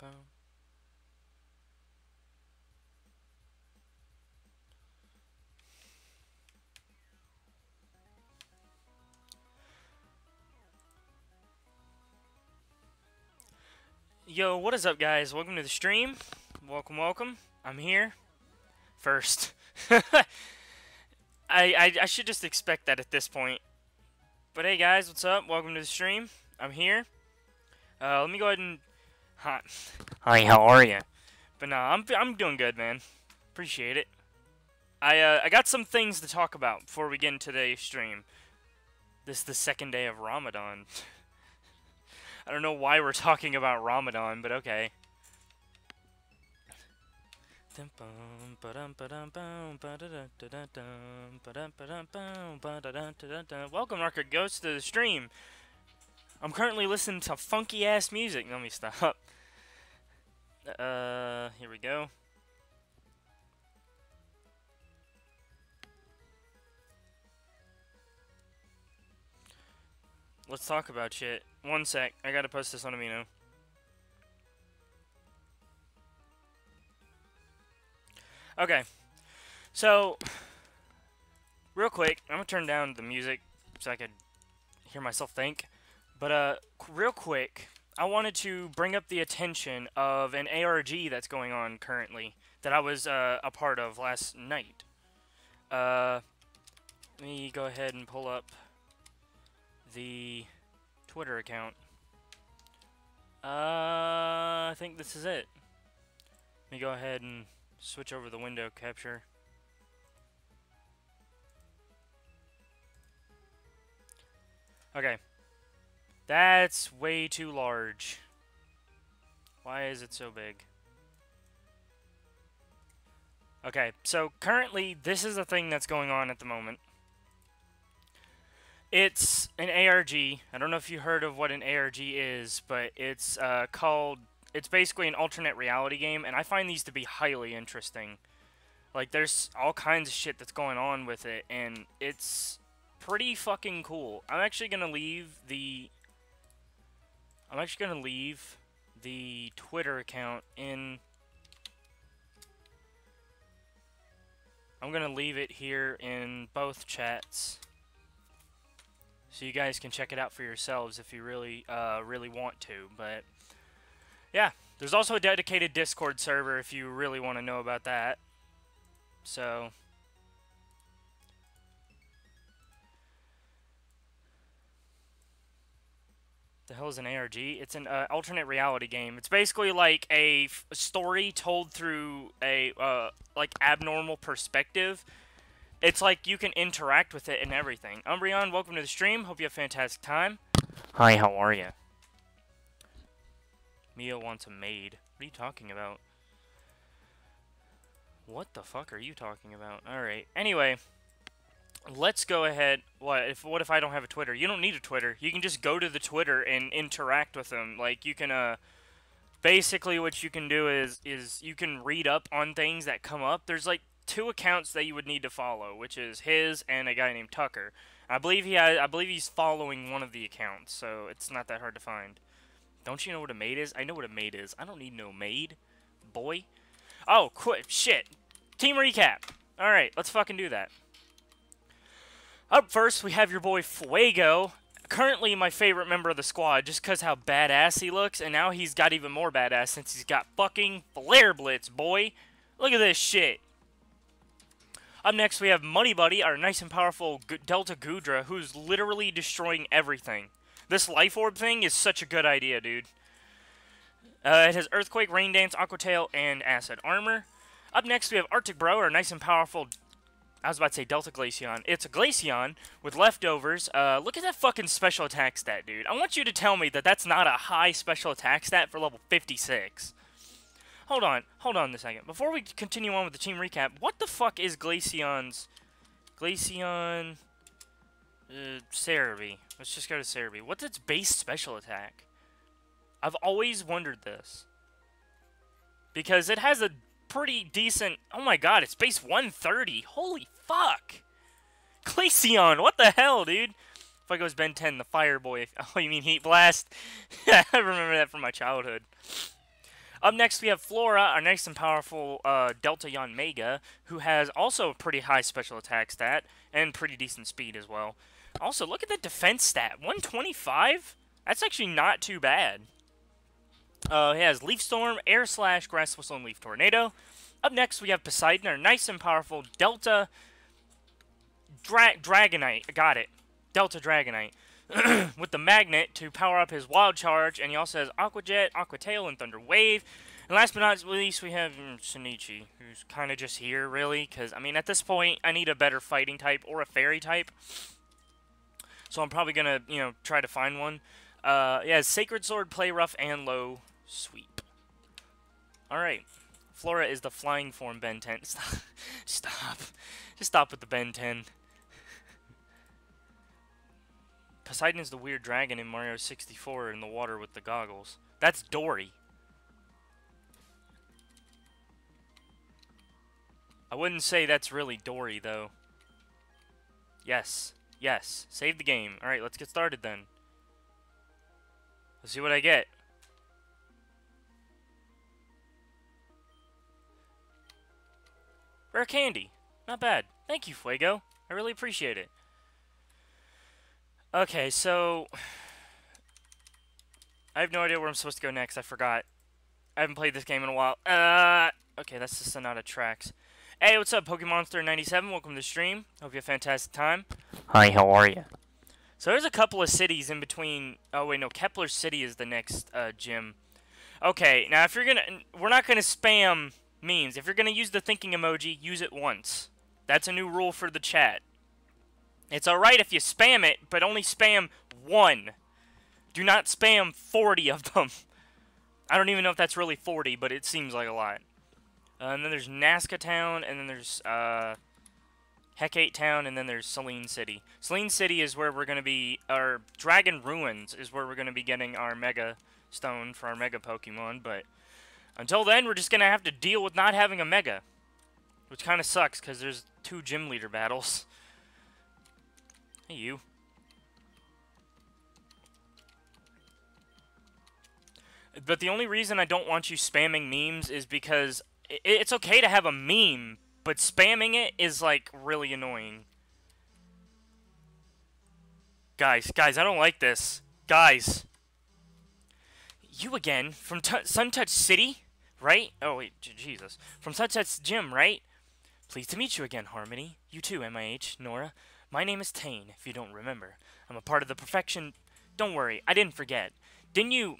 Boom. Yo, what is up, guys? Welcome to the stream. Welcome, welcome. I'm here. First. I should just expect that at this point. But hey, guys, what's up? Welcome to the stream. I'm here. Let me go ahead and... Hi. Hi, how are you? But nah, I'm doing good, man. Appreciate it. I got some things to talk about before we get into today's stream. This is the second day of Ramadan. I don't know why we're talking about Ramadan, but okay. Welcome, Record Ghost, to the stream. I'm currently listening to funky-ass music. Let me stop. Here we go. Let's talk about shit. One sec. I gotta post this on Amino. Okay. So, real quick, I'm gonna turn down the music so I could hear myself think. But, real quick, I wanted to bring up the attention of an ARG that's going on currently that I was, a part of last night. Let me go ahead and pull up the Twitter account. I think this is it. Let me go ahead and switch over the window capture. Okay. That's way too large. Why is it so big? Okay, so currently this is the thing that's going on at the moment. It's an ARG. I don't know if you heard of what an ARG is, but it's it's basically an alternate reality game, and I find these to be highly interesting. Like, there's all kinds of shit that's going on with it, and it's pretty fucking cool. I'm actually gonna leave the Twitter account in. I'm gonna leave it here in both chats, so you guys can check it out for yourselves if you really want to. But yeah, there's also a dedicated Discord server if you really want to know about that. So the hell is an ARG? It's an alternate reality game. It's basically like a story told through a like abnormal perspective. It's like you can interact with it and everything. Umbreon, welcome to the stream. Hope you have a fantastic time. Hi, how are you? Mia wants a maid. What are you talking about? What the fuck are you talking about? Alright. Anyway, let's go ahead. What if I don't have a Twitter? You don't need a Twitter. You can just go to the Twitter and interact with them. Like, you can, basically what you can do is you can read up on things that come up. There's, like, 2 accounts that you would need to follow, which is his and a guy named Tucker. I believe he's following one of the accounts, so it's not that hard to find. Don't you know what a maid is? I know what a maid is. I don't need no maid, boy. Oh, shit. Team recap. Alright, let's fucking do that. Up first, we have your boy Fuego. Currently my favorite member of the squad, just because how badass he looks, and now he's got even more badass since he's got fucking Flare Blitz, boy. Look at this shit. Up next, we have Money Buddy, our nice and powerful Delta Gudra, who's literally destroying everything. This Life Orb thing is such a good idea, dude. It has Earthquake, Rain Dance, Aqua Tail, and Acid Armor. Up next, we have Arctic Bro, our nice and powerful... I was about to say Delta Glaceon. It's a Glaceon with leftovers. Look at that fucking special attack stat, dude. I want you to tell me that that's not a high special attack stat for level 56. Hold on a second. Before we continue on with the team recap, what the fuck is Glaceon's... Glaceon... Cerebi. Let's just go to Cerebi. What's its base special attack? I've always wondered this. Because it has a pretty decent... Oh my god, it's base 130. Holy fuck! Glaceon, what the hell, dude? If I goes Ben 10, the Fire Boy. Oh, you mean Heat Blast? I remember that from my childhood. Up next, we have Flora, our nice and powerful Delta Yon Mega, who has also a pretty high special attack stat and pretty decent speed as well. Also, look at the defense stat, 125? That's actually not too bad. He has Leaf Storm, Air Slash, Grass Whistle, and Leaf Tornado. Up next, we have Poseidon, our nice and powerful Delta Dragonite. Got it. Delta Dragonite. With the Magnet to power up his Wild Charge, and he also has Aqua Jet, Aqua Tail, and Thunder Wave. And last but not least, we have Shinichi, who's kind of just here, really, because, I mean, at this point, I need a better fighting type or a fairy type. So I'm probably going to, you know, try to find one. Yeah, Sacred Sword, Play Rough, and Low Sweep. Alright. Flora is the flying form Ben 10. Stop. Just stop with the Ben 10. Poseidon is the weird dragon in Mario 64 in the water with the goggles. That's Dory. I wouldn't say that's really Dory, though. Yes. Yes. Save the game. Alright, let's get started then. Let's see what I get. Rare candy. Not bad. Thank you, Fuego. I really appreciate it. Okay, so... I have no idea where I'm supposed to go next. I forgot. I haven't played this game in a while. Okay, that's the Sonata Tracks. Hey, what's up, PokeMonster97? Welcome to the stream. Hope you have a fantastic time. Hi, how are you? So there's a couple of cities in between... Oh, wait, no. Kepler City is the next gym. Okay, now if you're gonna... We're not gonna spam memes. If you're gonna use the thinking emoji, use it once. That's a new rule for the chat. It's alright if you spam it, but only spam one. Do not spam 40 of them. I don't even know if that's really 40, but it seems like a lot. And then there's Nazca Town, and then there's Hecate Town, and then there's Selene City. Selene City is where we're going to be... Our Dragon Ruins is where we're going to be getting our Mega Stone for our Mega Pokemon, but... Until then, we're just going to have to deal with not having a Mega. Which kind of sucks, because there's 2 Gym Leader battles. Hey, you. But the only reason I don't want you spamming memes is because it's okay to have a meme, but spamming it is, like, really annoying. Guys, I don't like this. Guys. You again, from Suntouch City, right? Oh, wait, Jesus. From Suntouch Gym, right? Pleased to meet you again, Harmony. You too, MIH, Nora. My name is Tane, if you don't remember. I'm a part of the Perfection... Don't worry, I didn't forget. Didn't you,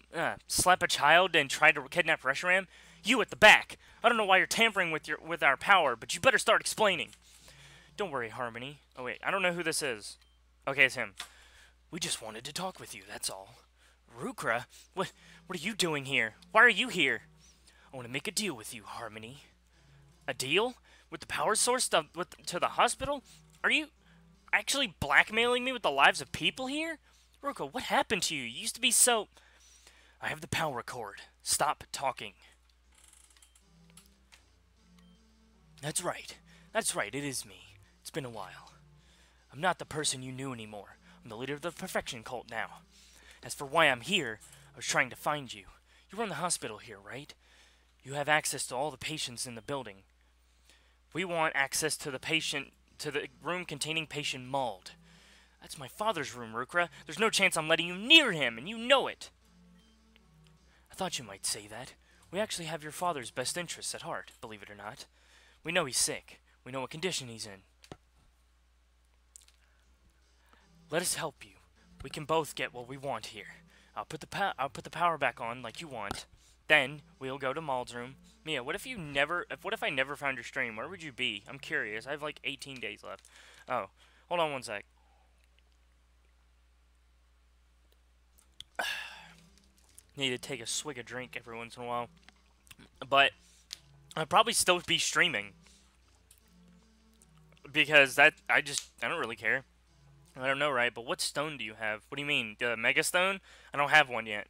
slap a child and try to kidnap Reshiram? You at the back! I don't know why you're tampering with our power, but you better start explaining. Don't worry, Harmony. Oh, wait, I don't know who this is. Okay, it's him. We just wanted to talk with you, that's all. Rukra? What are you doing here? Why are you here? I want to make a deal with you, Harmony. A deal? With the power source to the hospital? Are you... actually blackmailing me with the lives of people here? Ruka, what happened to you? You used to be so... I have the power cord. Stop talking. That's right. That's right, it is me. It's been a while. I'm not the person you knew anymore. I'm the leader of the Perfection cult now. As for why I'm here, I was trying to find you. You run the hospital here, right? You have access to all the patients in the building. We want access to the room containing patient Mauled. That's my father's room, Rukra. There's no chance I'm letting you near him, and you know it. I thought you might say that. We actually have your father's best interests at heart, believe it or not. We know he's sick. We know what condition he's in. Let us help you. We can both get what we want here. I'll put the power back on like you want. Then we'll go to Mauld's room. Mia, what if I never found your stream? Where would you be? I'm curious. I have like 18 days left. Oh, hold on one sec. Need to take a swig of drink every once in a while. But I'd probably still be streaming. Because I don't really care. I don't know, right? But what stone do you have? What do you mean? The Mega Stone? I don't have one yet.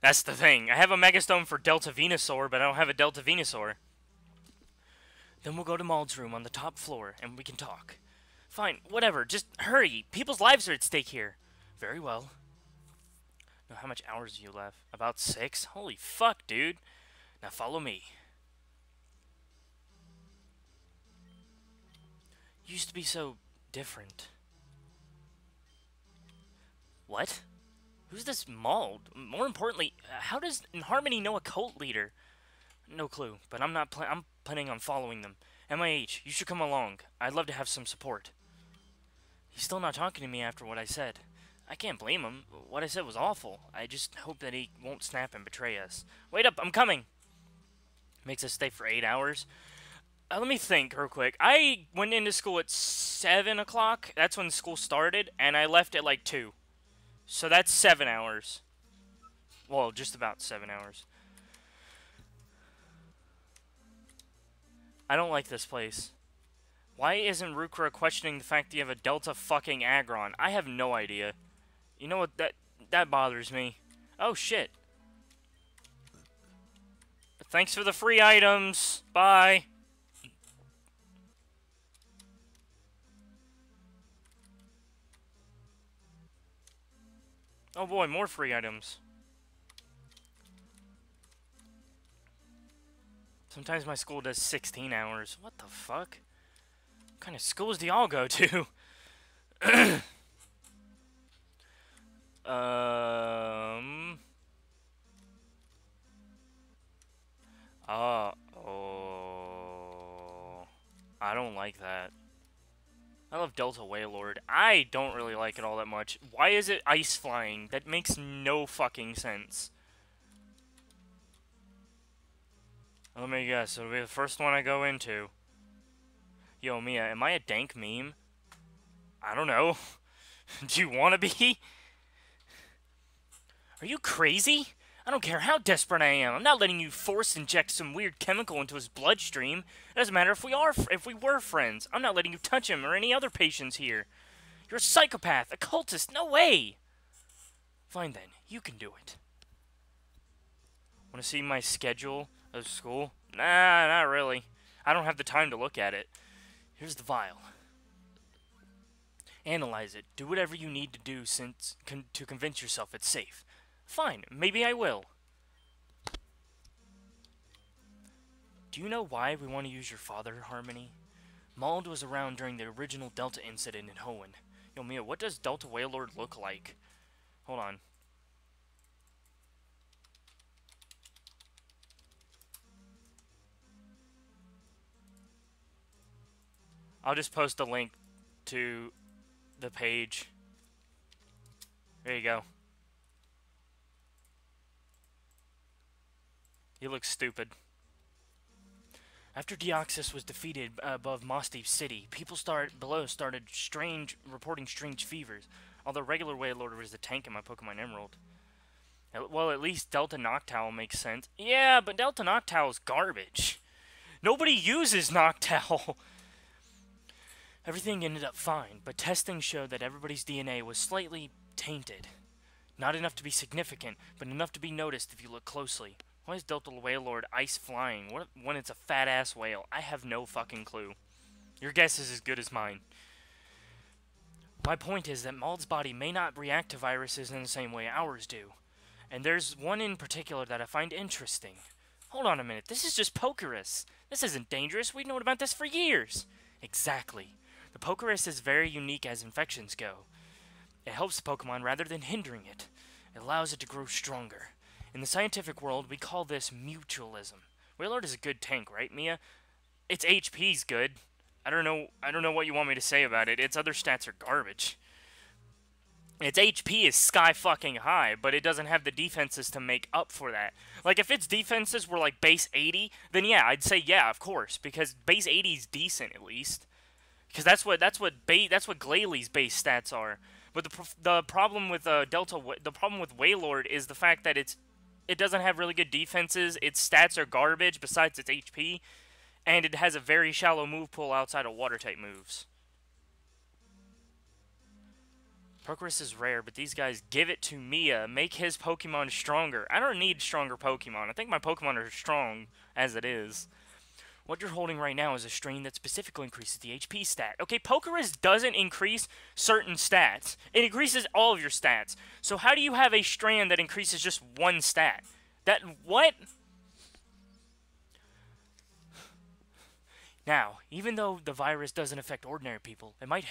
That's the thing. I have a Mega Stone for Delta Venusaur, but I don't have a Delta Venusaur. Then we'll go to Mauld's room on the top floor, and we can talk. Fine, whatever. Just hurry. People's lives are at stake here. Very well. How much hours do you left? About 6? Holy fuck, dude. Now follow me. You used to be so different. What? Who's this Mauled? More importantly, how does Harmony know a cult leader? No clue, but I'm planning on following them. MIH, you should come along. I'd love to have some support. He's still not talking to me after what I said. I can't blame him. What I said was awful. I just hope that he won't snap and betray us. Wait up, I'm coming! Makes us stay for 8 hours. Let me think real quick. I went into school at 7 o'clock. That's when school started, and I left at like 2. So that's 7 hours. Well, just about 7 hours. I don't like this place. Why isn't Rukra questioning the fact that you have a Delta fucking Agron? I have no idea. You know what? That bothers me. Oh, shit. Thanks for the free items. Bye. Oh boy, more free items. Sometimes my school does 16 hours. What the fuck? What kind of schools do y'all go to? Oh. I don't like that. I love Delta Wailord. I don't really like it all that much. Why is it ice flying? That makes no fucking sense. Let me guess. It'll be the first one I go into. Yo, Mia, am I a dank meme? I don't know. Do you want to be? Are you crazy? I don't care how desperate I am. I'm not letting you force inject some weird chemical into his bloodstream. It doesn't matter if we were friends. I'm not letting you touch him or any other patients here. You're a psychopath, a cultist. No way. Fine then, you can do it. Want to see my schedule of school? Nah, not really. I don't have the time to look at it. Here's the vial. Analyze it. Do whatever you need to do to convince yourself it's safe. Fine, maybe I will. Do you know why we want to use your father, Harmony? Mauled was around during the original Delta incident in Hoenn. Yo, Mia, what does Delta Wailord look like? Hold on. I'll just post a link to the page. There you go. He looks stupid. After Deoxys was defeated above Mossdeep City, people below started reporting strange fevers, although regular Wailord was the tank in my Pokemon Emerald. Well, at least Delta Noctowl makes sense. Yeah, but Delta Noctowl is garbage. Nobody uses Noctowl. Everything ended up fine, but testing showed that everybody's DNA was slightly tainted. Not enough to be significant, but enough to be noticed if you look closely. Why is Delta Wailord ice flying when it's a fat-ass whale? I have no fucking clue. Your guess is as good as mine. My point is that Mauld's body may not react to viruses in the same way ours do. And there's one in particular that I find interesting. Hold on a minute, this is just Pokerus. This isn't dangerous, we've known about this for years. Exactly. The Pokerus is very unique as infections go. It helps the Pokemon rather than hindering it. It allows it to grow stronger. In the scientific world, we call this mutualism. Wailord is a good tank, right, Mia? Its HP's good. I don't know what you want me to say about it. Its other stats are garbage. Its HP is sky fucking high, but it doesn't have the defenses to make up for that. Like, if its defenses were like base 80, then yeah, I'd say yeah, of course, because base 80 is decent at least. Because that's what Glalie base stats are. But the problem with the problem with Wailord is the fact that it doesn't have really good defenses. Its stats are garbage besides its HP, and it has a very shallow move pool outside of water type moves. Pokerus is rare, but these guys give it to Mia. Make his Pokemon stronger. I don't need stronger Pokemon. I think my Pokemon are strong as it is. What you're holding right now is a strain that specifically increases the HP stat. Okay, Pokerus doesn't increase certain stats. It increases all of your stats. So how do you have a strand that increases just one stat? What? Now, even though the virus doesn't affect ordinary people, it might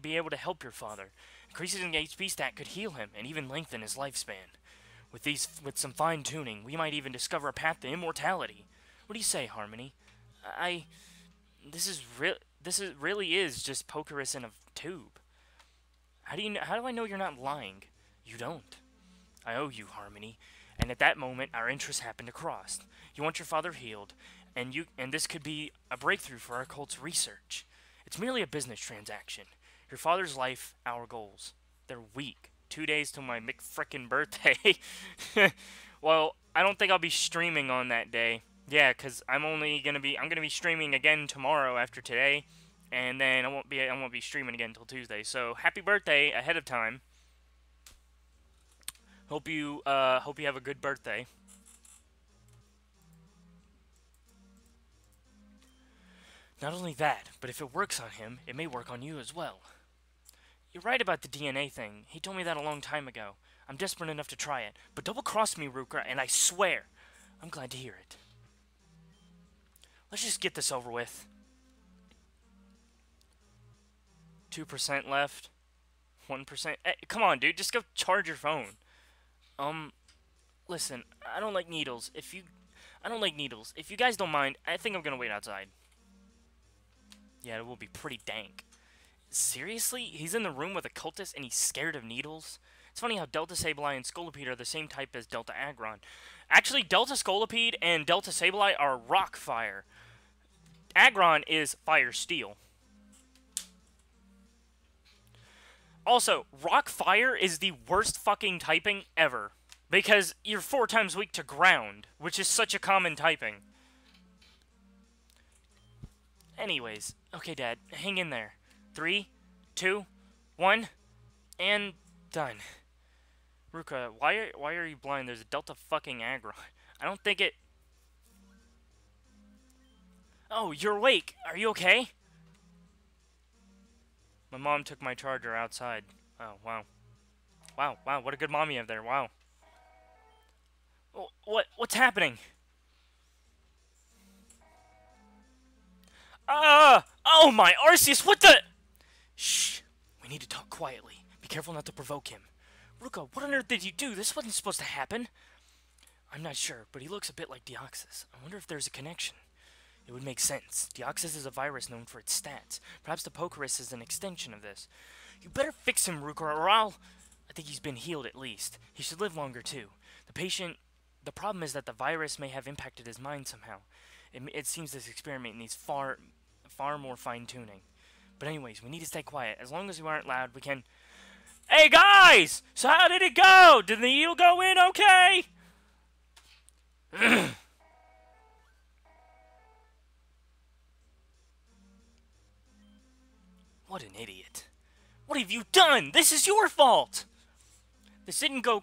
be able to help your father. Increasing the HP stat could heal him and even lengthen his lifespan. With some fine-tuning, we might even discover a path to immortality. What do you say, Harmony? This really is just Pokerus in a tube. How do I know you're not lying? You don't. I owe you, Harmony. And at that moment, our interests happen to cross. You want your father healed, and this could be a breakthrough for our cult's research. It's merely a business transaction. Your father's life, our goals. They're weak. 2 days till my McFrickin' birthday. Well, I don't think I'll be streaming on that day. Yeah, cause I'm gonna be streaming again tomorrow after today, and then I won't be streaming again until Tuesday. So happy birthday ahead of time. Hope you have a good birthday. Not only that, but if it works on him, it may work on you as well. You're right about the DNA thing. He told me that a long time ago. I'm desperate enough to try it, but double-cross me, Rukra, and I swear, I'm glad to hear it. Let's just get this over with. 2% left. 1%. Hey, come on, dude. Just go charge your phone. Listen, I don't like needles. If you guys don't mind, I think I'm gonna wait outside. Yeah, it will be pretty dank. Seriously? He's in the room with a cultist and he's scared of needles? It's funny how Delta Sableye and Scolipede are the same type as Delta Agron. Actually, Delta Scolipede and Delta Sableye are rock fire. Agron is fire steel. Also, rock fire is the worst fucking typing ever. Because you're 4 times weak to ground, which is such a common typing. Anyways, okay, Dad, hang in there. 3, 2, 1, and done. Ruka, why are you blind? There's a Delta fucking Agron. I don't think it... Oh, you're awake. Are you okay? My mom took my charger outside. Oh, wow. Wow, what a good mom you have there. Wow. What's happening? Oh my Arceus, what the... Shh, we need to talk quietly. Be careful not to provoke him. Ruka, what on earth did you do? This wasn't supposed to happen. I'm not sure, but he looks a bit like Deoxys. I wonder if there's a connection. It would make sense. Deoxys is a virus known for its stats. Perhaps the Pokerus is an extension of this. You better fix him, Ruka, or I'll... I think he's been healed at least. He should live longer too. The problem is that the virus may have impacted his mind somehow. It seems this experiment needs far more fine-tuning. But anyways, we need to stay quiet. As long as we aren't loud, we can... Hey, guys! So how did it go? Did the needle go in okay? What an idiot. What have you done? This is your fault! This didn't go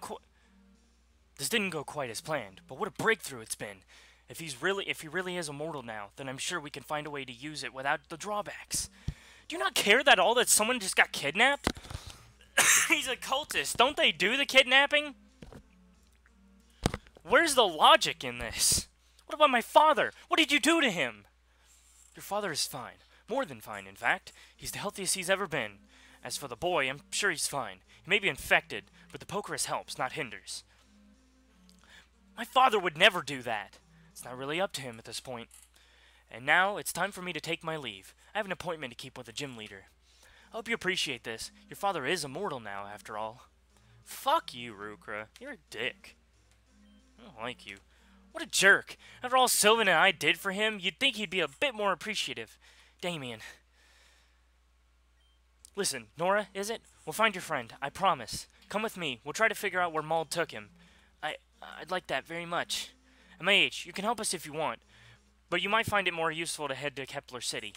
quite as planned, but what a breakthrough it's been. If he really is immortal now, then I'm sure we can find a way to use it without the drawbacks. Do you not care that someone just got kidnapped? He's a cultist. Don't they do the kidnapping? Where's the logic in this? What about my father? What did you do to him? Your father is fine. More than fine, in fact. He's the healthiest he's ever been. As for the boy, I'm sure he's fine. He may be infected, but the Pokerus helps, not hinders. My father would never do that. It's not really up to him at this point. And now, it's time for me to take my leave. I have an appointment to keep with the gym leader. I hope you appreciate this. Your father is immortal now, after all. Fuck you, Rukra. You're a dick. I don't like you. What a jerk. After all Sylvan and I did for him, you'd think he'd be a bit more appreciative. Damien. Listen, Nora, is it? We'll find your friend, I promise. Come with me. We'll try to figure out where Maul took him. I'd like that very much. MAH, you can help us if you want, but you might find it more useful to head to Kepler City.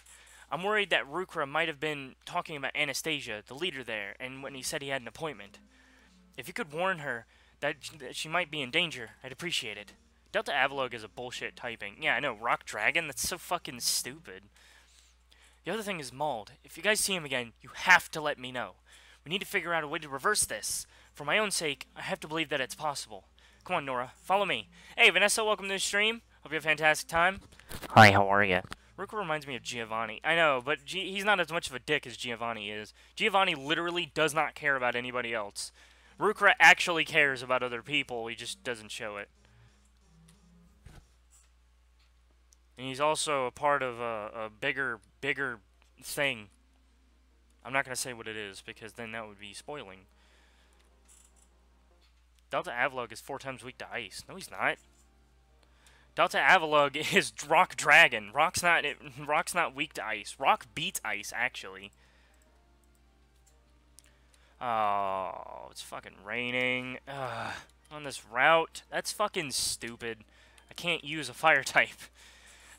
I'm worried that Rukra might have been talking about Anastasia, the leader there, and when he said he had an appointment. If you could warn her that she might be in danger, I'd appreciate it. Delta Avalog is a bullshit typing. Yeah, I know. Rock Dragon? That's so fucking stupid. The other thing is Mauled. If you guys see him again, you have to let me know. We need to figure out a way to reverse this. For my own sake, I have to believe that it's possible. Come on, Nora. Follow me. Hey, Vanessa, welcome to the stream. Hope you have a fantastic time. Hi, how are you? Ruka reminds me of Giovanni. I know, but he's not as much of a dick as Giovanni is. Giovanni literally does not care about anybody else. Ruka actually cares about other people, he just doesn't show it. And he's also a part of a bigger thing. I'm not going to say what it is, because then that would be spoiling. Delta Avalog is 4 times weak to ice. No, he's not. Delta Avalog is Rock Dragon. Rock's not weak to ice. Rock beats ice, actually. Oh, it's fucking raining. On this route. That's fucking stupid. I can't use a fire type.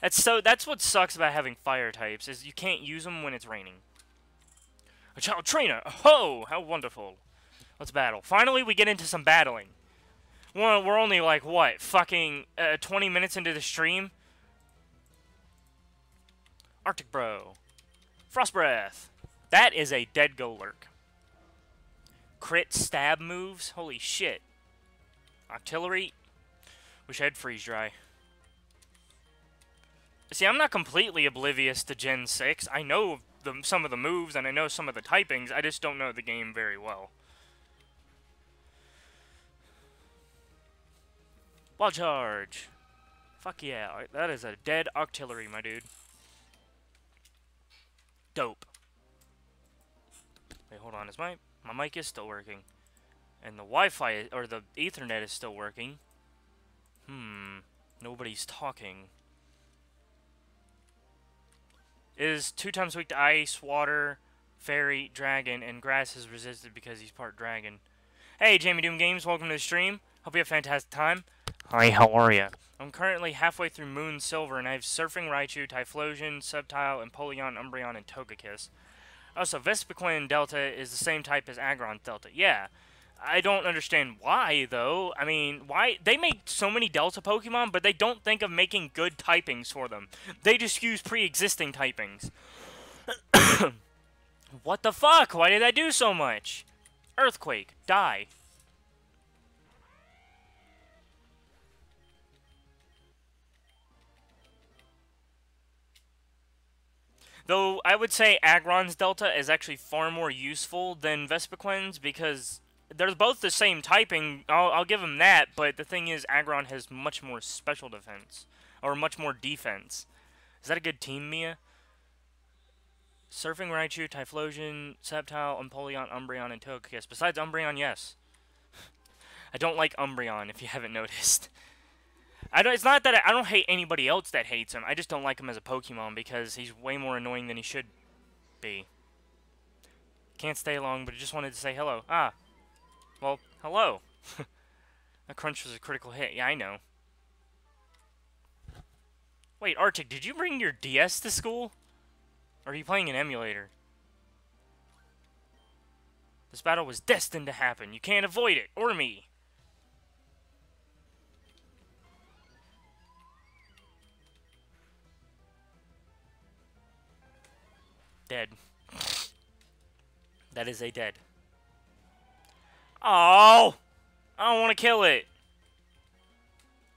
That's what sucks about having fire types, is you can't use them when it's raining. A child trainer! Oh, how wonderful. Let's battle. Finally, we get into some battling. Well, we're only like, what, fucking 20 minutes into the stream? Arctic Bro. Frost Breath. That is a dead Golurk. Crit stab moves? Holy shit. Artillery? Wish I had Freeze Dry. See, I'm not completely oblivious to Gen 6. I know some of the moves, and I know some of the typings. I just don't know the game very well. Wall Charge. Fuck yeah. That is a dead artillery, my dude. Dope. Wait, hold on. Is my mic is still working. And the Wi-Fi, or the Ethernet is still working. Nobody's talking. Is 2 times weak to ice, water, fairy, dragon, and grass is resisted because he's part dragon. Hey, Jamie Doom Games, welcome to the stream. Hope you have a fantastic time. Hi, how are ya? I'm currently halfway through Moon Silver, and I have Surfing Raichu, Typhlosion, Subtile, Empoleon, Umbreon, and Togekiss. Also, Vespiquen Delta is the same type as Aggron Delta. Yeah. I don't understand why, though. I mean, why? They make so many Delta Pokemon, but they don't think of making good typings for them. They just use pre-existing typings. What the fuck? Why did I do so much? Earthquake. Die. Though, I would say Aggron's Delta is actually far more useful than Vespiquen's, because they're both the same typing. I'll give him that, but the thing is, Aggron has much more special defense. Or much more defense. Is that a good team, Mia? Surfing Raichu, Typhlosion, Sceptile, Empoleon, Umbreon, and Togekiss. Besides Umbreon, yes. I don't like Umbreon, if you haven't noticed. It's not that I don't hate anybody else that hates him. I just don't like him as a Pokemon because he's way more annoying than he should be. Can't stay long, but I just wanted to say hello. Ah. Well, hello. That crunch was a critical hit. Yeah, I know. Wait, Arctic, did you bring your DS to school? Or are you playing an emulator? This battle was destined to happen. You can't avoid it. Or me. Dead. That is a dead. Oh! I don't want to kill it.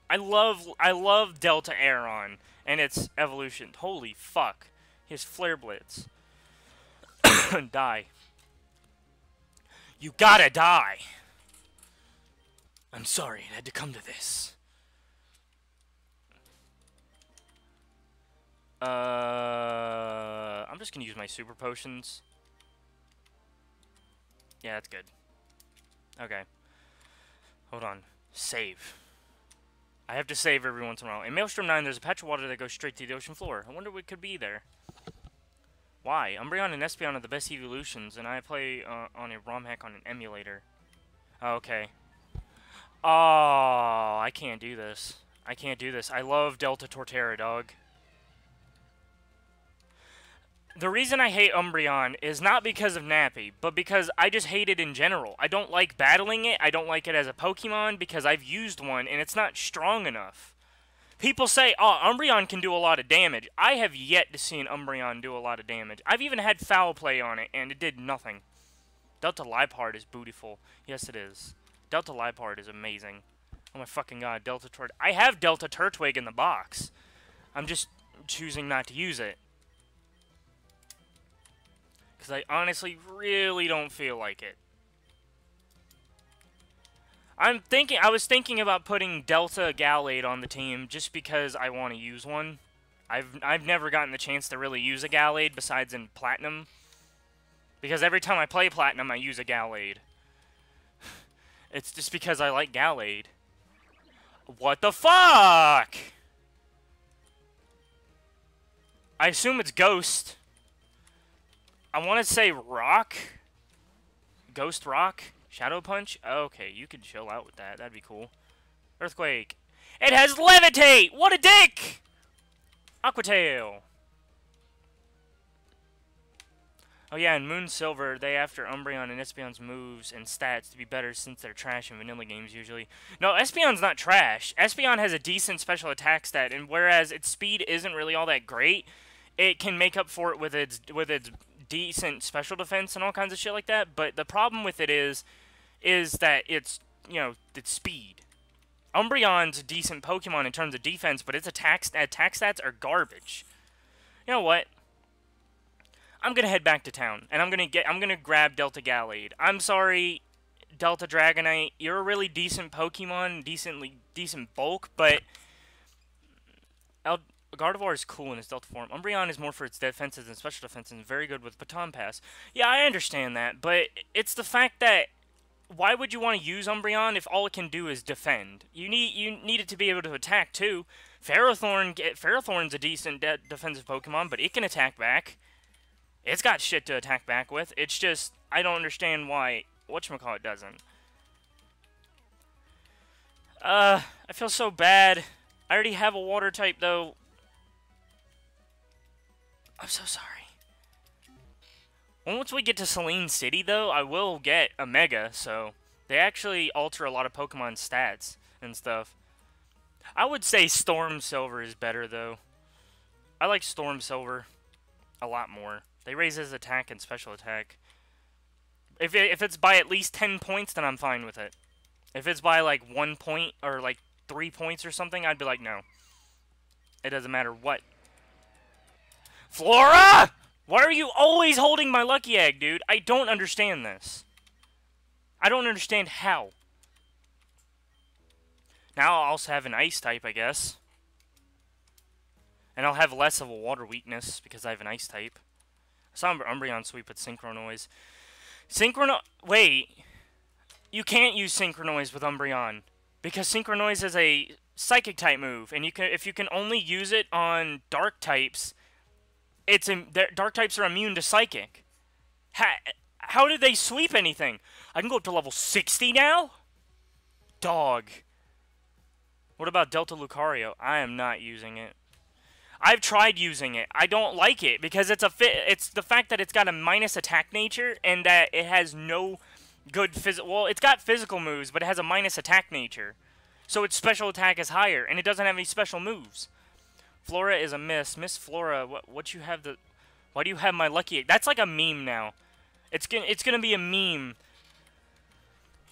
I love Delta Aeron and its evolution. Holy fuck. He has Flare Blitz. Die. You gotta die. I'm sorry it had to come to this. I'm just gonna use my super potions. Yeah, that's good. Okay. Hold on. Save. I have to save every once in a while. In Maelstrom 9, there's a patch of water that goes straight to the ocean floor. I wonder what could be there. Why? Umbreon and Espeon are the best evolutions, and I play on a ROM hack on an emulator. Oh, okay. Oh, I can't do this. I can't do this. I love Delta Torterra, dog. The reason I hate Umbreon is not because of Nappy, but because I just hate it in general. I don't like battling it, I don't like it as a Pokemon because I've used one and it's not strong enough. People say, oh, Umbreon can do a lot of damage. I have yet to see an Umbreon do a lot of damage. I've even had Foul Play on it, and it did nothing. Delta Liepard is beautiful. Yes, it is. Delta Liepard is amazing. Oh my fucking god, Delta Turtwig. I have Delta Turtwig in the box. I'm just choosing not to use it. Because I honestly really don't feel like it. I was thinking about putting Delta Gallade on the team just because I want to use one. I've never gotten the chance to really use a Gallade besides in Platinum. Because every time I play Platinum, I use a Gallade. It's just because I like Gallade. What the fuck? I assume it's Ghost. I want to say Rock. Ghost Rock. Shadow Punch? Okay, you can chill out with that. That'd be cool. Earthquake. It has Levitate! What a dick! Aqua Tail. Oh yeah, in Moon Silver, they after Umbreon and Espeon's moves and stats to be better since they're trash in vanilla games usually. No, Espeon's not trash. Espeon has a decent special attack stat, and whereas its speed isn't really all that great, it can make up for it with its decent special defense and all kinds of shit like that. But the problem with it is that it's, you know, its speed. Umbreon's a decent Pokemon in terms of defense, but its attack stats are garbage. You know what? I'm gonna head back to town, and I'm gonna grab Delta Gallade. I'm sorry, Delta Dragonite. You're a really decent Pokemon, decent bulk, but Gardevoir is cool in its Delta form. Umbreon is more for its defenses and special defenses, and very good with Baton Pass. Yeah, I understand that, but it's the fact that why would you want to use Umbreon if all it can do is defend? You need it to be able to attack too. Ferrothorn's a decent defensive Pokemon, but it can attack back. It's got shit to attack back with. It's just I don't understand why whatchamacallit doesn't. I feel so bad. I already have a water type though. I'm so sorry. Once we get to Selene City, though, I will get a Mega, so they actually alter a lot of Pokemon stats and stuff. I would say Storm Silver is better, though. I like Storm Silver a lot more. They raise his attack and special attack. If it's by at least 10 points, then I'm fine with it. If it's by, like, 1 point or, like, 3 points or something, I'd be like, no. It doesn't matter what. Flora! Why are you always holding my Lucky Egg, dude? I don't understand this. I don't understand how. Now I'll also have an Ice type, I guess. And I'll have less of a Water weakness because I have an Ice type. I saw Umbreon sweep with Synchro Noise. Wait. You can't use Synchro Noise with Umbreon. Because Synchro Noise is a Psychic type move. And if you can only use it on Dark types... Dark types are immune to Psychic. How did they sweep anything? I can go up to level 60 now? Dog. What about Delta Lucario? I am not using it. I've tried using it. I don't like it because it's the fact that it's got a minus attack nature and that it has no good physical... Well, it's got physical moves, but it has a minus attack nature. So its special attack is higher, and it doesn't have any special moves. Flora is a miss. Miss Flora, what you have the... Why do you have my Lucky Egg? That's like a meme now. It's gonna be a meme.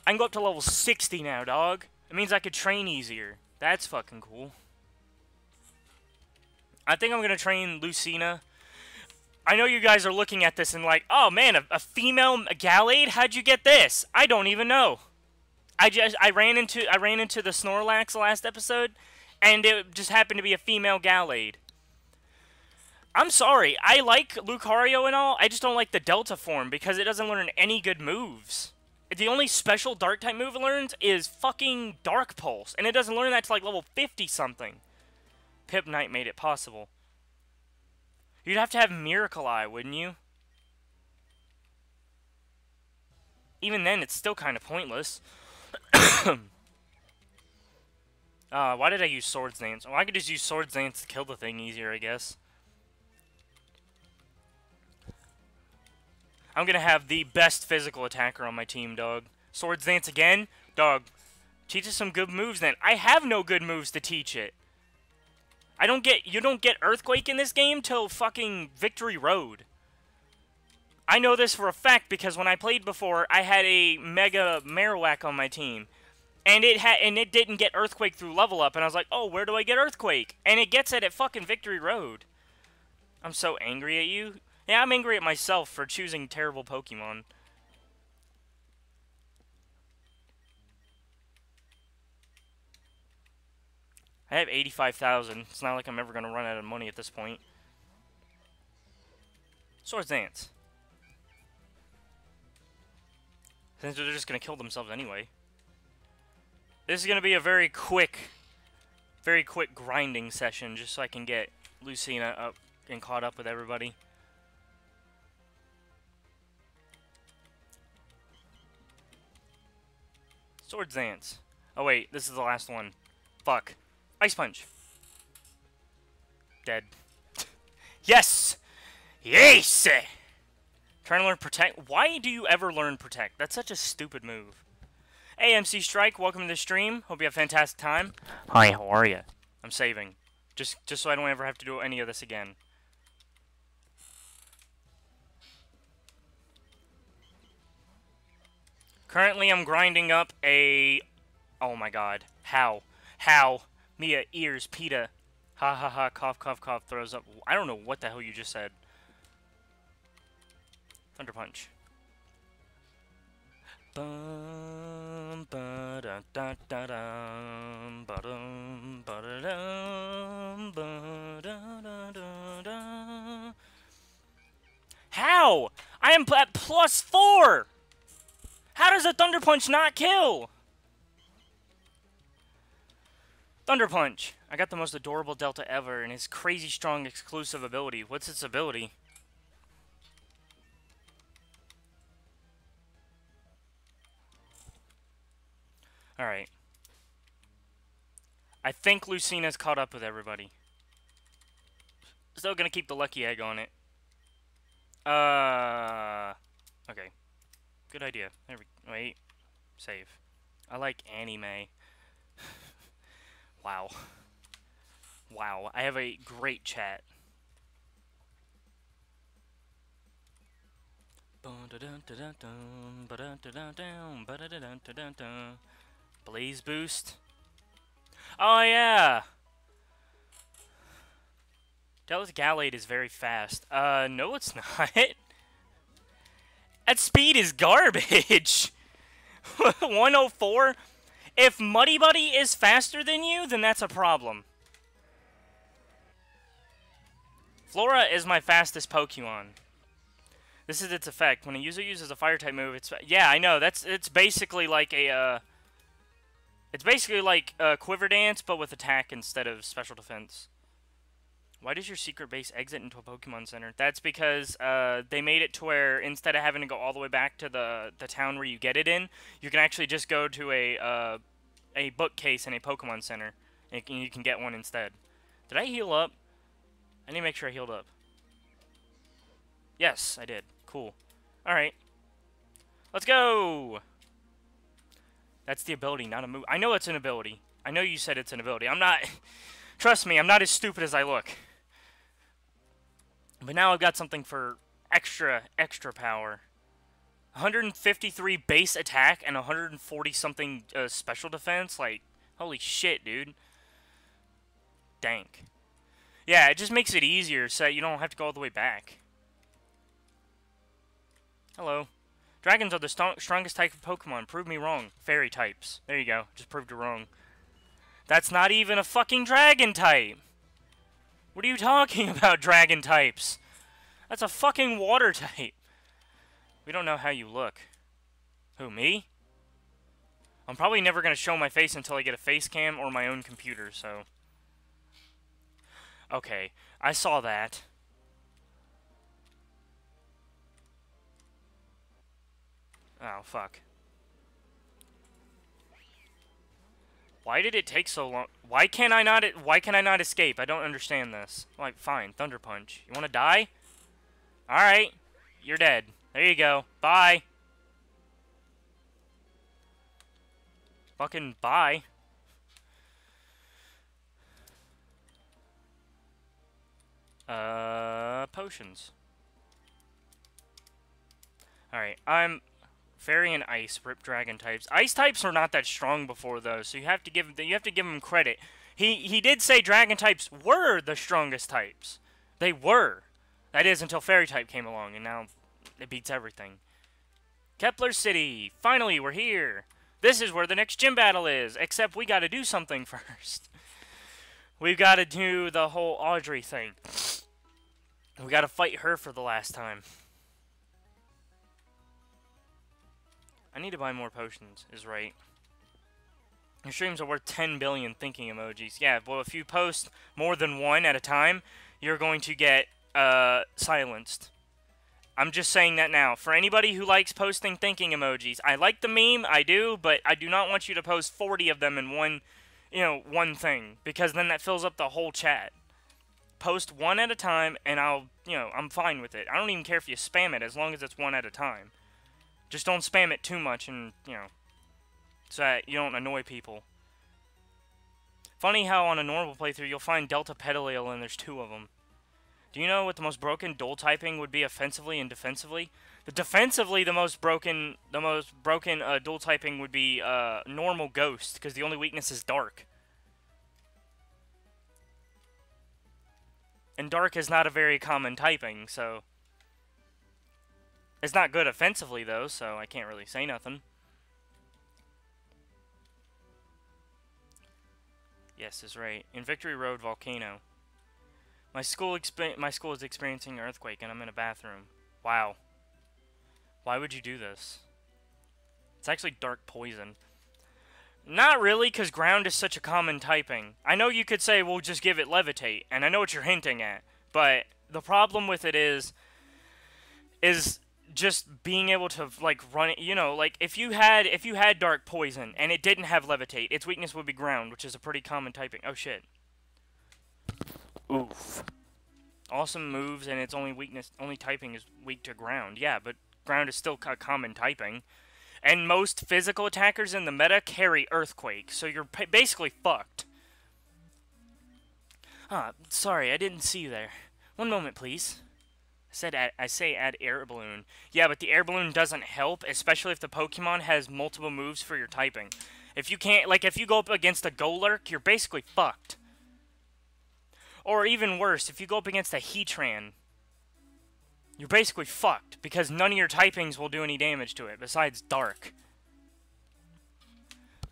I can go up to level 60 now, dog. It means I could train easier. That's fucking cool. I think I'm gonna train Lucina. I know you guys are looking at this and like, oh man, a female Gallade? How'd you get this? I don't even know. I ran into the Snorlax last episode. And it just happened to be a female Gallade. I'm sorry, I like Lucario and all, I just don't like the Delta form because it doesn't learn any good moves. The only special Dark-type move it learns is fucking Dark Pulse, and it doesn't learn that to like level 50-something. Pip Knight made it possible. You'd have to have Miracle Eye, wouldn't you? Even then, it's still kind of pointless. Why did I use Swords Dance? Well, I could just use Swords Dance to kill the thing easier, I guess. I'm gonna have the best physical attacker on my team, dog. Swords Dance again? Dog, teach us some good moves then. I have no good moves to teach it. You don't get Earthquake in this game till fucking Victory Road. I know this for a fact because when I played before, I had a Mega Marowak on my team. And it didn't get Earthquake through level up, and I was like, oh, where do I get Earthquake? And it gets it at fucking Victory Road. I'm so angry at you. Yeah, I'm angry at myself for choosing terrible Pokemon. I have 85,000. It's not like I'm ever going to run out of money at this point. Swords Dance. Since they're just going to kill themselves anyway. This is going to be a very quick grinding session just so I can get Lucina up and caught up with everybody. Swords Dance. Oh wait, this is the last one. Fuck. Ice Punch. Dead. Yes! Yes! Trying to learn Protect. Why do you ever learn Protect? That's such a stupid move. Hey, MC Strike, welcome to the stream. Hope you have a fantastic time. Hi, how are you? I'm saving. Just so I don't ever have to do any of this again. Currently, I'm grinding up a... Oh my god. How? How? Mia, ears, PETA. Ha ha ha, cough, cough, cough, throws up. I don't know what the hell you just said. Thunder Punch. Bum, ba, da, da, da, dum, ba, dum, ba, da, dum, ba, da, da, da, da. How? I am at +4! How does a Thunder Punch not kill? Thunder Punch. I got the most adorable Delta ever and his crazy strong exclusive ability. What's its ability? Alright. I think Lucina's caught up with everybody. Still gonna keep the lucky egg on it. Okay. Good idea. There we... Wait. Save. I like anime. Wow. Wow. I have a great chat. Blaze Boost. Oh, yeah! Dallas Gallade is very fast. No it's not. That speed is garbage! 104? If Muddy Buddy is faster than you, then that's a problem. Flora is my fastest Pokemon. This is its effect. When a user uses a Fire-type move, it's... Yeah, I know. It's basically like a, It's basically like a Quiver Dance, but with attack instead of special defense. Why does your secret base exit into a Pokemon Center? That's because they made it to where instead of having to go all the way back to the town where you get it in, you can actually just go to a bookcase in a Pokemon Center, and you can get one instead. Did I heal up? I need to make sure I healed up. Yes, I did. Cool. Alright. Let's go! That's the ability, not a move. I know it's an ability. I know you said it's an ability. I'm not... Trust me, I'm not as stupid as I look. But now I've got something for extra power. 153 base attack and 140 something special defense. Like, holy shit, dude. Dank. Yeah, it just makes it easier so you don't have to go all the way back. Hello. Dragons are the strongest type of Pokemon. Prove me wrong. Fairy types. There you go. Just proved it wrong. That's not even a fucking dragon type. What are you talking about, dragon types? That's a fucking water type. We don't know how you look. Who, me? I'm probably never going to show my face until I get a face cam or my own computer, so... Okay, I saw that. Oh, fuck. Why did it take so long? Why can I not escape? I don't understand this. Like, fine, Thunder Punch. You want to die? Alright, you're dead. There you go. Bye. Fucking bye. Potions. Alright, I'm fairy and ice, rip dragon types. Ice types were not that strong before though, so you have to give him credit. He did say dragon types were the strongest types. They were. That is until fairy type came along, and now it beats everything. Kepler City. Finally, we're here. This is where the next gym battle is, except we gotta do something first. We've gotta do the whole Audrey thing. We gotta fight her for the last time. I need to buy more potions, is right. Your streams are worth 10 billion thinking emojis. Yeah, well, if you post more than one at a time, you're going to get silenced. I'm just saying that now. For anybody who likes posting thinking emojis, I like the meme, I do, but I do not want you to post 40 of them in one thing, because then that fills up the whole chat. Post one at a time, and I'm fine with it. I don't even care if you spam it, as long as it's one at a time. Just don't spam it too much, and, so that you don't annoy people. Funny how on a normal playthrough, you'll find Delta Pedaleo, and there's 2 of them. Do you know what the most broken dual typing would be offensively and defensively? Defensively, the most broken dual typing would be normal ghost, because the only weakness is dark. And dark is not a very common typing, so it's not good offensively though, so I can't really say nothing. Yes, is right. In Victory Road Volcano. My school is experiencing an earthquake, and I'm in a bathroom. Wow. Why would you do this? It's actually dark poison. Not really, because ground is such a common typing. I know you could say, well, just give it levitate, and I know what you're hinting at, but the problem with it is just being able to, like, run it, like, if you had dark poison, and it didn't have levitate, its weakness would be ground, which is a pretty common typing. Oh, shit. Oof. Awesome moves, and its only typing is weak to ground. Yeah, but ground is still a common typing. And most physical attackers in the meta carry earthquake, so you're basically fucked. Sorry, I didn't see you there. One moment, please. I say add air balloon. Yeah, but the air balloon doesn't help, especially if the Pokemon has multiple moves for your typing. If you can't, like, if you go up against a Golurk, you're basically fucked. Or even worse, if you go up against a Heatran, you're basically fucked, because none of your typings will do any damage to it, besides dark.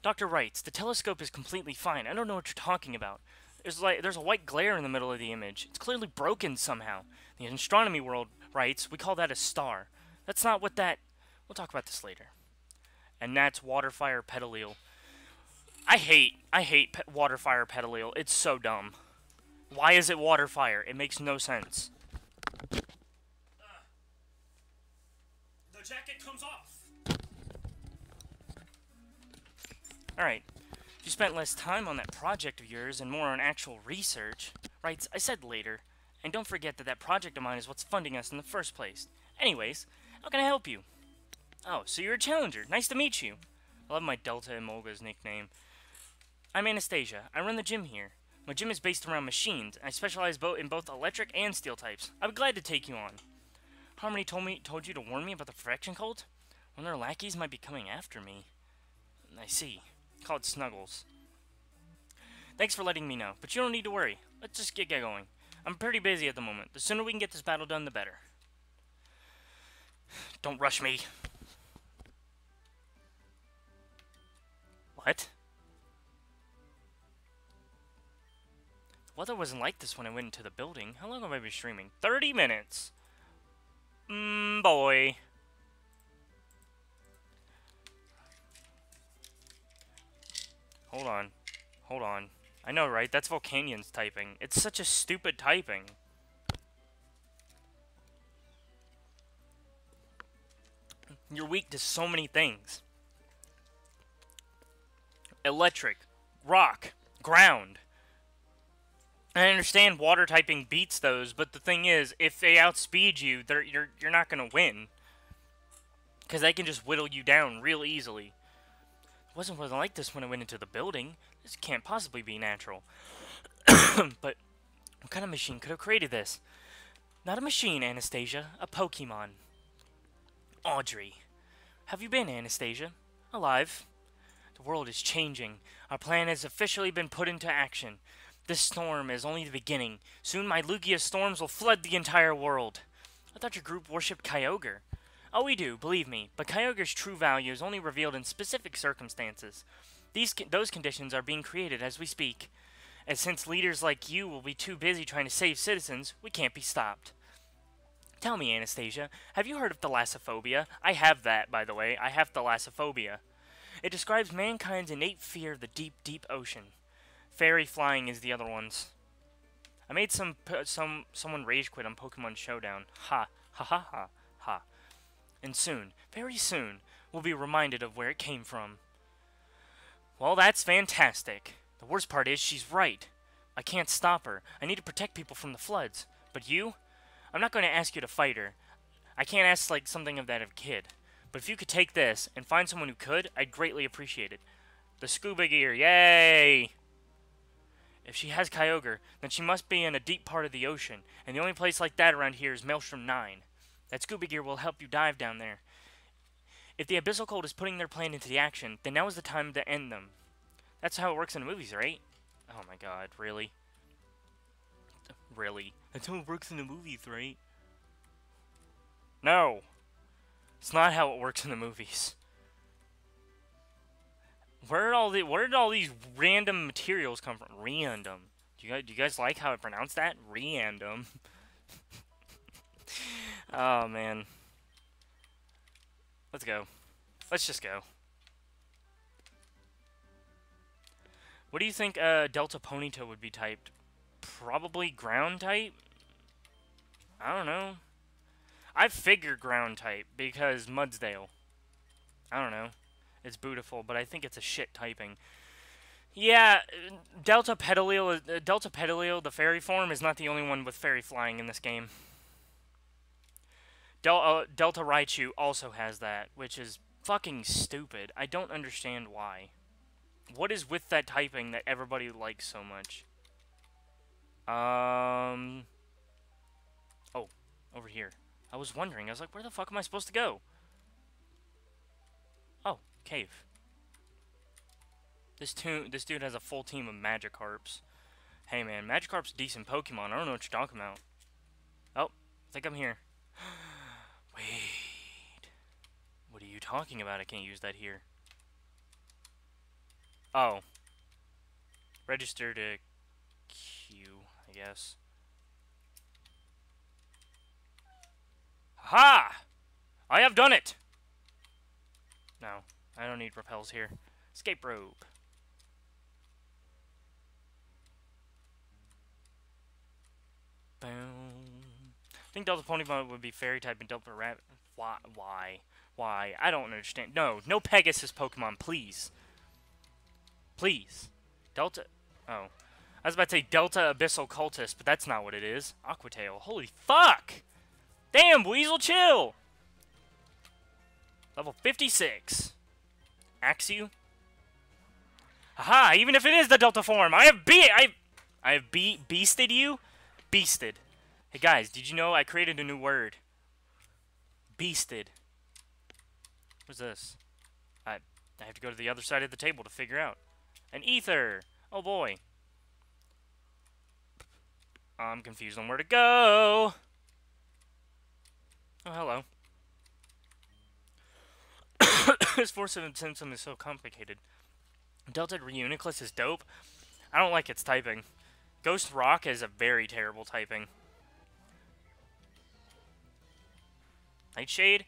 Doctor writes, the telescope is completely fine. I don't know what you're talking about. There's a white glare in the middle of the image. It's clearly broken somehow. The astronomy world writes, we call that a star. That's not what that... We'll talk about this later. And that's Waterfire Petalil. I hate Waterfire Petalil. It's so dumb. Why is it Waterfire? It makes no sense. The jacket comes off. Alright. If you spent less time on that project of yours and more on actual research... Right, I said later. And don't forget that project of mine is what's funding us in the first place. Anyways, how can I help you? Oh, so you're a challenger. Nice to meet you. I love my Delta Emolga's nickname. I'm Anastasia. I run the gym here. My gym is based around machines, and I specialize in both electric and steel types. I'd be glad to take you on. Harmony told you to warn me about the Perfection Cult? One of their lackeys might be coming after me. I see. Call it Snuggles. Thanks for letting me know, but you don't need to worry. Let's just get going. I'm pretty busy at the moment. The sooner we can get this battle done, the better. Don't rush me. What? The weather wasn't like this when I went into the building. How long have I been streaming? 30 minutes. Boy. Hold on. Hold on. I know, right? That's Volcanian's typing. It's such a stupid typing. You're weak to so many things. Electric, rock, ground. I understand water typing beats those, but the thing is, if they outspeed you, you're not gonna win. Because they can just whittle you down real easily. It wasn't like this when I went into the building. This can't possibly be natural. But what kind of machine could have created this? Not a machine, Anastasia. A Pokemon. Audrey. Have you been, Anastasia? Alive. The world is changing. Our plan has officially been put into action. This storm is only the beginning. Soon my Lugia storms will flood the entire world. I thought your group worshipped Kyogre. Oh, we do, believe me, but Kyogre's true value is only revealed in specific circumstances. Those conditions are being created as we speak. And since leaders like you will be too busy trying to save citizens, we can't be stopped. Tell me, Anastasia, have you heard of thalassophobia? I have that, by the way. I have thalassophobia. It describes mankind's innate fear of the deep, deep ocean. Fairy flying is the other ones. I made someone rage quit on Pokemon Showdown. Ha, ha ha ha, ha. And soon, very soon, we'll be reminded of where it came from. Well, that's fantastic. The worst part is she's right. I can't stop her. I need to protect people from the floods. But you? I'm not going to ask you to fight her. I can't ask like something of that of a kid. But if you could take this and find someone who could, I'd greatly appreciate it. The scuba gear, yay! If she has Kyogre, then she must be in a deep part of the ocean, and the only place like that around here is Maelstrom 9. That scuba gear will help you dive down there. If the Abyssal Cult is putting their plan into the action, then now is the time to end them. That's how it works in the movies, right? Oh my god, really? Really? That's how it works in the movies, right? No! It's not how it works in the movies. Where did all these random materials come from? Random. Do you guys like how I pronounce that? Random. Oh man. Let's go. Let's just go. What do you think Delta Ponyta would be typed? Probably ground type? I don't know. I figured ground type because Mudsdale. I don't know. It's beautiful, but I think it's a shit typing. Yeah, Delta Petalil, the fairy form, is not the only one with fairy flying in this game. Delta Raichu also has that, which is fucking stupid. I don't understand why. What is with that typing that everybody likes so much? Oh, over here. I was wondering. I was like, where the fuck am I supposed to go? Oh, cave. This dude has a full team of Magikarps. Hey man, Magikarp's a decent Pokemon. I don't know what you're talking about. Oh, I think I'm here. Wait. What are you talking about? I can't use that here. Oh. Register to queue, I guess. Ha! I have done it! No, I don't need repels here. Escape rope. Boom. I think Delta Pokemon would be fairy type and Delta Rabbit. Why? Why? I don't understand. No Pegasus Pokemon, please. Please. Delta... Oh. I was about to say Delta Abyssal Cultist, but that's not what it is. Aquatail. Holy fuck! Damn, Weasel, chill! Level 56. Axew. Aha! Even if it is the Delta form, I have beasted you? Beasted. Hey guys, did you know I created a new word? Beasted. What's this? I have to go to the other side of the table to figure out. An ether! Oh boy. I'm confused on where to go. Oh, hello. This Force of Symptom is so complicated. Delta Reuniclus is dope. I don't like its typing. Ghost Rock is a very terrible typing. Nightshade?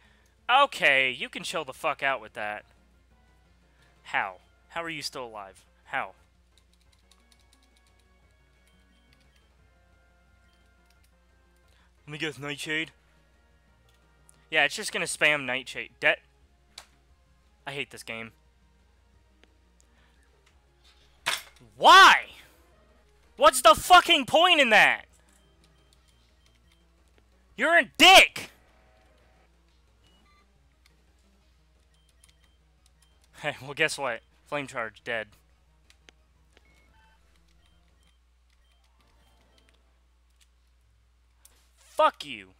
Okay, you can chill the fuck out with that. How? How are you still alive? How? Let me guess, Nightshade? Yeah, it's just gonna spam Nightshade. I hate this game. Why? What's the fucking point in that? You're a dick! Hey, well, guess what? Flame charge, dead. Fuck you.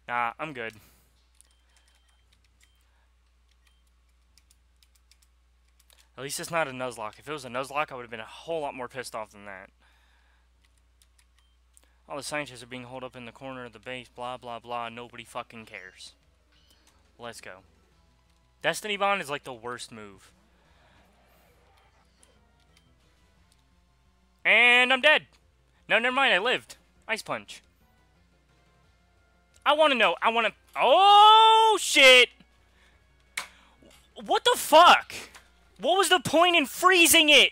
Nah, I'm good. At least it's not a Nuzlocke. If it was a Nuzlocke, I would have been a whole lot more pissed off than that. All the scientists are being holed up in the corner of the base, blah, blah, blah. Nobody fucking cares. Let's go. Destiny Bond is like the worst move. And I'm dead. No, never mind. I lived. Ice Punch. I want to know. I want to... Oh, shit. What the fuck? What was the point in freezing it?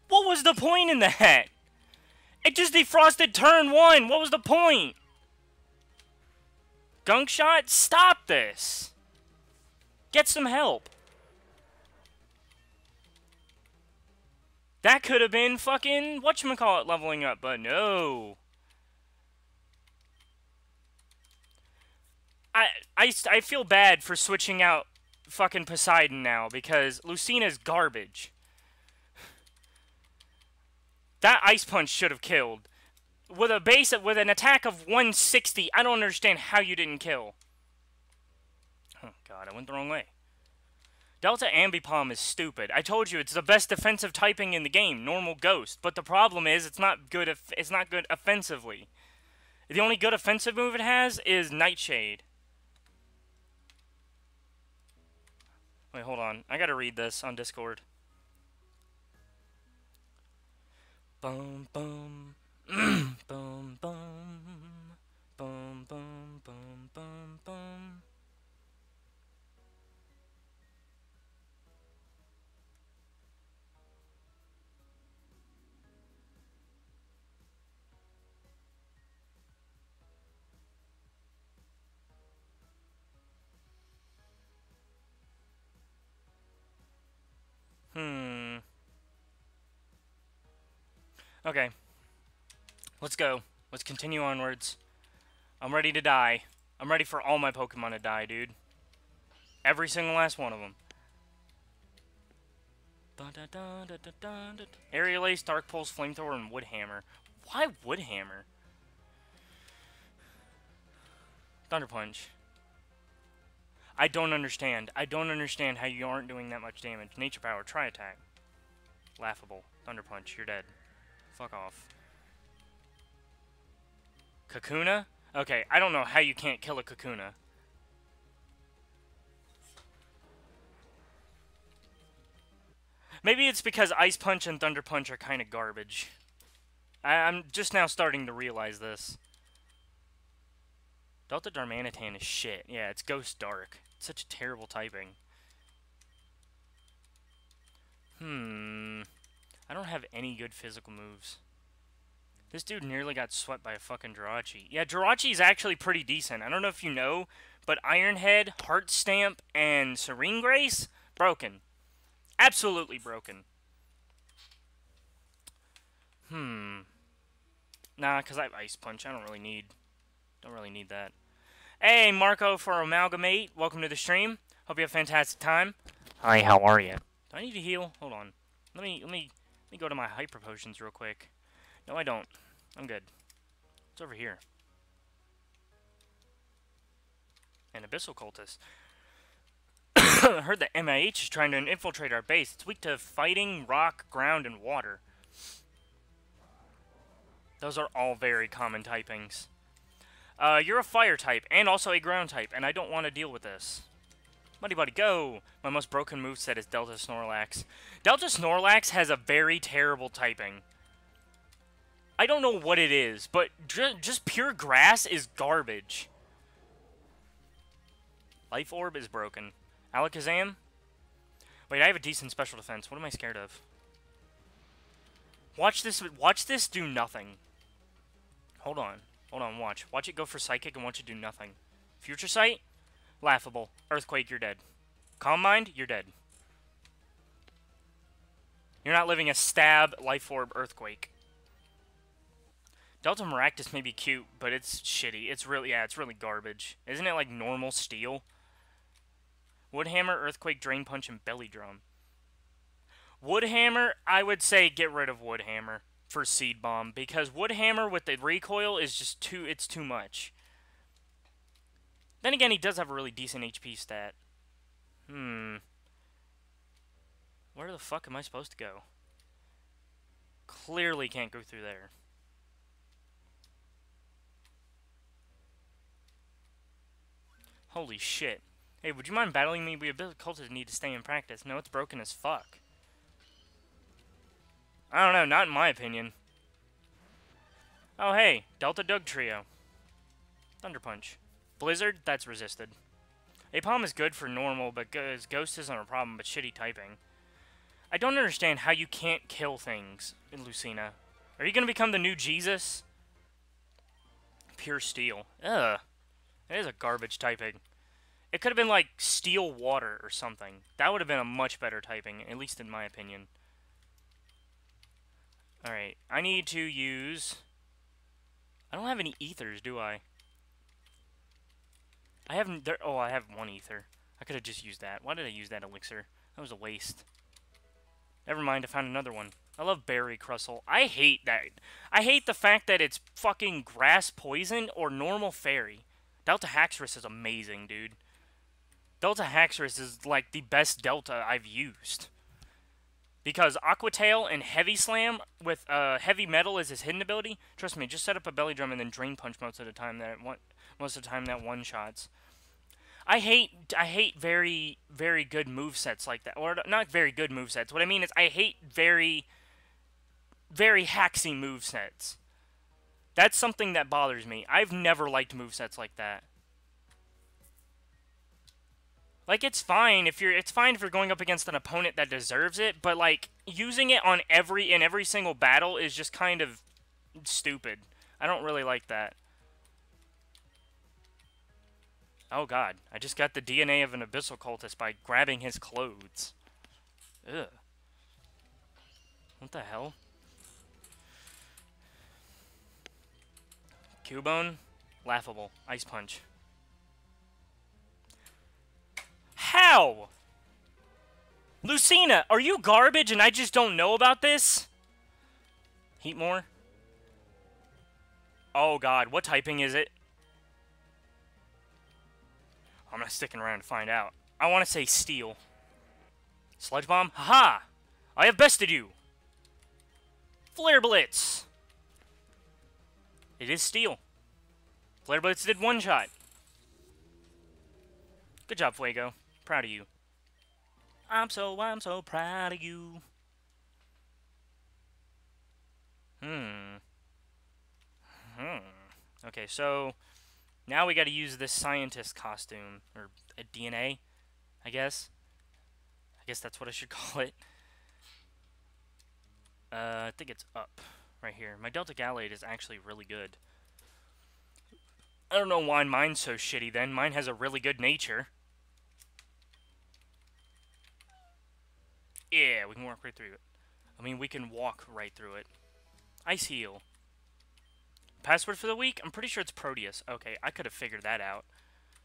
What was the point in that? It just defrosted turn 1. What was the point? Gunk shot? Stop this. Get some help. That could have been fucking whatchamacallit leveling up, but no. I feel bad for switching out fucking Poseidon now because Lucina's garbage. That Ice Punch should have killed. With an attack of 160, I don't understand how you didn't kill. Oh god, I went the wrong way. Delta Ambipom is stupid. I told you it's the best defensive typing in the game, normal Ghost. But the problem is it's not good offensively. The only good offensive move it has is Nightshade. Wait, hold on. I gotta read this on Discord. Boom, boom. Boom, boom. Boom, boom, boom, boom, boom. Okay. Let's go. Let's continue onwards. I'm ready to die. I'm ready for all my Pokemon to die, dude. Every single last one of them. Aerial Ace, Dark Pulse, Flamethrower, and Woodhammer. Why Woodhammer? Thunder Punch. I don't understand. I don't understand how you aren't doing that much damage. Nature Power, Tri Attack. Laughable. Thunder Punch, you're dead. Fuck off. Kakuna? Okay, I don't know how you can't kill a Kakuna. Maybe it's because Ice Punch and Thunder Punch are kind of garbage. I'm just now starting to realize this. Delta Darmanitan is shit. Yeah, it's Ghost Dark. It's such a terrible typing. I don't have any good physical moves. This dude nearly got swept by a fucking Jirachi. Yeah, Jirachi is actually pretty decent. I don't know if you know, but Iron Head, Heart Stamp, and Serene Grace, broken. Absolutely broken. Nah, because I have Ice Punch. I don't really need that. Hey, Marco for Amalgamate. Welcome to the stream. Hope you have a fantastic time. Hi, how are you? Do I need to heal? Hold on. Let me go to my Hyper Potions real quick. No, I don't. I'm good. It's over here. An Abyssal Cultist. I heard that MIH is trying to infiltrate our base. It's weak to fighting, rock, ground, and water. Those are all very common typings. You're a fire type, and also a ground type, and I don't want to deal with this. Buddy, buddy, go! My most broken moveset is Delta Snorlax. Delta Snorlax has a very terrible typing. I don't know what it is, but just pure grass is garbage. Life Orb is broken. Alakazam? Wait, I have a decent special defense. What am I scared of? Watch this do nothing. Hold on. Hold on, watch. Watch it go for Psychic and watch it do nothing. Future Sight? Laughable. Earthquake, you're dead. Calm Mind? You're dead. You're not living a stab, Life Orb, Earthquake. Delta Maractus may be cute, but it's shitty. It's really, yeah, it's really garbage. Isn't it like normal steel? Woodhammer, Earthquake, Drain Punch, and Belly Drum. Woodhammer, I would say get rid of Woodhammer for Seed Bomb, because Woodhammer with the recoil is just it's too much. Then again, he does have a really decent HP stat. Where the fuck am I supposed to go? Clearly can't go through there. Holy shit. Hey, would you mind battling me? We ability cultists need to stay in practice. No, it's broken as fuck. I don't know, not in my opinion. Oh, hey, Delta Doug Trio. Thunder Punch. Blizzard, that's resisted. Apalm is good for normal, but Ghost isn't a problem, but shitty typing. I don't understand how you can't kill things in Lucina. Are you gonna become the new Jesus? Pure Steel. Ugh. That is a garbage typing. It could have been like Steel Water or something. That would have been a much better typing, at least in my opinion. Alright, I need to use... I don't have any ethers, do I? I haven't... Oh, I have one ether. I could have just used that. Why did I use that elixir? That was a waste. Never mind, I found another one. I love Berry Crustle. I hate that. I hate the fact that it's fucking Grass Poison or normal Fairy. Delta Haxorus is amazing, dude. Delta Haxorus is like the best Delta I've used. Because Aqua Tail and Heavy Slam with Heavy Metal as his hidden ability, trust me, just set up a Belly Drum and then Drain Punch most of the time that one shots. I hate very good movesets like that, or not very good movesets. What I mean is I hate very hacksy movesets. That's something that bothers me. I've never liked movesets like that. Like, it's fine if you're going up against an opponent that deserves it, but like using it on in every single battle is just kind of stupid. I don't really like that. Oh god, I just got the DNA of an Abyssal Cultist by grabbing his clothes. Ugh. What the hell? Cubone? Laughable. Ice Punch. How? Lucina, are you garbage and I just don't know about this? Heatmore? Oh god, what typing is it? I'm not sticking around to find out. I want to say Steel. Sludge Bomb? Haha! I have bested you! Flare Blitz! It is Steel. Flare Blitz did one shot. Good job, Fuego. Proud of you. I'm so proud of you. Okay, so now we gotta use this scientist costume, or a DNA, I guess. I guess that's what I should call it. I think it's up, right here. My Delta Gallade is actually really good. I don't know why mine's so shitty then. Mine has a really good nature. Yeah, we can walk right through it. I mean, we can walk right through it. Ice Heal. Password for the week? I'm pretty sure it's Proteus. Okay, I could have figured that out.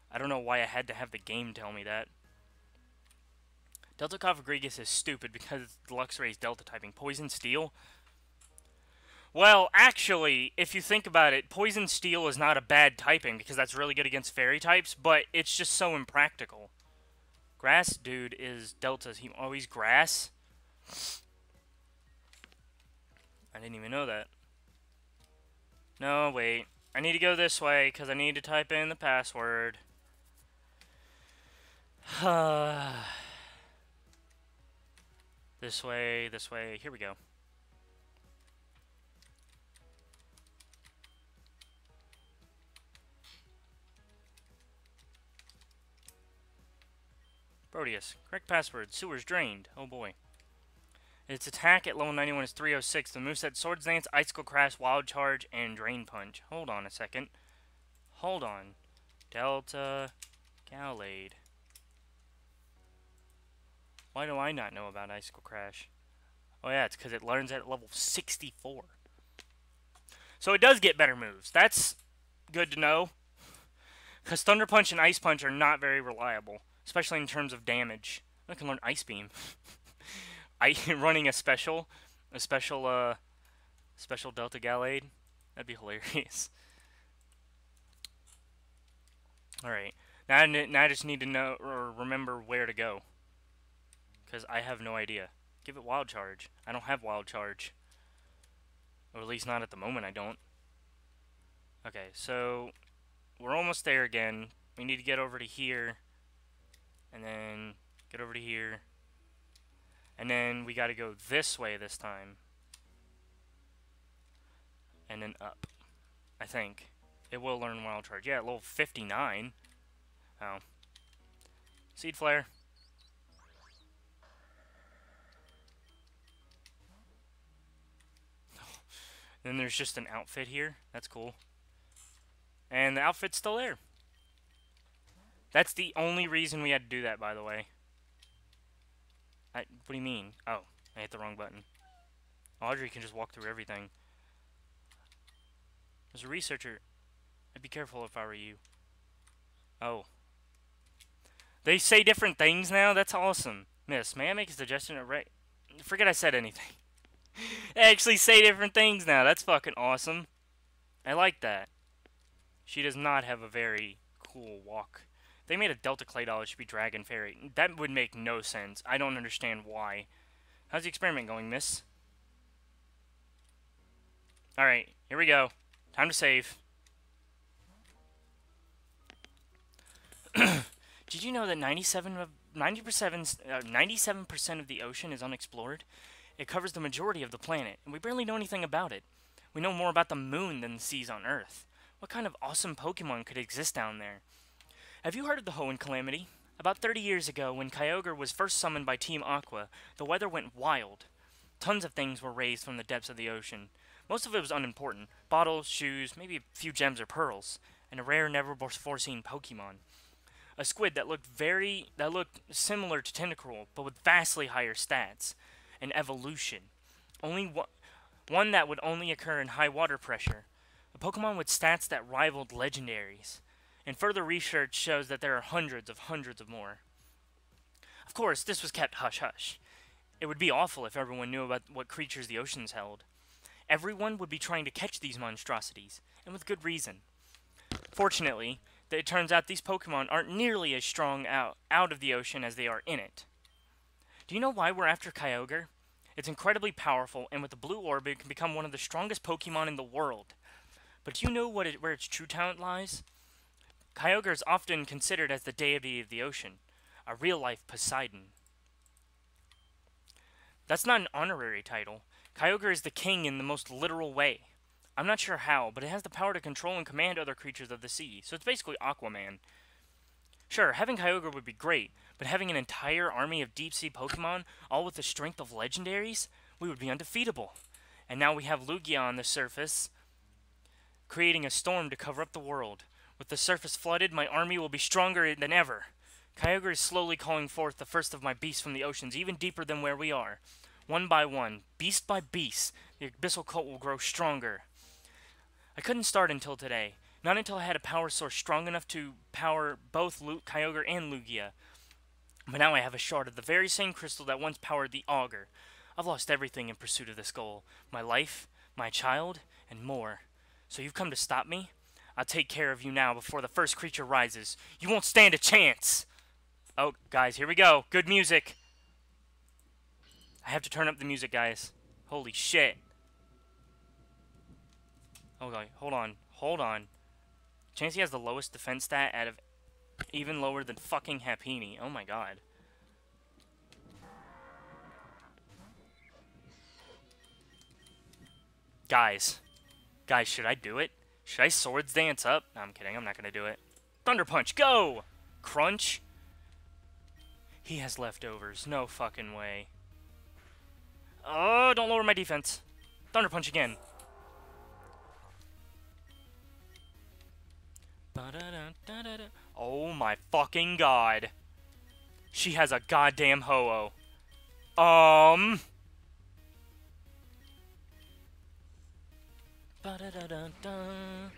I don't know why I had to have the game tell me that. Delta Cofagrigus is stupid because Luxray's Delta typing. Poison Steel? Well, actually, if you think about it, Poison Steel is not a bad typing because that's really good against Fairy types, but it's just so impractical. Grass dude is Delta's. He's Grass? I didn't even know that. No, wait. I need to go this way because I need to type in the password. This way, this way. Here we go. Proteus. Correct password. Sewers drained. Oh boy. Its attack at level 91 is 306. The moveset Swords Dance, Icicle Crash, Wild Charge, and Drain Punch. Hold on a second. Hold on. Delta Gallade. Why do I not know about Icicle Crash? Oh yeah, it's because it learns at level 64. So it does get better moves. That's good to know. Because Thunder Punch and Ice Punch are not very reliable, especially in terms of damage. I can learn Ice Beam. Running a special Delta Gallade. That'd be hilarious. Alright. Now I just need to know or remember where to go. Because I have no idea. Give it Wild Charge. I don't have Wild Charge. Or at least not at the moment I don't. Okay, so we're almost there again. We need to get over to here. And then get over to here. And then we gotta go this way this time. And then up. I think. It will learn Wild Charge. Yeah, level 59. Oh. Seed Flare. Then there's just an outfit here. That's cool. And the outfit's still there. That's the only reason we had to do that, by the way. What do you mean? Oh, I hit the wrong button. Audrey can just walk through everything. As a researcher, I'd be careful if I were you. Oh. They say different things now? That's awesome. Miss, may I make a suggestion? Forget I said anything. They actually say different things now. That's fucking awesome. I like that. She does not have a very cool walk. If they made a Delta Clay doll, it should be Dragon Fairy. That would make no sense. I don't understand why. How's the experiment going, miss? Alright, here we go. Time to save. Did you know that 97% of the ocean is unexplored? It covers the majority of the planet, and we barely know anything about it. We know more about the moon than the seas on Earth. What kind of awesome Pokemon could exist down there? Have you heard of the Hoenn Calamity? About 30 years ago, when Kyogre was first summoned by Team Aqua, the weather went wild. Tons of things were raised from the depths of the ocean. Most of it was unimportant. Bottles, shoes, maybe a few gems or pearls, and a rare, never-before-seen Pokemon. A squid that looked similar to Tentacruel, but with vastly higher stats. An evolution. One that would only occur in high water pressure. A Pokemon with stats that rivaled legendaries. And further research shows that there are hundreds of more. Of course, this was kept hush-hush. It would be awful if everyone knew about what creatures the oceans held. Everyone would be trying to catch these monstrosities, and with good reason. Fortunately, it turns out these Pokemon aren't nearly as strong out of the ocean as they are in it. Do you know why we're after Kyogre? It's incredibly powerful, and with the blue orb, it can become one of the strongest Pokemon in the world. But do you know where its true talent lies? Kyogre is often considered as the deity of the ocean, a real-life Poseidon. That's not an honorary title. Kyogre is the king in the most literal way. I'm not sure how, but it has the power to control and command other creatures of the sea, so it's basically Aquaman. Sure, having Kyogre would be great, but having an entire army of deep-sea Pokemon, all with the strength of legendaries, we would be undefeatable. And now we have Lugia on the surface, creating a storm to cover up the world. With the surface flooded, my army will be stronger than ever. Kyogre is slowly calling forth the first of my beasts from the oceans, even deeper than where we are. One by one, beast by beast, the Abyssal Cult will grow stronger. I couldn't start until today. Not until I had a power source strong enough to power both Kyogre and Lugia. But now I have a shard of the very same crystal that once powered the Augur. I've lost everything in pursuit of this goal. My life, my child, and more. So you've come to stop me? I'll take care of you now before the first creature rises. You won't stand a chance! Oh, guys, here we go. Good music. I have to turn up the music, guys. Holy shit. Okay, hold on. Chansey has the lowest defense stat out of even lower than fucking Happini. Oh my god. Guys, should I do it? Should I Swords Dance up? No, I'm kidding. I'm not gonna do it. Thunder Punch, go! Crunch? He has leftovers. No fucking way. Oh, don't lower my defense. Thunder Punch again. Oh my fucking god. She has a goddamn Ho-Oh. Ba-da-da-da-da.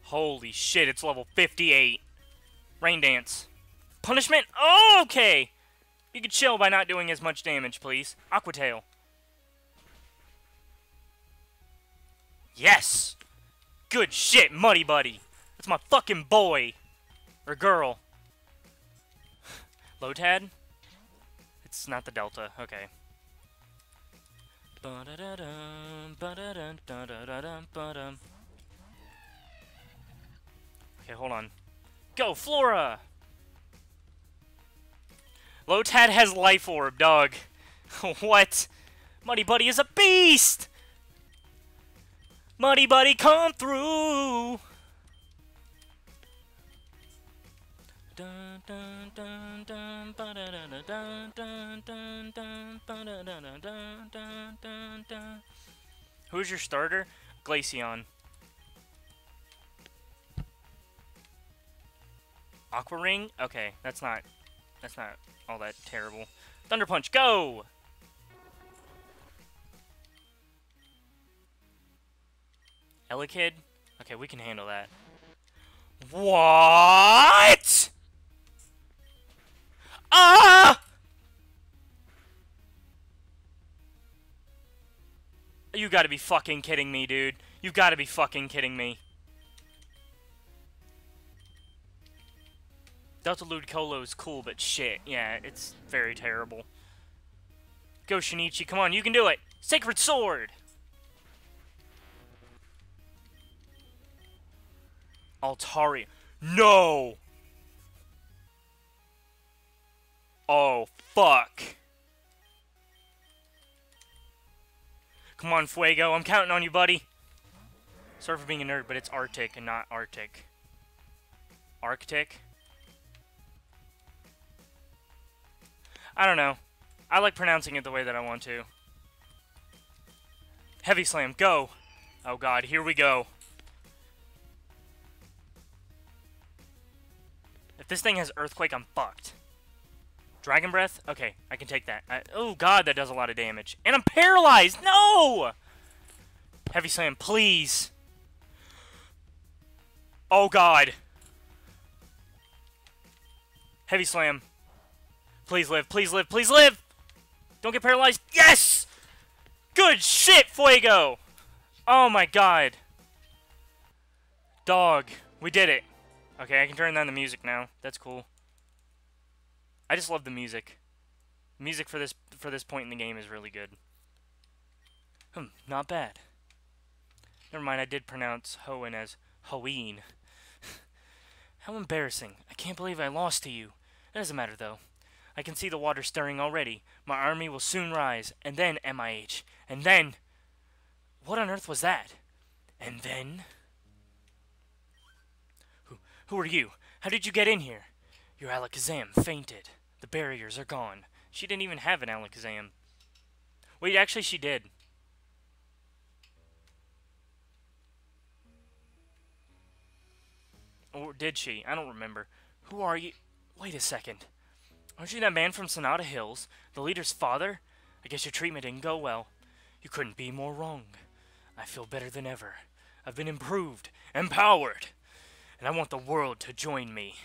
Holy shit, it's level 58. Rain Dance. Punishment? Oh, okay! You could chill by not doing as much damage, please. Aqua Tail. Yes! Good shit, Muddy Buddy. That's my fucking boy. Or girl. Lotad? It's not the Delta. Okay. Okay, hold on. Go, Flora! Lotad has Life Orb, dog. What? Muddy Buddy is a beast! Muddy Buddy, come through! Who's your starter? Glaceon. Aqua Ring? Okay, that's not all that terrible. Thunder Punch, go! Elekid? Okay, we can handle that. What? Ah! You gotta be fucking kidding me, dude. You gotta be fucking kidding me. Delta Ludicolo is cool, but shit, yeah, it's very terrible. Go, Shinichi, come on, you can do it! Sacred Sword! Altaria. No! Oh, fuck. Come on, Fuego, I'm counting on you, buddy. Sorry for being a nerd, but it's Arctic and not Arctic. Arctic? I don't know. I like pronouncing it the way that I want to. Heavy Slam, go! Oh god, here we go. If this thing has Earthquake, I'm fucked. Dragon Breath? Okay, I can take that. Oh god, that does a lot of damage. And I'm paralyzed! No! Heavy Slam, please! Oh god. Heavy Slam. Please live, please live, please live! Don't get paralyzed. Yes! Good shit, Fuego! Oh my god. Dog. We did it. Okay, I can turn down the music now. That's cool. I just love the music. Music for this point in the game is really good. Not bad. Never mind, I did pronounce Hoenn as Hoeen. How embarrassing. I can't believe I lost to you. It doesn't matter, though. I can see the water stirring already. My army will soon rise, and then MIH. And then... What on earth was that? And then... Who are you? How did you get in here? Your Alakazam fainted. The barriers are gone. She didn't even have an Alakazam. Wait, actually she did. Or did she? I don't remember. Who are you? Wait a second. Aren't you that man from Sonata Hills? The leader's father? I guess your treatment didn't go well. You couldn't be more wrong. I feel better than ever. I've been improved, empowered, and I want the world to join me.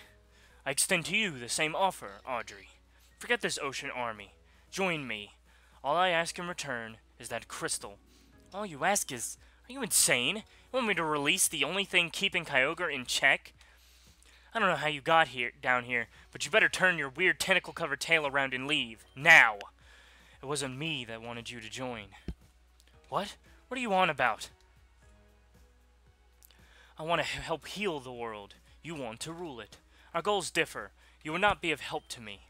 I extend to you the same offer, Audrey. Forget this ocean army. Join me. All I ask in return is that crystal. All you ask is, are you insane? You want me to release the only thing keeping Kyogre in check? I don't know how you got down here, but you better turn your weird tentacle-covered tail around and leave. Now! It wasn't me that wanted you to join. What? What are you on about? I want to help heal the world. You want to rule it. Our goals differ. You would not be of help to me.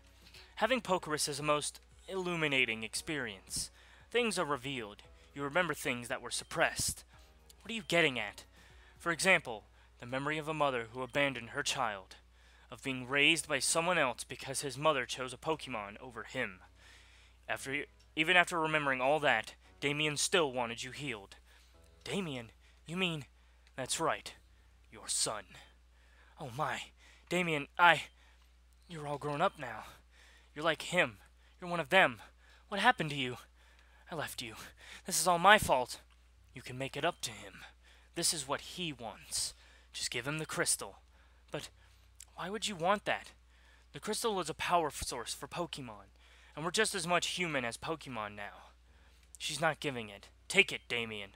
Having Pokerus is a most illuminating experience. Things are revealed. You remember things that were suppressed. What are you getting at? For example, the memory of a mother who abandoned her child. Of being raised by someone else because his mother chose a Pokemon over him. Even after remembering all that, Damien still wanted you healed. Damien? You mean... That's right. Your son. Oh my. Damien, You're all grown up now. You're like him. You're one of them. What happened to you? I left you. This is all my fault. You can make it up to him. This is what he wants. Just give him the crystal. But why would you want that? The crystal is a power source for Pokemon, and we're just as much human as Pokemon now. She's not giving it. Take it, Damien.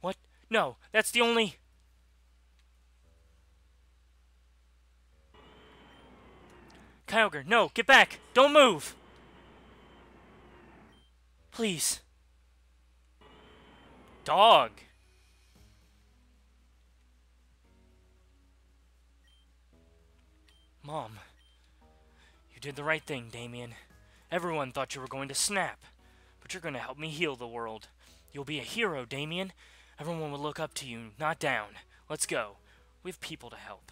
What? No, that's the only... Kyogre, no, get back! Don't move! Please. Dog. Mom. You did the right thing, Damien. Everyone thought you were going to snap. But you're going to help me heal the world. You'll be a hero, Damien. Everyone will look up to you, not down. Let's go. We have people to help.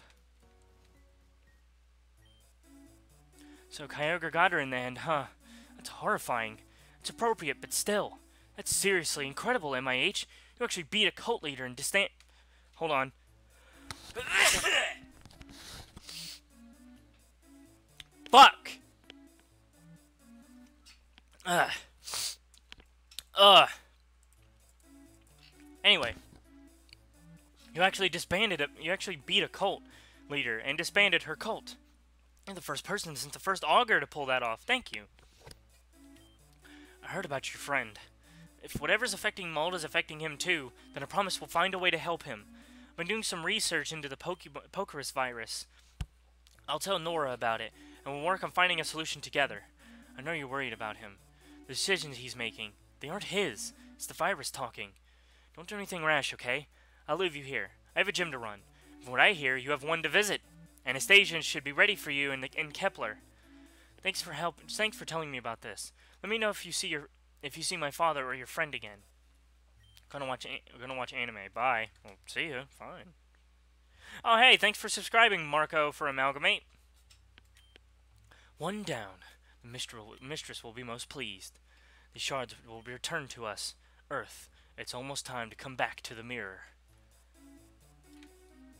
So Kyogre got her in the end, huh? That's horrifying. It's appropriate, but still. That's seriously incredible, MIH. You actually beat a cult leader and distant... Hold on. Fuck! Anyway. You actually you actually beat a cult leader and disbanded her cult. You're the first person since the first augur to pull that off. Thank you. I heard about your friend. If whatever's affecting Mold is affecting him too, then I promise we'll find a way to help him. I've been doing some research into the Pokerus virus. I'll tell Nora about it, and we'll work on finding a solution together. I know you're worried about him. The decisions he's making, they aren't his. It's the virus talking. Don't do anything rash, okay? I'll leave you here. I have a gym to run. From what I hear, you have one to visit. Anastasia should be ready for you in Kepler. Thanks for telling me about this. Let me know if you see my father or your friend again. Gonna watch anime. Bye. Well, see ya. Fine. Oh hey, thanks for subscribing, Marco for Amalgamate. One down. The mistress will be most pleased. The shards will be returned to us. Earth, it's almost time to come back to the mirror.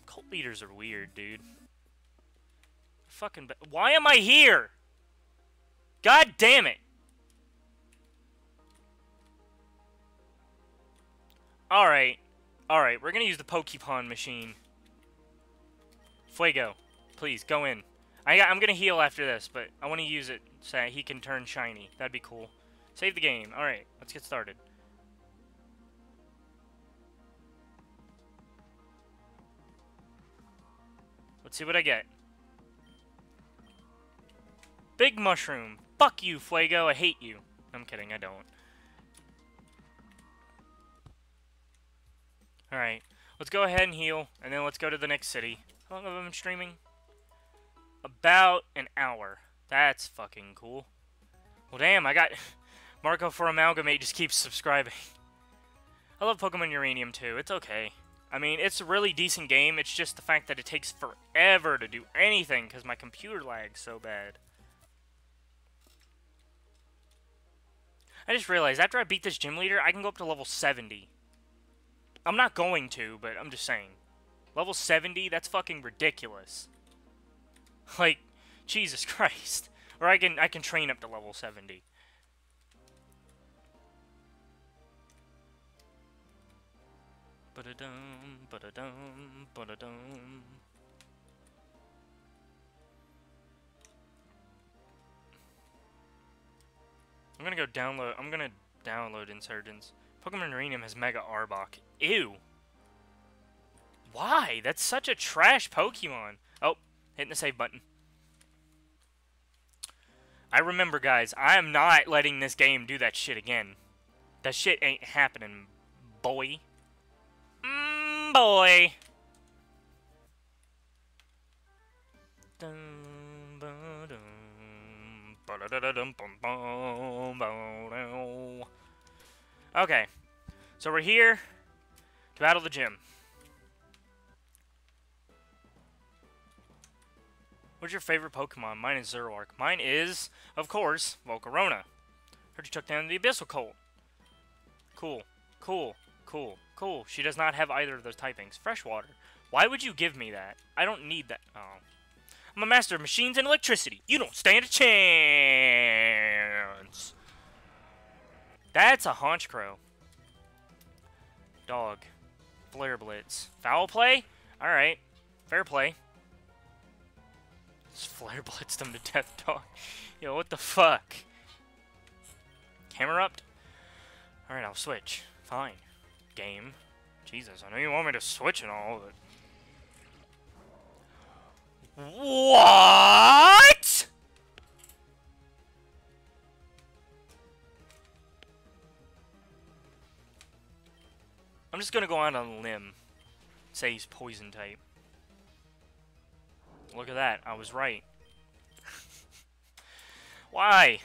Cult leaders are weird, dude. Why am I here? God damn it! Alright. Alright, we're gonna use the Pokemon machine. Fuego. Please, go in. I'm gonna heal after this, but I want to use it so he can turn shiny. That'd be cool. Save the game. Alright, let's get started. Let's see what I get. Big mushroom. Fuck you, Fuego. I hate you. I'm kidding, I don't. Alright, let's go ahead and heal, and then let's go to the next city. How long have I been streaming? About an hour. That's fucking cool. Well, damn, I got... Marco for Amalgamate just keeps subscribing. I love Pokemon Uranium, too. It's okay. I mean, it's a really decent game. It's just the fact that it takes forever to do anything, because my computer lags so bad. I just realized, after I beat this gym leader, I can go up to level 70. I'm not going to, but I'm just saying. Level 70? That's fucking ridiculous. Like, Jesus Christ. Or I can train up to level 70. Ba-da-dum, ba-da-dum, ba-da-dum. I'm gonna download Insurgence. Pokemon Uranium has Mega Arbok. Ew. Why? That's such a trash Pokemon. Oh, hitting the save button. I remember, guys, I am not letting this game do that shit again. That shit ain't happening, boy. Boy. Okay, so we're here to battle the gym. What's your favorite Pokemon? Mine is Zoroark. Mine is, of course, Volcarona. Heard you took down the Abyssal Colt. Cool, cool, cool, cool. She does not have either of those typings. Freshwater. Why would you give me that? I don't need that. Oh. I'm a master of machines and electricity. You don't stand a chance. That's a Honchkrow. Dog. Flare Blitz. Foul play? Alright. Fair play. Just Flare Blitzed him to death, dog. Yo, what the fuck? Camera up? Alright, I'll switch. Fine. Game. Jesus, I know you want me to switch and all, but... What?! I'm just gonna go out on a limb. Say he's poison type. Look at that, I was right. Why?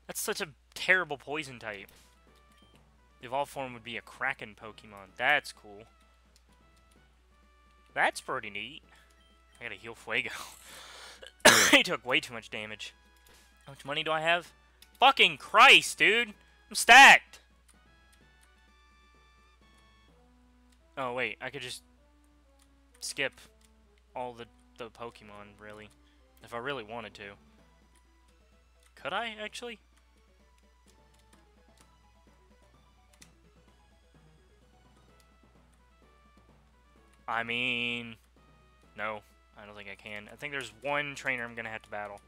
That's such a terrible poison type. The evolved form would be a Kraken Pokemon. That's cool. That's pretty neat. I gotta heal Fuego. He took way too much damage. How much money do I have? Fucking Christ, dude! I'm stacked! Oh, wait. I could just skip all the Pokemon, really. If I really wanted to. Could I, actually? I mean... No. I don't think I can. I think there's one trainer I'm gonna have to battle.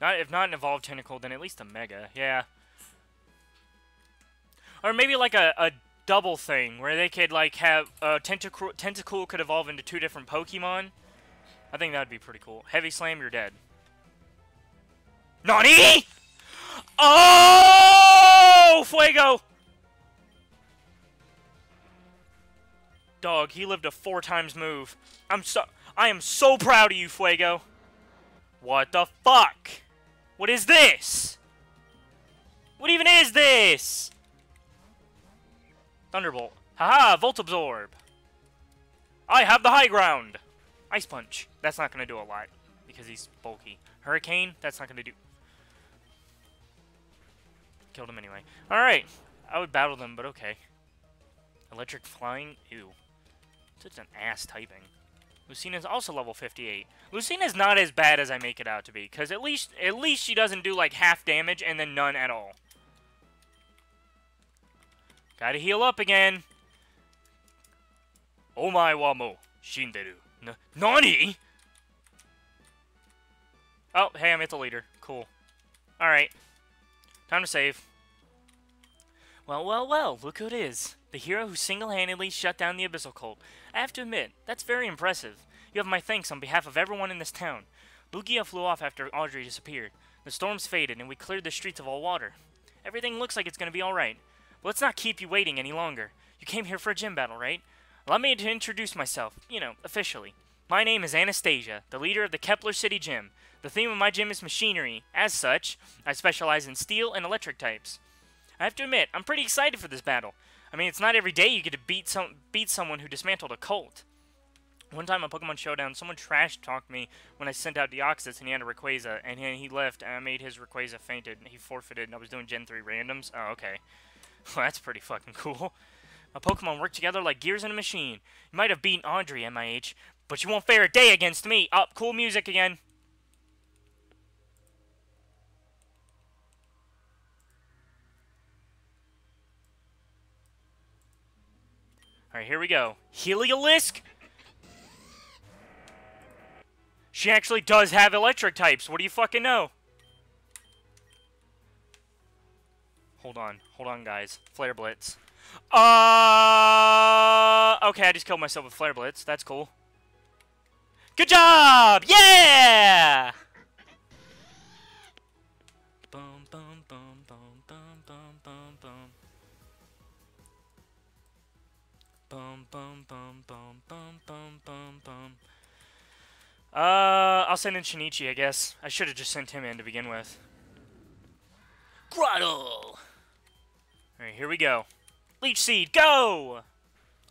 If not an Evolved Tentacle, then at least a Mega. Yeah. Or maybe like a double thing, where they could like have Tentacool could evolve into 2 different Pokemon. I think that would be pretty cool. Heavy Slam, you're dead. NANI?! Oh! Fuego! Dog, he lived a 4 times move. I am so proud of you, Fuego. What the fuck? What is this? What even is this? Thunderbolt. Haha, Volt Absorb. I have the high ground. Ice Punch. That's not going to do a lot because he's bulky. Hurricane. That's not going to do... Killed him anyway. Alright. I would battle them, but okay. Electric Flying. Ew. Such an ass typing. Lucina's also level 58. Lucina's not as bad as I make it out to be, because at least she doesn't do like half damage and then none at all. Gotta heal up again. Omae wa mo shinderu. NANI?! Oh, hey, I'm at the leader. Cool. Alright. Time to save. Well, well, well, look who it is. The hero who single-handedly shut down the Abyssal Cult. I have to admit, that's very impressive. You have my thanks on behalf of everyone in this town. Lugia flew off after Audrey disappeared. The storms faded, and we cleared the streets of all water. Everything looks like it's going to be alright. But let's not keep you waiting any longer. You came here for a gym battle, right? Allow me to introduce myself, you know, officially. My name is Anastasia, the leader of the Kepler City Gym. The theme of my gym is machinery. As such, I specialize in steel and electric types. I have to admit, I'm pretty excited for this battle. I mean, it's not every day you get to beat someone who dismantled a cult. One time on Pokemon Showdown, someone trash-talked me when I sent out Deoxys and he had a Rayquaza, and he left, and I made his Rayquaza fainted, and he forfeited, and I was doing Gen 3 randoms. Oh, okay. Well, that's pretty fucking cool. Our Pokemon work together like gears in a machine. You might have beaten Audrey, MIH, but you won't fare a day against me. Up, cool music again. Alright, here we go. Heliolisk? She actually does have electric types. What do you fucking know? Hold on, guys. Flare Blitz. Okay, I just killed myself with Flare Blitz. That's cool. Good job! Yeah! Bum, bum, bum, bum, bum, bum, bum, bum. Bum, bum, bum, bum, bum, bum, bum, bum. I'll send in Shinichi, I guess. I should have just sent him in to begin with. Grottle! Alright, here we go. Leech Seed, go!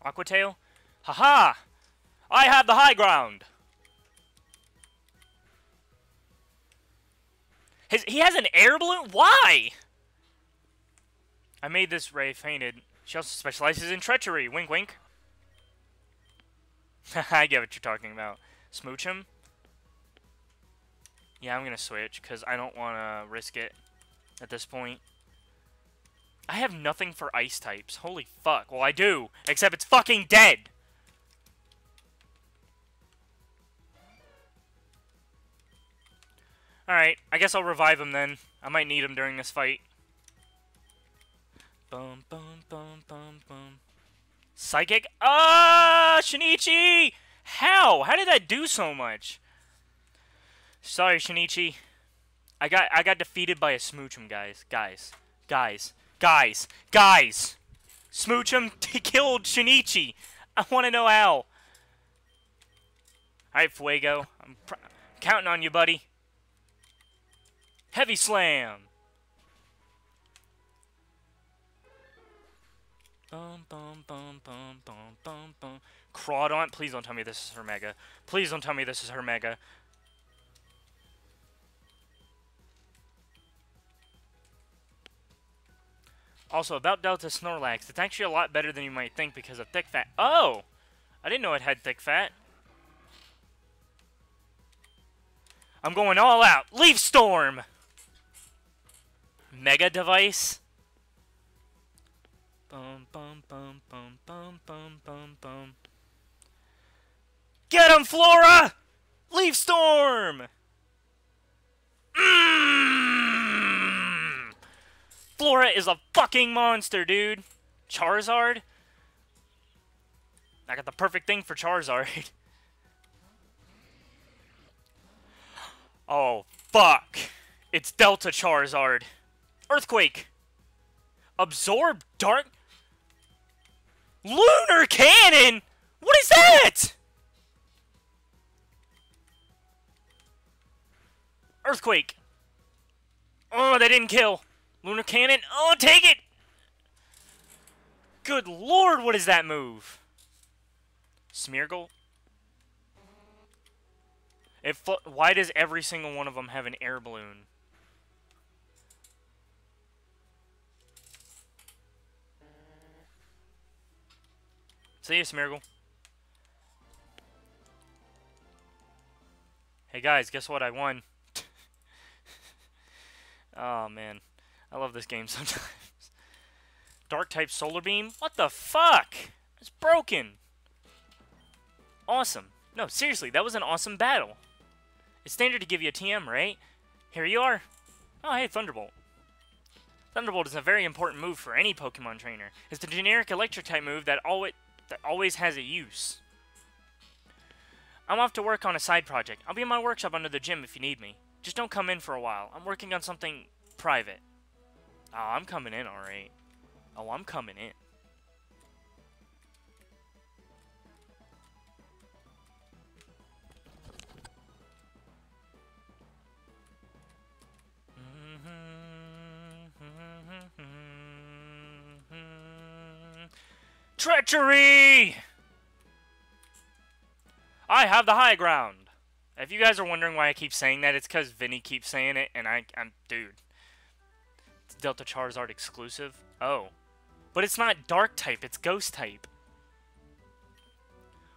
Aqua Tail? Haha! I have the high ground! He has an air balloon? Why? I made this Ray fainted. She also specializes in treachery. Wink, wink. I get what you're talking about. Smooch him? Yeah, I'm gonna switch, because I don't want to risk it at this point. I have nothing for ice types. Holy fuck. Well, I do. Except it's fucking dead. Alright, I guess I'll revive him then. I might need him during this fight. Bum, bum, bum, bum, bum. Psychic? Ah, Shinichi! How? How did that do so much? Sorry, Shinichi. I got defeated by a Smoochum, guys. Guys! Smoochum killed Shinichi! I want to know how. Alright, Fuego. I'm counting on you, buddy. Heavy Slam! Bum, bum, bum, bum, bum, bum, bum. Crawdaunt, please don't tell me this is her Mega. Please don't tell me this is her Mega. Also, about Delta Snorlax, it's actually a lot better than you might think because of thick fat. Oh! I didn't know it had thick fat. I'm going all out. Leaf Storm! Mega Device? Bum, bum, bum, bum, bum, bum, bum, bum. Get him, Flora! Leaf Storm! Flora is a fucking monster, dude. Charizard? I got the perfect thing for Charizard. Oh, fuck. It's Delta Charizard. Earthquake. Absorb Dark... Lunar Cannon? What is that? Earthquake. Oh, they didn't kill. Lunar Cannon. Oh, take it. Good lord, what is that move? Smeargle? Why does every single one of them have an air balloon? See you, Smeargle. Hey guys, guess what? I won. Oh man, I love this game sometimes. Dark type Solar Beam? What the fuck? It's broken. Awesome. No, seriously, that was an awesome battle. It's standard to give you a TM, right? Here you are. Oh, hey, Thunderbolt. Thunderbolt is a very important move for any Pokemon trainer. It's the generic electric type move that always has a use. I'm off to work on a side project. I'll be in my workshop under the gym if you need me. Just don't come in for a while. I'm working on something private. Oh, I'm coming in, alright. Oh, I'm coming in. Treachery! I have the high ground. If you guys are wondering why I keep saying that, it's because Vinny keeps saying it, and I'm dude. It's Delta Charizard exclusive. Oh. But it's not dark type, it's ghost type.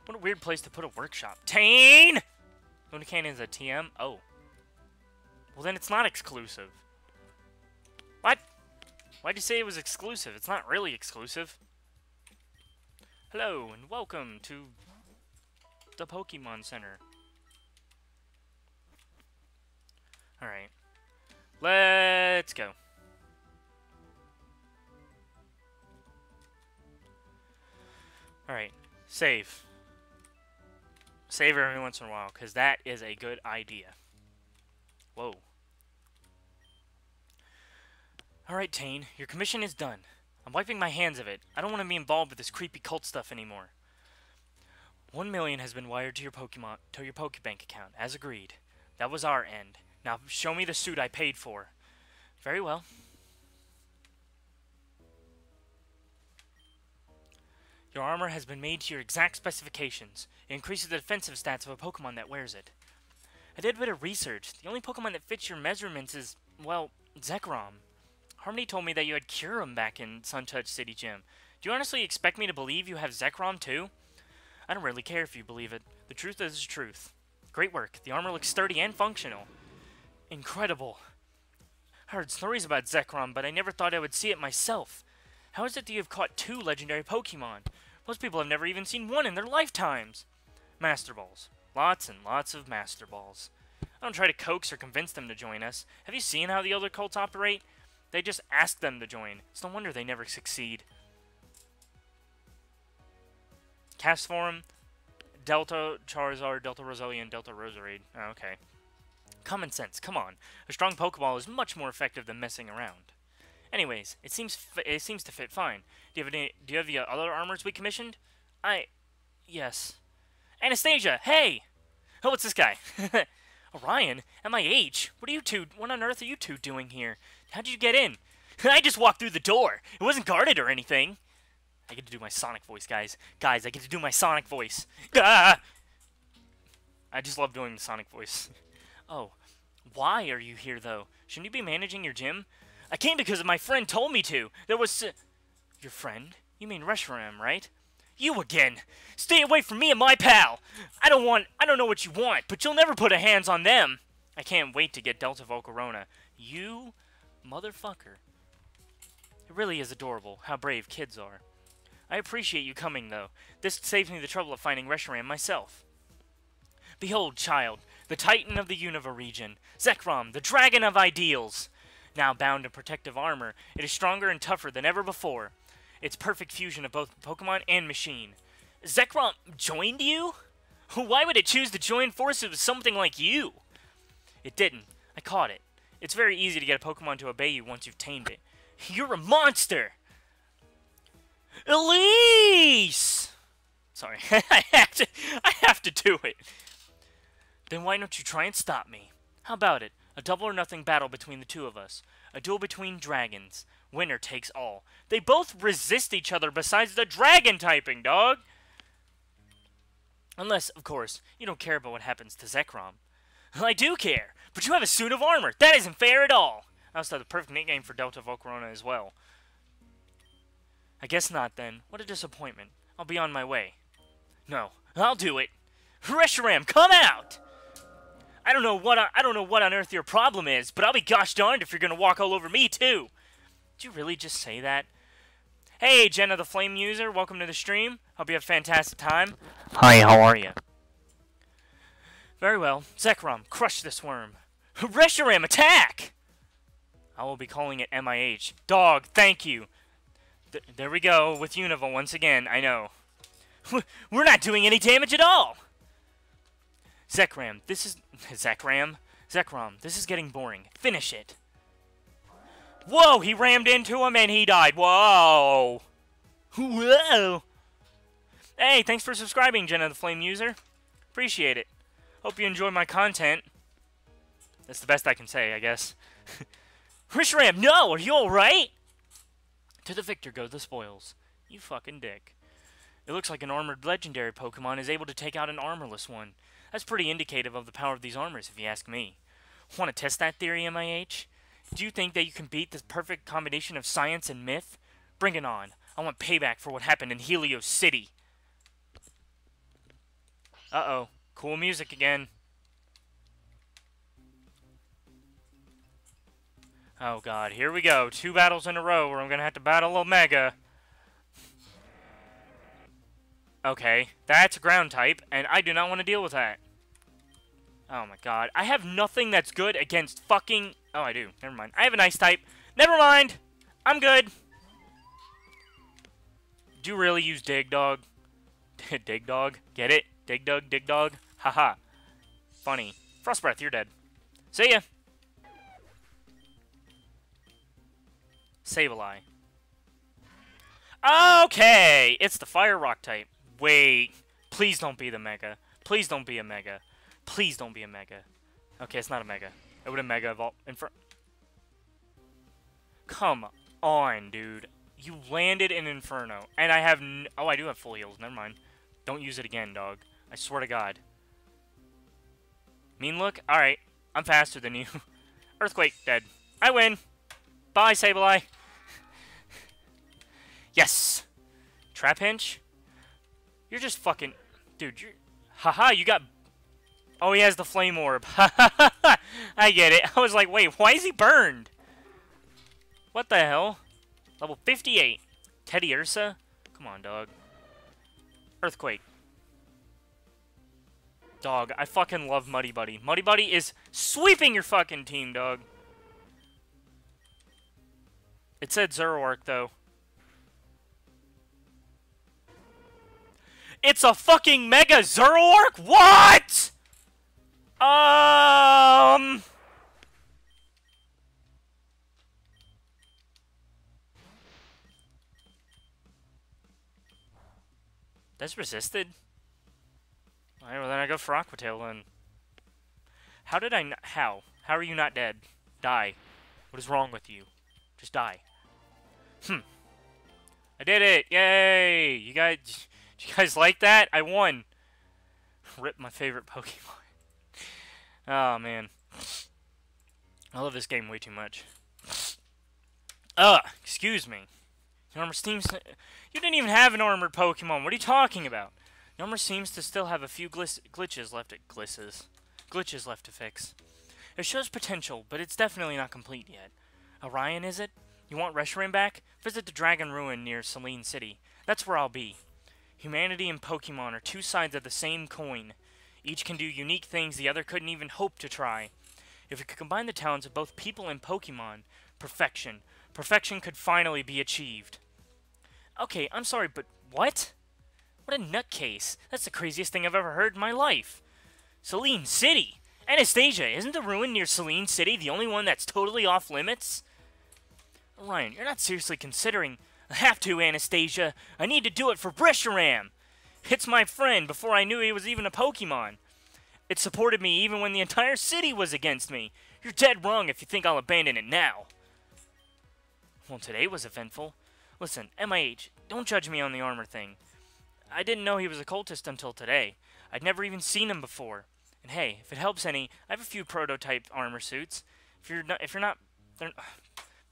What a weird place to put a workshop. Tain! Lunar Cannon's a TM? Oh. Well, then it's not exclusive. What? Why'd you say it was exclusive? It's not really exclusive. Hello, and welcome to the Pokemon Center. Alright. Let's go. Alright. Save. Save every once in a while, because that is a good idea. Whoa. Alright, Tain. Your commission is done. I'm wiping my hands of it. I don't want to be involved with this creepy cult stuff anymore. 1 million has been wired to your Pokebank account, as agreed. That was our end. Now show me the suit I paid for. Very well. Your armor has been made to your exact specifications. It increases the defensive stats of a Pokemon that wears it. I did a bit of research. The only Pokemon that fits your measurements is, well, Zekrom. Harmony told me that you had Kyurem back in Suntouch City Gym. Do you honestly expect me to believe you have Zekrom too? I don't really care if you believe it. The truth is the truth. Great work. The armor looks sturdy and functional. Incredible. I heard stories about Zekrom, but I never thought I would see it myself. How is it that you have caught 2 legendary Pokemon? Most people have never even seen one in their lifetimes. Master Balls. Lots and lots of Master Balls. I don't try to coax or convince them to join us. Have you seen how the other cults operate? They just ask them to join. It's no wonder they never succeed. Castform, Delta Charizard, Delta Roselia, Delta Roserade. Oh, okay. Common sense, come on. A strong Pokeball is much more effective than messing around. Anyways, it seems to fit fine. Do you have the other armors we commissioned? Yes. Anastasia, hey! Oh, what's this guy? Orion, at my age, what on earth are you two doing here? How'd you get in? I just walked through the door. It wasn't guarded or anything. I get to do my Sonic voice, guys. Guys, I get to do my Sonic voice. Ah! I just love doing the Sonic voice. Oh, why are you here, though? Shouldn't you be managing your gym? I came because my friend told me to. There was... Your friend? You mean Reshiram, right? You again! Stay away from me and my pal! I don't know what you want, but you'll never put a hands on them! I can't wait to get Delta Volcarona. You... motherfucker. It really is adorable how brave kids are. I appreciate you coming, though. This saves me the trouble of finding Reshiram myself. Behold, child, the Titan of the Unova region, Zekrom, the Dragon of Ideals! Now bound in protective armor, it is stronger and tougher than ever before. It's perfect fusion of both Pokemon and machine. Zekrom joined you? Why would it choose to join forces with something like you? It didn't. I caught it. It's very easy to get a Pokemon to obey you once you've tamed it. You're a monster! Elise! Sorry, I have to do it. Then why don't you try and stop me? How about it? A double or nothing battle between the two of us. A duel between dragons. Winner takes all. They both resist each other besides the dragon typing, dog! Unless, of course, you don't care about what happens to Zekrom. Well, I do care, but you have a suit of armor. That isn't fair at all. I also have the perfect nickname for Delta Volcarona as well. I guess not, then. What a disappointment. I'll be on my way. No, I'll do it. Reshiram, come out! I don't know what on earth your problem is, but I'll be gosh darned if you're gonna walk all over me too. Did you really just say that? Hey, Jenna the Flame User, welcome to the stream. Hope you have a fantastic time. Hi, how are you? Very well. Zekrom, crush this worm. Reshiram, attack! I will be calling it MIH. Dog, thank you. There we go, with Unova once again, I know. We're not doing any damage at all! Zekrom, this is... Zekrom, this is getting boring. Finish it. Whoa, he rammed into him and he died. Whoa. Whoa. Hey, thanks for subscribing, Jenna the Flame User. Appreciate it. Hope you enjoy my content. That's the best I can say, I guess. Reshiram, no, are you alright? To the victor go the spoils. You fucking dick. It looks like an armored legendary Pokemon is able to take out an armorless one. That's pretty indicative of the power of these armors, if you ask me. Want to test that theory, MIH? Do you think that you can beat this perfect combination of science and myth? Bring it on. I want payback for what happened in Helios City. Uh-oh. Cool music again. Oh god, here we go. 2 battles in a row where I'm gonna have to battle Omega. Okay, that's a ground type, and I do not want to deal with that. Oh my god. I have nothing that's good against fucking... Oh, I do. Never mind. I have an ice type. Never mind. I'm good. Do you really use Dig Dog? Dig Dog? Get it? Dig Dog, Dig Dog? Haha. Funny. Frost Breath, you're dead. See ya. Sableye. Okay! It's the Fire Rock type. Wait. Please don't be the Mega. Please don't be a Mega. Please don't be a Mega. Okay, it's not a Mega. It would have Mega Evolved in front. Come on, dude. You landed in Inferno. And I have oh, I do have full heals. Never mind. Don't use it again, dog. I swear to God. Mean look? Alright. I'm faster than you. Earthquake, dead. I win. Bye, Sableye. Yes. Trapinch? You're just fucking... Dude, you're... Haha, you got... Oh, he has the Flame Orb. I get it. I was like, wait, why is he burned? What the hell? Level 58. Teddy Ursa? Come on, dog. Earthquake. Dog, I fucking love Muddy Buddy. Muddy Buddy is sweeping your fucking team, dog. It said Zoroark, though. It's a fucking Mega Zoroark? What? That's resisted? Alright, well then I go for Aqua Tail then. How did I how? How are you not dead? Die. What is wrong with you? Just die. I did it! Yay! You guys like that? I won! Rip my favorite Pokemon. Oh, man. I love this game way too much. Excuse me. Armor seems to... You didn't even have an armored Pokemon. What are you talking about? Armor seems to still have a few glitches left to fix. It shows potential, but it's definitely not complete yet. Orion, is it? You want Reshiram back? Visit the Dragon Ruin near Selene City. That's where I'll be. Humanity and Pokemon are two sides of the same coin. Each can do unique things the other couldn't even hope to try. If we could combine the talents of both people and Pokemon, perfection. Perfection could finally be achieved. Okay, I'm sorry, but what? What a nutcase. That's the craziest thing I've ever heard in my life. Selene City? Anastasia, isn't the ruin near Selene City the only one that's totally off limits? Orion, you're not seriously considering... I have to, Anastasia. I need to do it for Reshiram. It's my friend before I knew he was even a Pokemon. It supported me even when the entire city was against me. You're dead wrong if you think I'll abandon it now. Well, today was eventful. Listen, MIH, don't judge me on the armor thing. I didn't know he was a cultist until today. I'd never even seen him before. And hey, if it helps any, I have a few prototype armor suits. If you're not,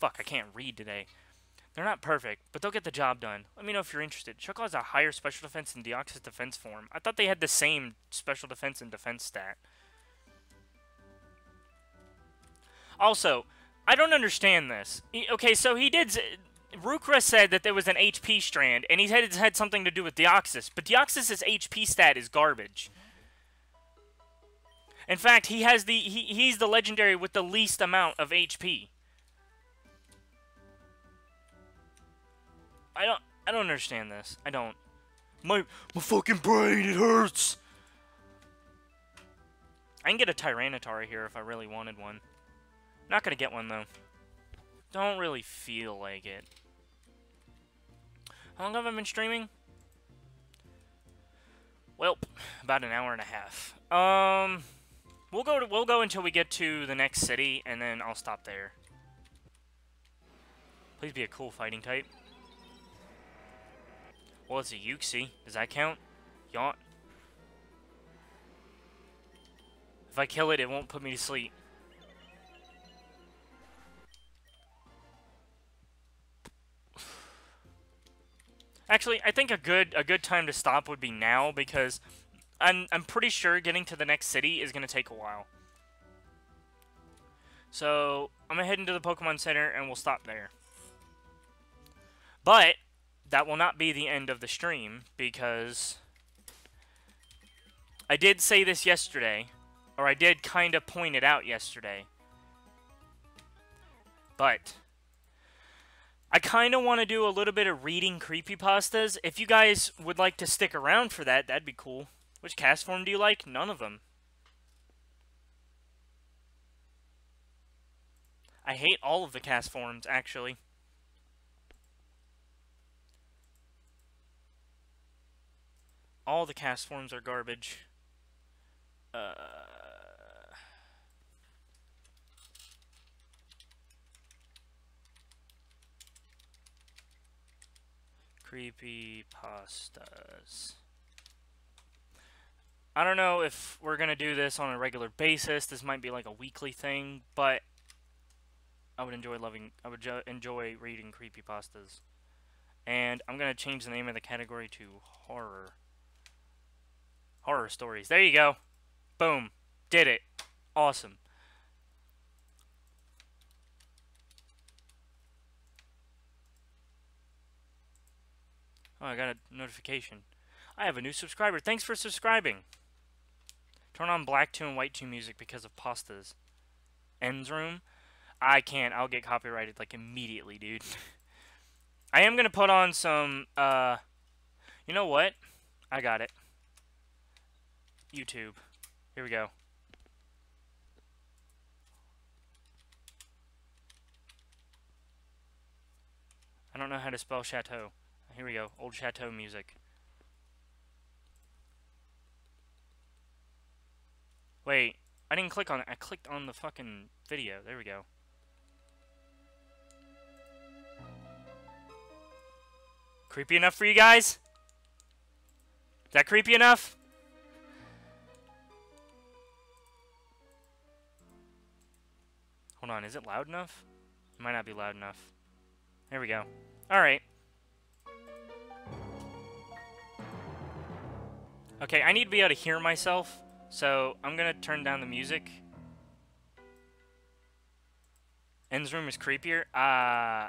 fuck, I can't read today. They're not perfect, but they'll get the job done. Let me know if you're interested. Shuckle has a higher special defense than Deoxys defense form. I thought they had the same special defense and defense stat. Also, I don't understand this. Okay, so he did... Rukra said that there was an HP strand, and he said it had something to do with Deoxys, but Deoxys' HP stat is garbage. In fact, he has he's the legendary with the least amount of HP. I don't understand this. I don't. My fucking brain, it hurts. I can get a Tyranitar here if I really wanted one. Not gonna get one though. Don't really feel like it. How long have I been streaming? Well, about an hour and a half. We'll go until we get to the next city, and then I'll stop there. Please be a cool fighting type. Well, it's a Uxie. Does that count? Yacht. If I kill it, it won't put me to sleep. Actually, I think a good time to stop would be now, because I'm pretty sure getting to the next city is gonna take a while. So I'm gonna head into the Pokemon Center and we'll stop there. But that will not be the end of the stream, because I did say this yesterday, or I did kind of point it out yesterday. But I kind of want to do a little bit of reading creepypastas. If you guys would like to stick around for that, that'd be cool. Which cast form do you like? None of them. I hate all of the cast forms, actually. All the cast forms are garbage. Creepypastas. I don't know if we're gonna do this on a regular basis. This might be like a weekly thing, but I would enjoy enjoy reading creepypastas. And I'm gonna change the name of the category to horror. Horror stories. There you go. Boom. Did it. Awesome. Oh, I got a notification. I have a new subscriber. Thanks for subscribing. Turn on black 2 and white 2 music because of pastas. Ends room? I can't. I'll get copyrighted like immediately, dude. I am gonna put on some, you know what? I got it. YouTube. Here we go. I don't know how to spell chateau. Here we go. Old chateau music. Wait. I didn't click on it. I clicked on the fucking video. There we go. Creepy enough for you guys? Is that creepy enough? Hold on. Is it loud enough? It might not be loud enough. There we go. Alright. Okay, I need to be able to hear myself, so I'm gonna turn down the music. Ends room is creepier? I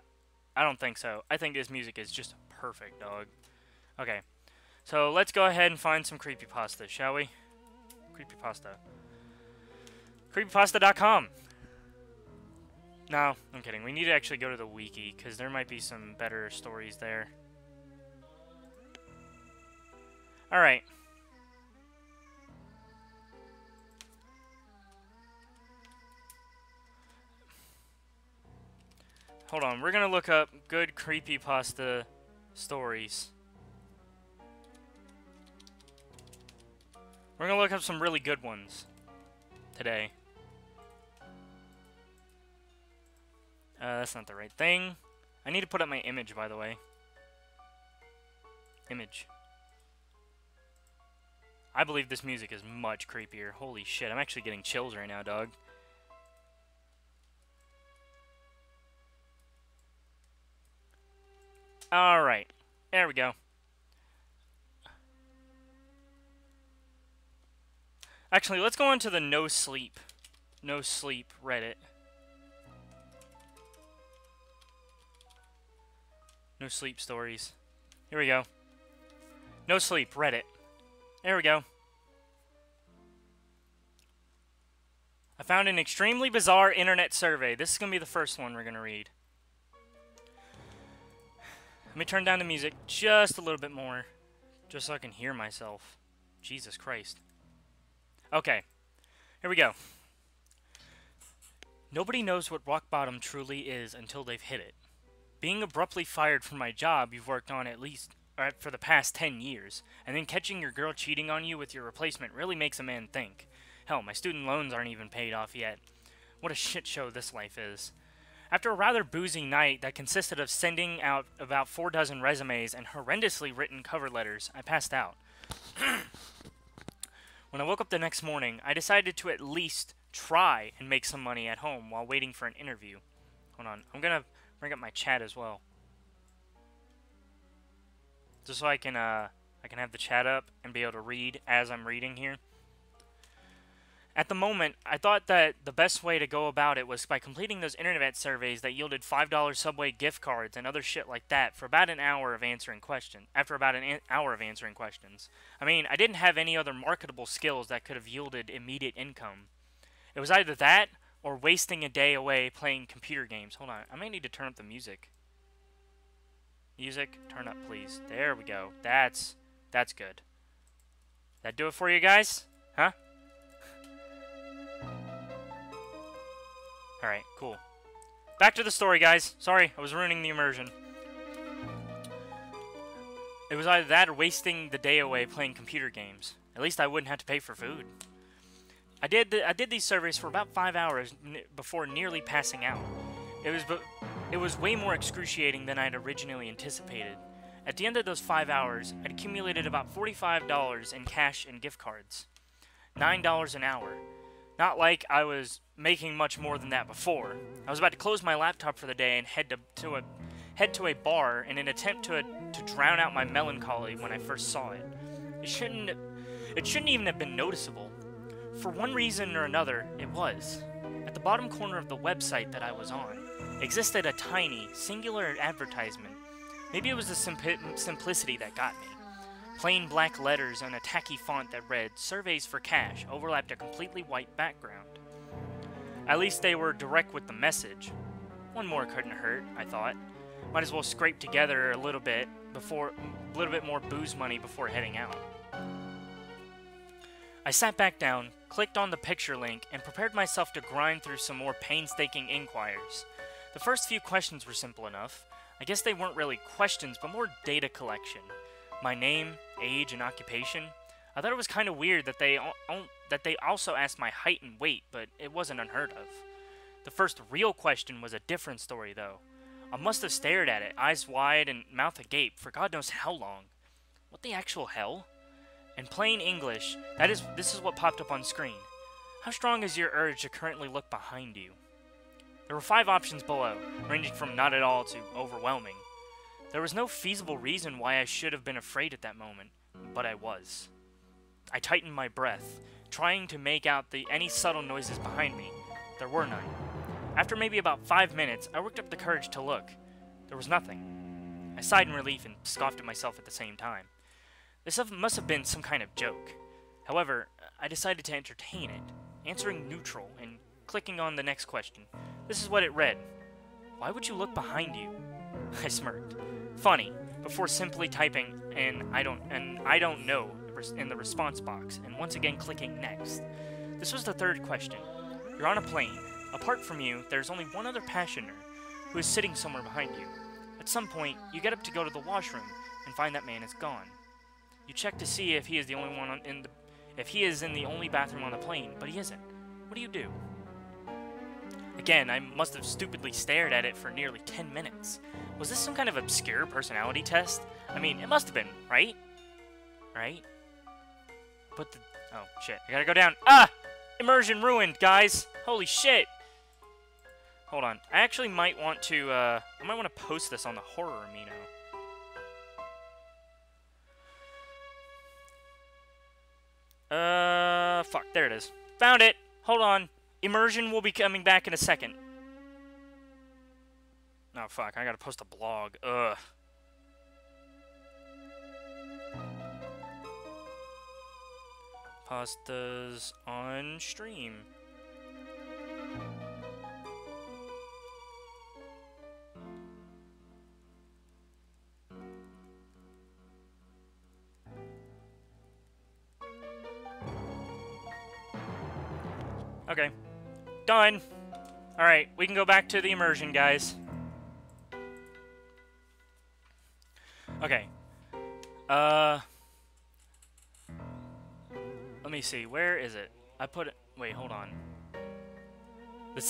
don't think so. I think this music is just perfect, dog. Okay, so let's go ahead and find some creepypasta, shall we? Creepypasta. Creepypasta.com. No, I'm kidding. We need to actually go to the wiki, because there might be some better stories there. Alright. Hold on, we're gonna look up good creepypasta stories. We're gonna look up some really good ones today. That's not the right thing. I need to put up my image, by the way. Image. I believe this music is much creepier. Holy shit, I'm actually getting chills right now, dog. Alright. There we go. Actually, let's go on to the No Sleep Reddit. No sleep stories. Here we go. No sleep, Reddit. There we go. I found an extremely bizarre internet survey. This is going to be the first one we're going to read. Let me turn down the music just a little bit more, just so I can hear myself. Jesus Christ. Okay, here we go. Nobody knows what rock bottom truly is until they've hit it. Being abruptly fired from my job you've worked on at least for the past 10 years, and then catching your girl cheating on you with your replacement really makes a man think. Hell, my student loans aren't even paid off yet. What a shit show this life is. After a rather boozy night that consisted of sending out about 4 dozen resumes and horrendously written cover letters, I passed out. When I woke up the next morning, I decided to at least try and make some money at home while waiting for an interview. Hold on, I'm gonna bring up my chat as well, just so I can have the chat up and be able to read as I'm reading here. At the moment, I thought that the best way to go about it was by completing those internet surveys that yielded $5 Subway gift cards and other shit like that for about an hour of answering questions. After about an hour of answering questions, I mean, I didn't have any other marketable skills that could have yielded immediate income. It was either that or wasting a day away playing computer games. Hold on, I may need to turn up the music. Music, turn up, please. There we go. That's good. That do it for you guys? Huh? Alright, cool. Back to the story, guys. Sorry, I was ruining the immersion. It was either that or wasting the day away playing computer games. At least I wouldn't have to pay for food. I did these surveys for about 5 hours before nearly passing out. It was way more excruciating than I'd originally anticipated. At the end of those 5 hours, I'd accumulated about $45 in cash and gift cards. $9 an hour. Not like I was making much more than that before. I was about to close my laptop for the day and head to a bar in an attempt to drown out my melancholy when I first saw it. It shouldn't even have been noticeable. For one reason or another, it was. At the bottom corner of the website that I was on existed a tiny, singular advertisement Maybe it was the simplicity that got me. Plain black letters on a tacky font that read, "Surveys for Cash," overlapped a completely white background. At least they were direct with the message. One more couldn't hurt, I thought. Might as well scrape together a little bit more booze money before heading out. I sat back down, clicked on the picture link, and prepared myself to grind through some more painstaking inquiries. The first few questions were simple enough. I guess they weren't really questions, but more data collection. My name, age, and occupation. I thought it was kind of weird that they also asked my height and weight, but it wasn't unheard of. The first real question was a different story, though. I must have stared at it, eyes wide and mouth agape, for God knows how long. What the actual hell? In plain English, this is what popped up on screen. How strong is your urge to currently look behind you? There were 5 options below, ranging from not at all to overwhelming. There was no feasible reason why I should have been afraid at that moment, but I was. I tightened my breath, trying to make out any subtle noises behind me. There were none. After maybe about 5 minutes, I worked up the courage to look. There was nothing. I sighed in relief and scoffed at myself at the same time. This must have been some kind of joke. However, I decided to entertain it, answering neutral and clicking on the next question. This is what it read. "Why would you look behind you?" I smirked. Funny, before simply typing I don't know in the response box, and once again clicking next. This was the third question. You're on a plane. Apart from you, there's only one other passenger, who is sitting somewhere behind you. At some point, you get up to go to the washroom, and find that man is gone. You check to see if he is the only one if he is in the only bathroom on the plane, but he isn't. What do you do? Again, I must have stupidly stared at it for nearly 10 minutes. Was this some kind of obscure personality test? I mean, it must have been, right? Right? But oh, shit. I gotta go down. Ah! Immersion ruined, guys! Holy shit! Hold on. I actually might want to, I might want to post this on the Horror Amino. Fuck. There it is. Found it! Hold on. Immersion will be coming back in a second. Oh, fuck. I gotta post a blog. Ugh. Pastas on stream. Okay. Done. Alright, we can go back to the immersion, guys. Okay. Let me see. Where is it? I put it... Wait, hold on.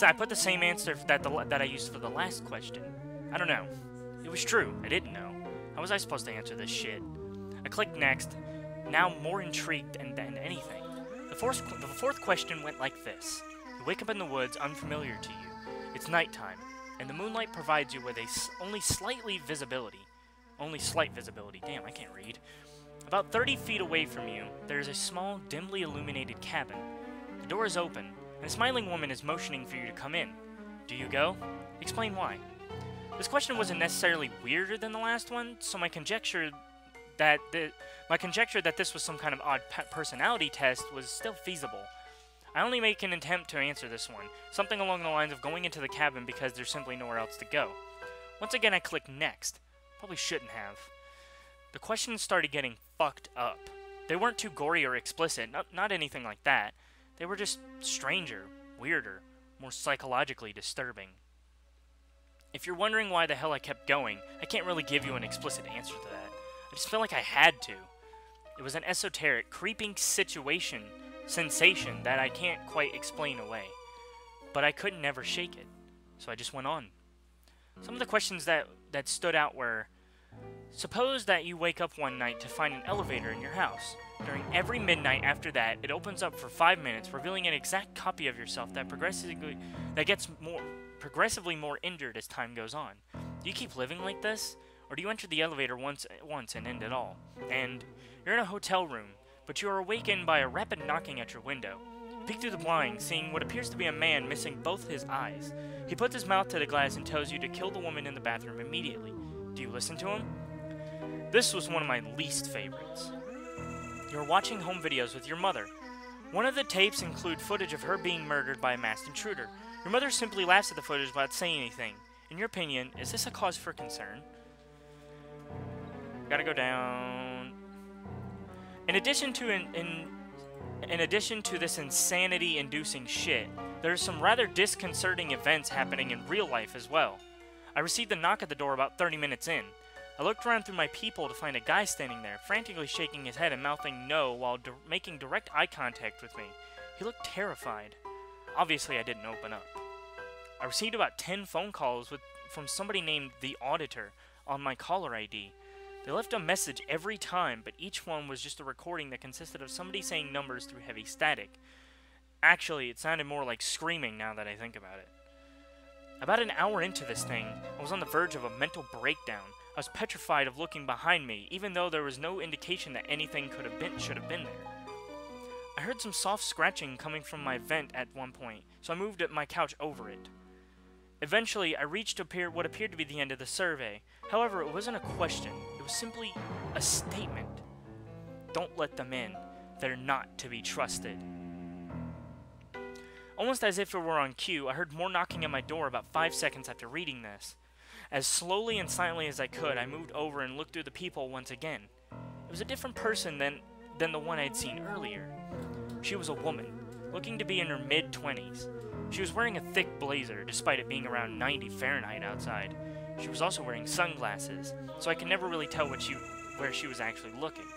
I put the same answer that I used for the last question. I don't know. It was true. I didn't know. How was I supposed to answer this shit? I clicked next, now more intrigued than anything. The fourth question went like this. You wake up in the woods, unfamiliar to you. It's nighttime, and the moonlight provides you with only slight visibility. Damn, I can't read. About 30 feet away from you, there is a small, dimly illuminated cabin. The door is open, and a smiling woman is motioning for you to come in. Do you go? Explain why. This question wasn't necessarily weirder than the last one, so my conjecture that this was some kind of odd personality test was still feasible. I only make an attempt to answer this one, something along the lines of going into the cabin because there's simply nowhere else to go. Once again, I click next. Probably shouldn't have. The questions started getting fucked up. They weren't too gory or explicit, not anything like that. They were just stranger, weirder, more psychologically disturbing. If you're wondering why the hell I kept going, I can't really give you an explicit answer to that. I just felt like I had to. It was an esoteric, creeping sensation that I can't quite explain away. But I couldn't never shake it, so I just went on. Some of the questions that stood out were, suppose that you wake up one night to find an elevator in your house. During every midnight after that, it opens up for 5 minutes, revealing an exact copy of yourself that gets progressively more injured as time goes on. Do you keep living like this? Or do you enter the elevator once and end it all? And you're in a hotel room, but you are awakened by a rapid knocking at your window. You peek through the blinds, seeing what appears to be a man missing both his eyes. He puts his mouth to the glass and tells you to kill the woman in the bathroom immediately. Do you listen to him? This was one of my least favorites. You're watching home videos with your mother. One of the tapes include footage of her being murdered by a masked intruder. Your mother simply laughs at the footage without saying anything. In your opinion, is this a cause for concern? Gotta go down. In addition to this insanity-inducing shit, there are some rather disconcerting events happening in real life as well. I received a knock at the door about 30 minutes in. I looked around through my peephole to find a guy standing there, frantically shaking his head and mouthing no while making direct eye contact with me. He looked terrified. Obviously, I didn't open up. I received about 10 phone calls from somebody named The Auditor on my caller ID. They left a message every time, but each one was just a recording that consisted of somebody saying numbers through heavy static. Actually, it sounded more like screaming now that I think about it. About an hour into this thing, I was on the verge of a mental breakdown. I was petrified of looking behind me, even though there was no indication that anything should have been there. I heard some soft scratching coming from my vent at one point, so I moved my couch over it. Eventually, I reached what appeared to be the end of the survey. However, it wasn't a question, it was simply a statement. Don't let them in. They're not to be trusted. Almost as if it were on cue, I heard more knocking at my door about 5 seconds after reading this. As slowly and silently as I could, I moved over and looked through the peephole once again. It was a different person than the one I had seen earlier. She was a woman, looking to be in her mid-20s. She was wearing a thick blazer, despite it being around 90 Fahrenheit outside. She was also wearing sunglasses, so I could never really tell where she was actually looking.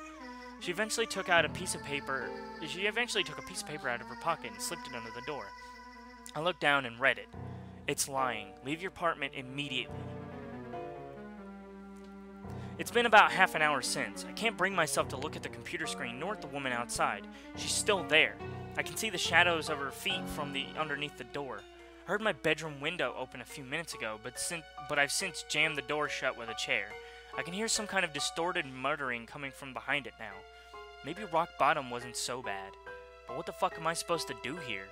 She eventually took a piece of paper out of her pocket and slipped it under the door. I looked down and read it. It's lying. Leave your apartment immediately. It's been about half an hour since. I can't bring myself to look at the computer screen nor at the woman outside. She's still there. I can see the shadows of her feet from underneath the door. I heard my bedroom window open a few minutes ago, but I've since jammed the door shut with a chair. I can hear some kind of distorted muttering coming from behind it now. Maybe rock bottom wasn't so bad. But what the fuck am I supposed to do here?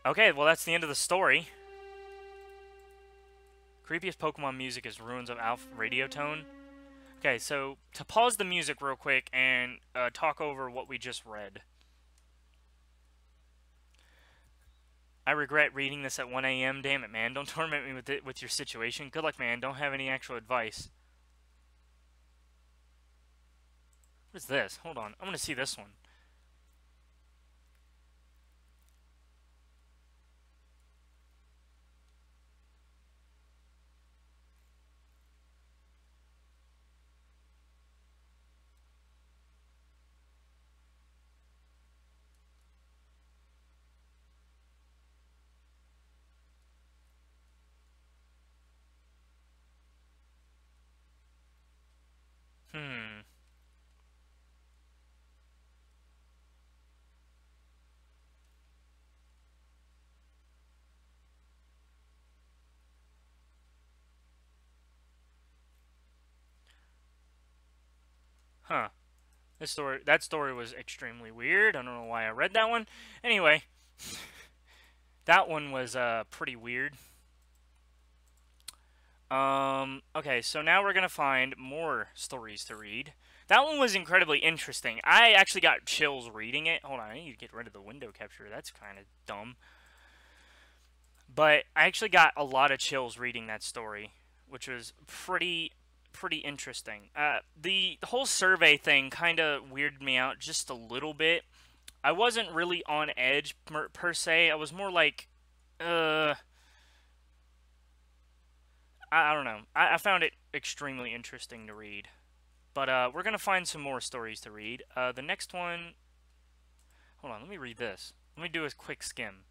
Okay, well that's the end of the story. Creepiest Pokemon music is Ruins of Alph Radio Tone. Okay, so to pause the music real quick and talk over what we just read. I regret reading this at 1 a.m. Damn it, man. Don't torment me with your situation. Good luck, man. Don't have any actual advice. What is this? Hold on. I'm going to see this one. Huh. That story was extremely weird. I don't know why I read that one. Anyway, that one was pretty weird. Okay, so now we're gonna find more stories to read. That one was incredibly interesting. I actually got chills reading it. Hold on, I need to get rid of the window capture. That's kind of dumb. But I actually got a lot of chills reading that story, which was pretty interesting. The whole survey thing kind of weirded me out just a little bit. I wasn't really on edge per se. I was more like, I don't know. I found it extremely interesting to read. But we're going to find some more stories to read. The next one... Hold on, let me read this. Let me do a quick skim.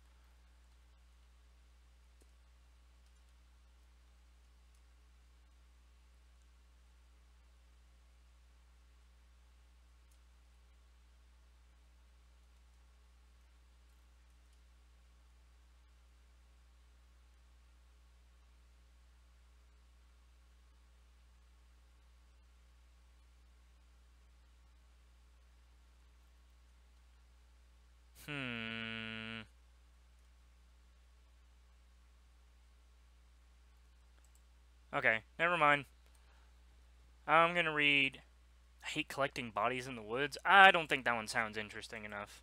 Okay, never mind. I'm gonna read I hate collecting bodies in the woods. I don't think that one sounds interesting enough.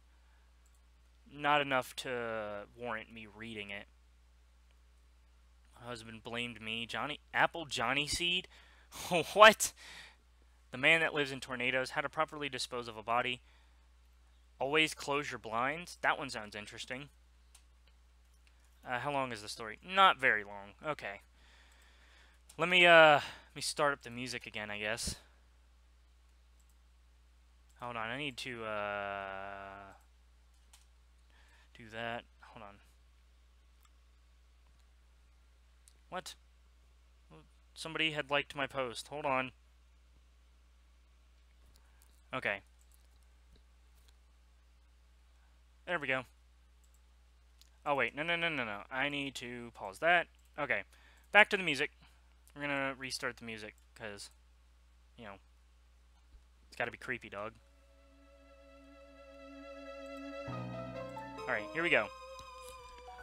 Not enough to warrant me reading it. My husband blamed me. Johnny Seed? What? The man that lives in tornadoes, how to properly dispose of a body. Always close your blinds. That one sounds interesting. How long is the story? Not very long. Okay. Let me start up the music again, I guess. Hold on, I need to, do that. Hold on. What? Somebody had liked my post. Hold on. Okay. There we go. Oh, wait. No. I need to pause that. Okay. Back to the music. We're gonna restart the music, because, you know, it's gotta be creepy, dog. Alright, here we go.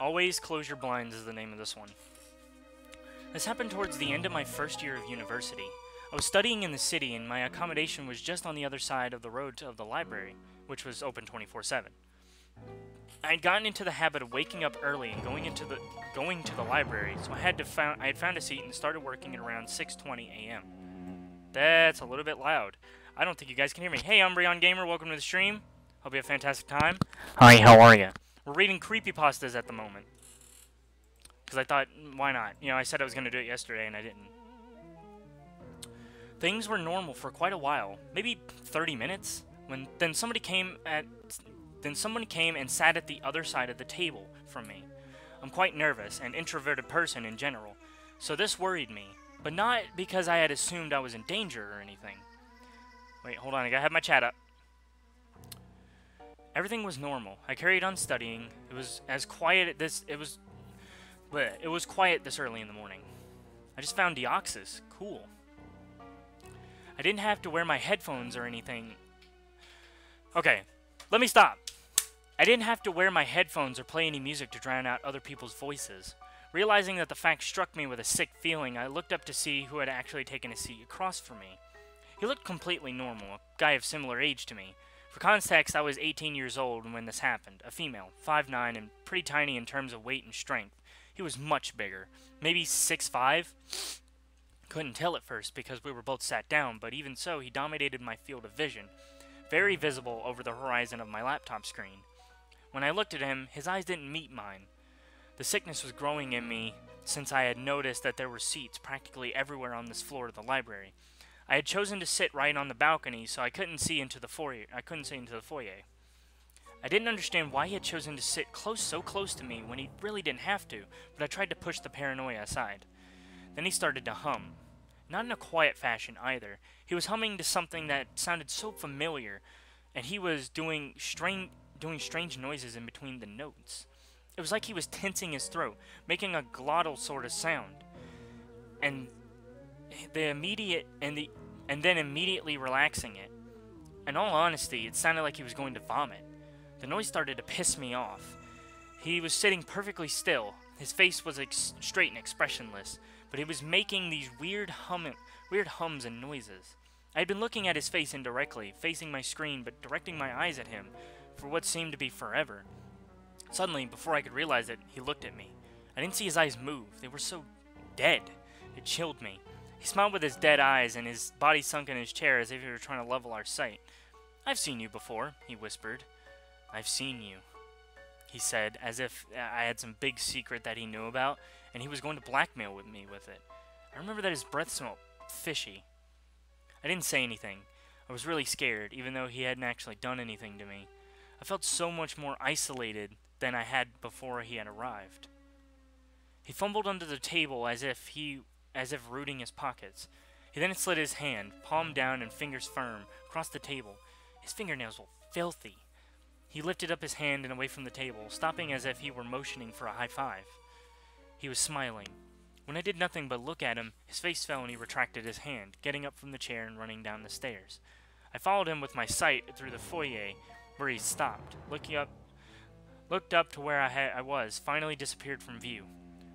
Always Close Your Blinds is the name of this one. This happened towards the end of my first year of university. I was studying in the city, and my accommodation was just on the other side of the road of the library, which was open 24/7. I had gotten into the habit of waking up early and going to the library, so I had found a seat and started working at around 6:20 a.m. That's a little bit loud. I don't think you guys can hear me. Hey, Umbreon Gamer, welcome to the stream. Hope you have a fantastic time. Hi, how are you? We're reading Creepypastas at the moment. Because I thought, why not? You know, I said I was going to do it yesterday, and I didn't. Things were normal for quite a while, maybe 30 minutes, then someone came and sat at the other side of the table from me. I'm quite nervous, an introverted person in general, so this worried me, but not because I had assumed I was in danger or anything. Wait, hold on, I gotta have my chat up. Everything was normal. I carried on studying. It was quiet this early in the morning. I just found Deoxys. Cool. I didn't have to wear my headphones or anything. Okay, let me stop. I didn't have to wear my headphones or play any music to drown out other people's voices. Realizing that the fact struck me with a sick feeling, I looked up to see who had actually taken a seat across from me. He looked completely normal, a guy of similar age to me. For context, I was 18 years old when this happened, a female, 5'9", and pretty tiny in terms of weight and strength. He was much bigger, maybe 6'5". Couldn't tell at first because we were both sat down, but even so, he dominated my field of vision, very visible over the horizon of my laptop screen. When I looked at him, his eyes didn't meet mine. The sickness was growing in me since I had noticed that there were seats practically everywhere on this floor of the library. I had chosen to sit right on the balcony, so I couldn't see into the foyer. I didn't understand why he had chosen to sit so close to me when he really didn't have to, but I tried to push the paranoia aside. Then he started to hum. Not in a quiet fashion either. He was humming to something that sounded so familiar, and he was doing strange noises in between the notes. It was like he was tensing his throat, making a glottal sort of sound. And then immediately relaxing it. In all honesty, it sounded like he was going to vomit. The noise started to piss me off. He was sitting perfectly still. His face was straight and expressionless, but he was making these weird hums and noises. I had been looking at his face indirectly, facing my screen, but directing my eyes at him for what seemed to be forever. Suddenly, before I could realize it, he looked at me. I didn't see his eyes move. They were so dead. It chilled me. He smiled with his dead eyes, and his body sunk in his chair as if he were trying to level our sight. "I've seen you before," he whispered. "I've seen you," he said, as if I had some big secret that he knew about, and he was going to blackmail me with it. I remember that his breath smelled fishy. I didn't say anything. I was really scared, even though he hadn't actually done anything to me. I felt so much more isolated than I had before he had arrived. He fumbled under the table as if rooting his pockets. He then slid his hand, palm down and fingers firm, across the table. His fingernails were filthy. He lifted up his hand and away from the table, stopping as if he were motioning for a high five. He was smiling. When I did nothing but look at him, his face fell and he retracted his hand, getting up from the chair and running down the stairs. I followed him with my sight through the foyer, where he stopped, looked up to where I was, finally disappeared from view.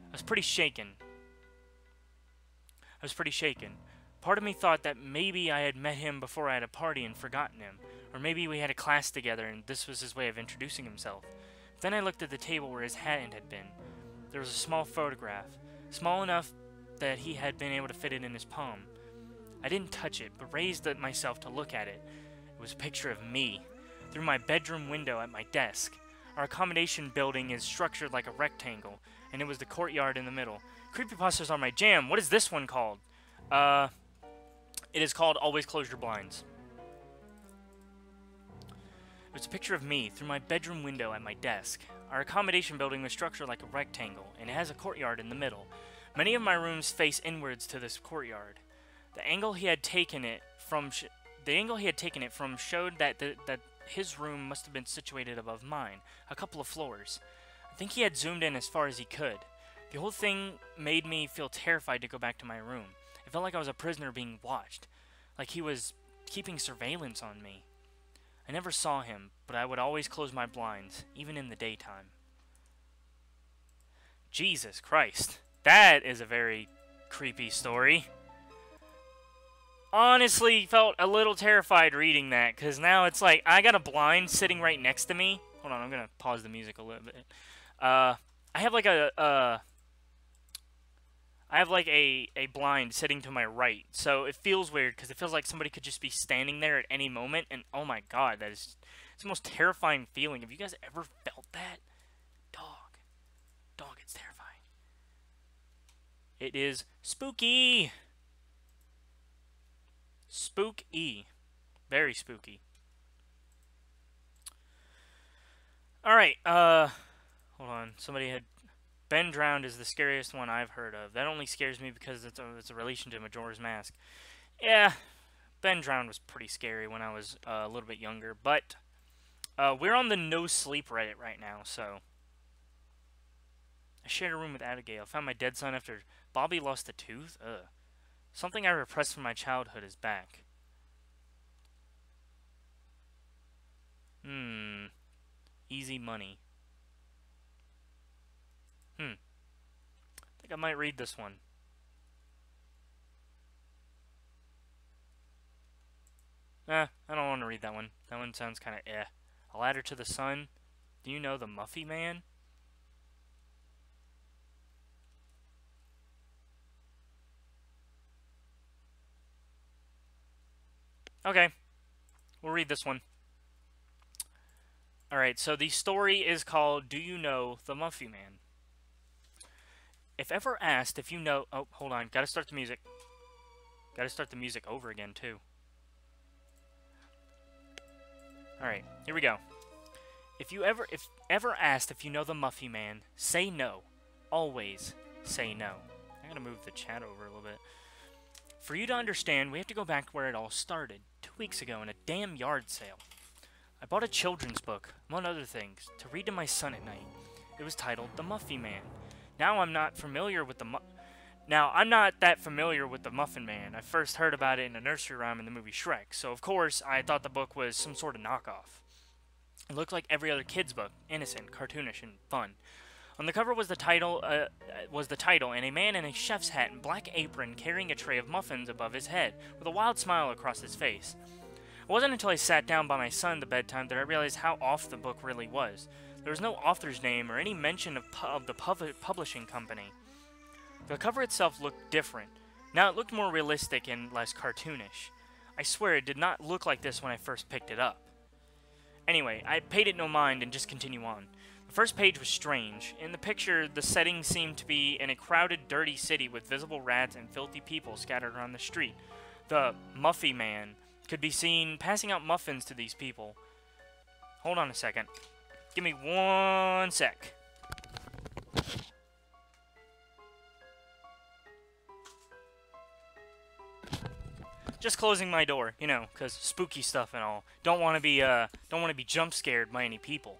I was pretty shaken. I was pretty shaken. Part of me thought that maybe I had met him before at a party and forgotten him, or maybe we had a class together and this was his way of introducing himself. Then I looked at the table where his hat had been. There was a small photograph, small enough that he had been able to fit it in his palm. I didn't touch it, but raised myself to look at it. It was a picture of me, through my bedroom window at my desk. Our accommodation building is structured like a rectangle, and it was the courtyard in the middle. Creepypastas are my jam. What is this one called? It is called Always Close Your Blinds. It was a picture of me through my bedroom window at my desk. Our accommodation building was structured like a rectangle, and it has a courtyard in the middle. Many of my rooms face inwards to this courtyard. The angle he had taken it from showed that his room must have been situated above mine, a couple of floors. I think he had zoomed in as far as he could. The whole thing made me feel terrified to go back to my room. It felt like I was a prisoner being watched, like he was keeping surveillance on me. I never saw him, but I would always close my blinds, even in the daytime. Jesus Christ. That is a very creepy story. Honestly, felt a little terrified reading that, because now it's like, I got a blind sitting right next to me. Hold on, I'm going to pause the music a little bit. I have like a blind sitting to my right, so it feels weird because it feels like somebody could just be standing there at any moment, and oh my god, it's the most terrifying feeling. Have you guys ever felt that? Dog, it's terrifying. It is spooky. Spooky. Very spooky. Alright, hold on, somebody had... Ben Drowned is the scariest one I've heard of. That only scares me because it's a relation to Majora's Mask. Yeah, Ben Drowned was pretty scary when I was a little bit younger, but we're on the no sleep Reddit right now, so... I shared a room with Abigail. Found my dead son after Bobby lost a tooth? Ugh. Something I repressed from my childhood is back. Easy money. I think I might read this one. I don't want to read that one. That one sounds kind of eh. A Ladder to the Sun. Do you know the Muffy Man? Okay. We'll read this one. Alright, so the story is called Do You Know the Muffy Man? If ever asked if you know... Oh, hold on. Gotta start the music. Gotta start the music over again, too. Alright, here we go. If ever asked if you know the Muffy Man, say no. Always say no. I'm gonna move the chat over a little bit. For you to understand, we have to go back where it all started. 2 weeks ago in a damn yard sale. I bought a children's book, among other things, to read to my son at night. It was titled The Muffy Man. Now I'm not that familiar with the Muffin Man. I first heard about it in a nursery rhyme in the movie Shrek, so of course I thought the book was some sort of knockoff. It looked like every other kid's book, innocent, cartoonish, and fun. On the cover was the title, and a man in a chef's hat and black apron carrying a tray of muffins above his head, with a wild smile across his face. It wasn't until I sat down by my son at bedtime that I realized how off the book really was. There was no author's name or any mention of the publishing company. The cover itself looked different. Now it looked more realistic and less cartoonish. I swear it did not look like this when I first picked it up. Anyway, I paid it no mind and just continued on. The first page was strange. In the picture, the setting seemed to be in a crowded, dirty city with visible rats and filthy people scattered around the street. The Muffy Man could be seen passing out muffins to these people. Hold on a second. Give me 1 sec. Just closing my door, you know, cause spooky stuff and all. Don't want to be jump scared by any people.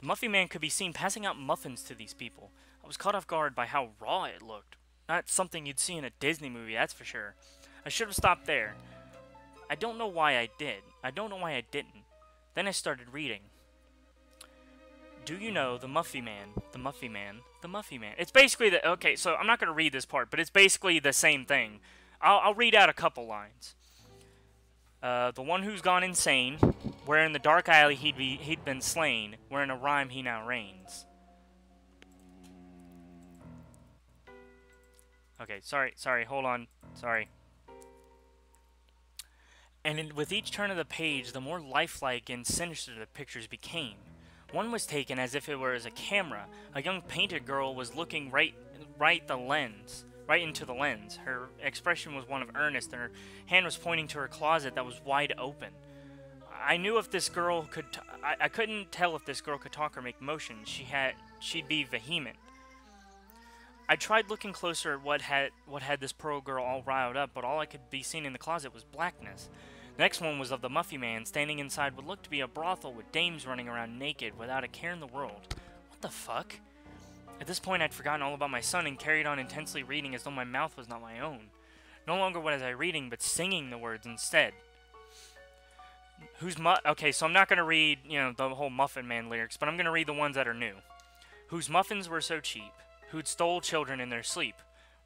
The Muffy Man could be seen passing out muffins to these people. I was caught off guard by how raw it looked. Not something you'd see in a Disney movie, that's for sure. I should have stopped there. I don't know why I did. I don't know why I didn't. Then I started reading. Do you know the Muffy Man? The Muffy Man? The Muffy Man. It's basically the... Okay, so I'm not going to read this part, but it's basically the same thing. I'll read out a couple lines. The one who's gone insane, where in the dark alley he'd been slain, where in a rhyme he now reigns. Okay, sorry, hold on. Sorry. And with each turn of the page, the more lifelike and sinister the pictures became. One was taken as if it were as a camera. A young painted girl was looking right into the lens. Her expression was one of earnest, and her hand was pointing to her closet that was wide open. I knew if this girl could... I couldn't tell if this girl could talk or make motions. She'd be vehement. I tried looking closer at what had this pearl girl all riled up, but all I could be seen in the closet was blackness. The next one was of the Muffy Man, standing inside what looked to be a brothel with dames running around naked without a care in the world. What the fuck? At this point, I'd forgotten all about my son and carried on intensely reading as though my mouth was not my own. No longer was I reading, but singing the words instead. Okay, so I'm not going to read, the whole Muffin Man lyrics, but I'm going to read the ones that are new. Whose muffins were so cheap, who'd stole children in their sleep,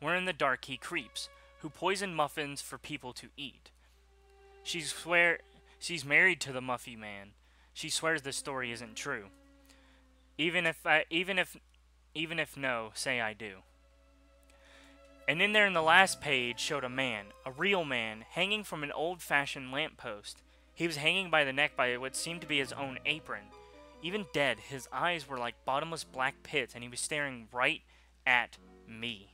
where in the dark he creeps, who poisoned muffins for people to eat. She's married to the Muffy Man. She swears this story isn't true. Even if no, say I do. And in there in the last page showed a man, a real man, hanging from an old-fashioned lamppost. He was hanging by the neck by what seemed to be his own apron. Even dead, his eyes were like bottomless black pits, and he was staring right at me.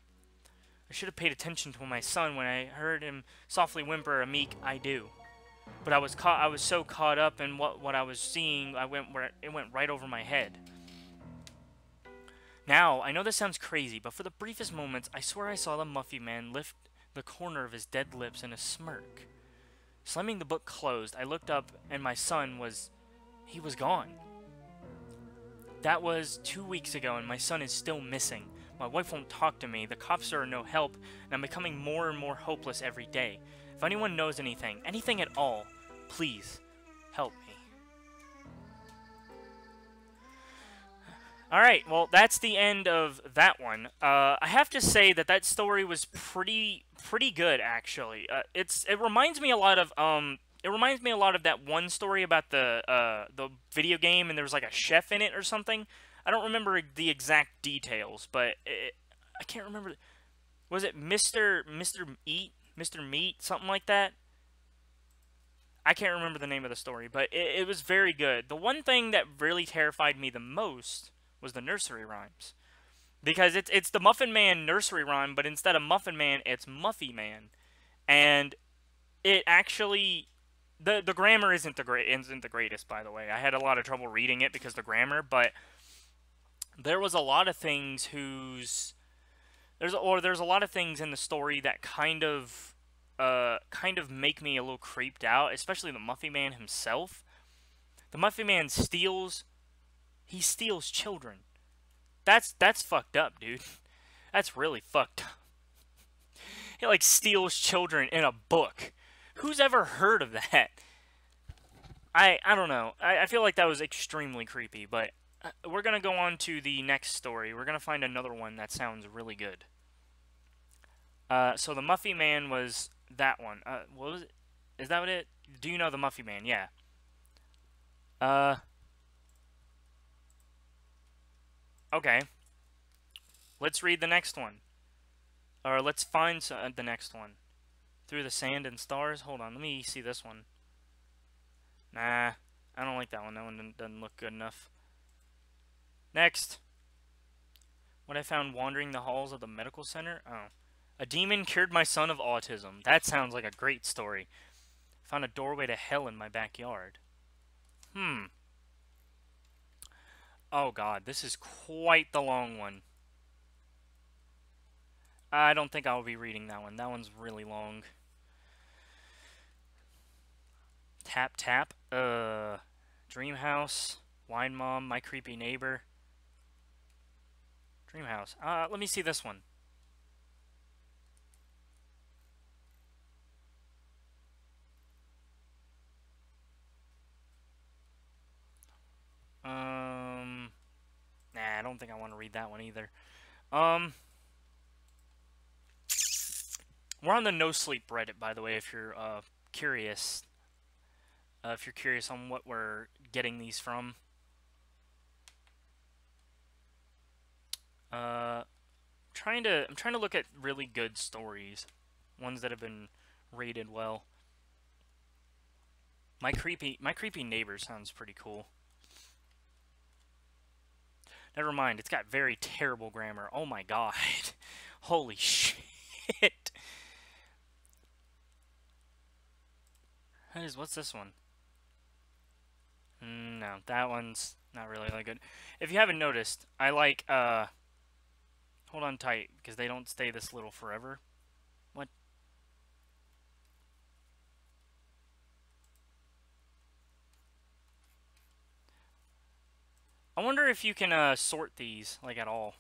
I should have paid attention to my son when I heard him softly whimper a meek "I do." But I was so caught up in what I was seeing, it went right over my head. Now, I know this sounds crazy, but for the briefest moments, I swear I saw the Muffy Man lift the corner of his dead lips in a smirk. Slamming the book closed, I looked up, and my son was gone. That was 2 weeks ago, and my son is still missing. My wife won't talk to me, the cops are no help, and I'm becoming more and more hopeless every day. If anyone knows anything at all, please, help me. Alright, well, that's the end of that one. I have to say that story was pretty good, actually. It reminds me a lot of that one story about the video game, and there was like a chef in it or something. I don't remember the exact details, but I can't remember. Was it Mr. Meat, something like that? I can't remember the name of the story, but it was very good. The one thing that really terrified me the most was the nursery rhymes. Because it's the Muffin Man nursery rhyme, but instead of Muffin Man, it's Muffy Man. And it actually... The grammar isn't the greatest, by the way. I had a lot of trouble reading it because of the grammar, but there was a lot of things there's a lot of things in the story that kind of make me a little creeped out, especially the Muffy Man himself. The Muffy Man steals children. That's fucked up, dude. That's really fucked up. He like steals children in a book. Who's ever heard of that? I don't know. I feel like that was extremely creepy, but we're going to go on to the next story. We're going to find another one that sounds really good. So the Muffy Man was that one. What was it? Is that what it? Do you know the Muffy Man? Yeah. Okay. Let's read the next one. Or let's find the next one. Through the Sand and Stars? Hold on, let me see this one. Nah, I don't like that one. That one doesn't look good enough. Next. What I found wandering the halls of the medical center? Oh. A demon cured my son of autism. That sounds like a great story. Found a doorway to hell in my backyard. Oh god, this is quite the long one. I don't think I'll be reading that one. That one's really long. Tap Tap. Dream House. Wine Mom. My Creepy Neighbor. Dream House. Let me see this one. don't think I want to read that one either. We're on the No Sleep Reddit, by the way, if you're curious. If you're curious on what we're getting these from. I'm trying to look at really good stories, ones that have been rated well. My creepy neighbor sounds pretty cool. Never mind, it's got very terrible grammar. Oh my god. Holy shit. What's this one? No, that one's not really that good. If you haven't noticed, I like, hold on tight, because they don't stay this little forever. What? I wonder if you can, sort these, like, at all.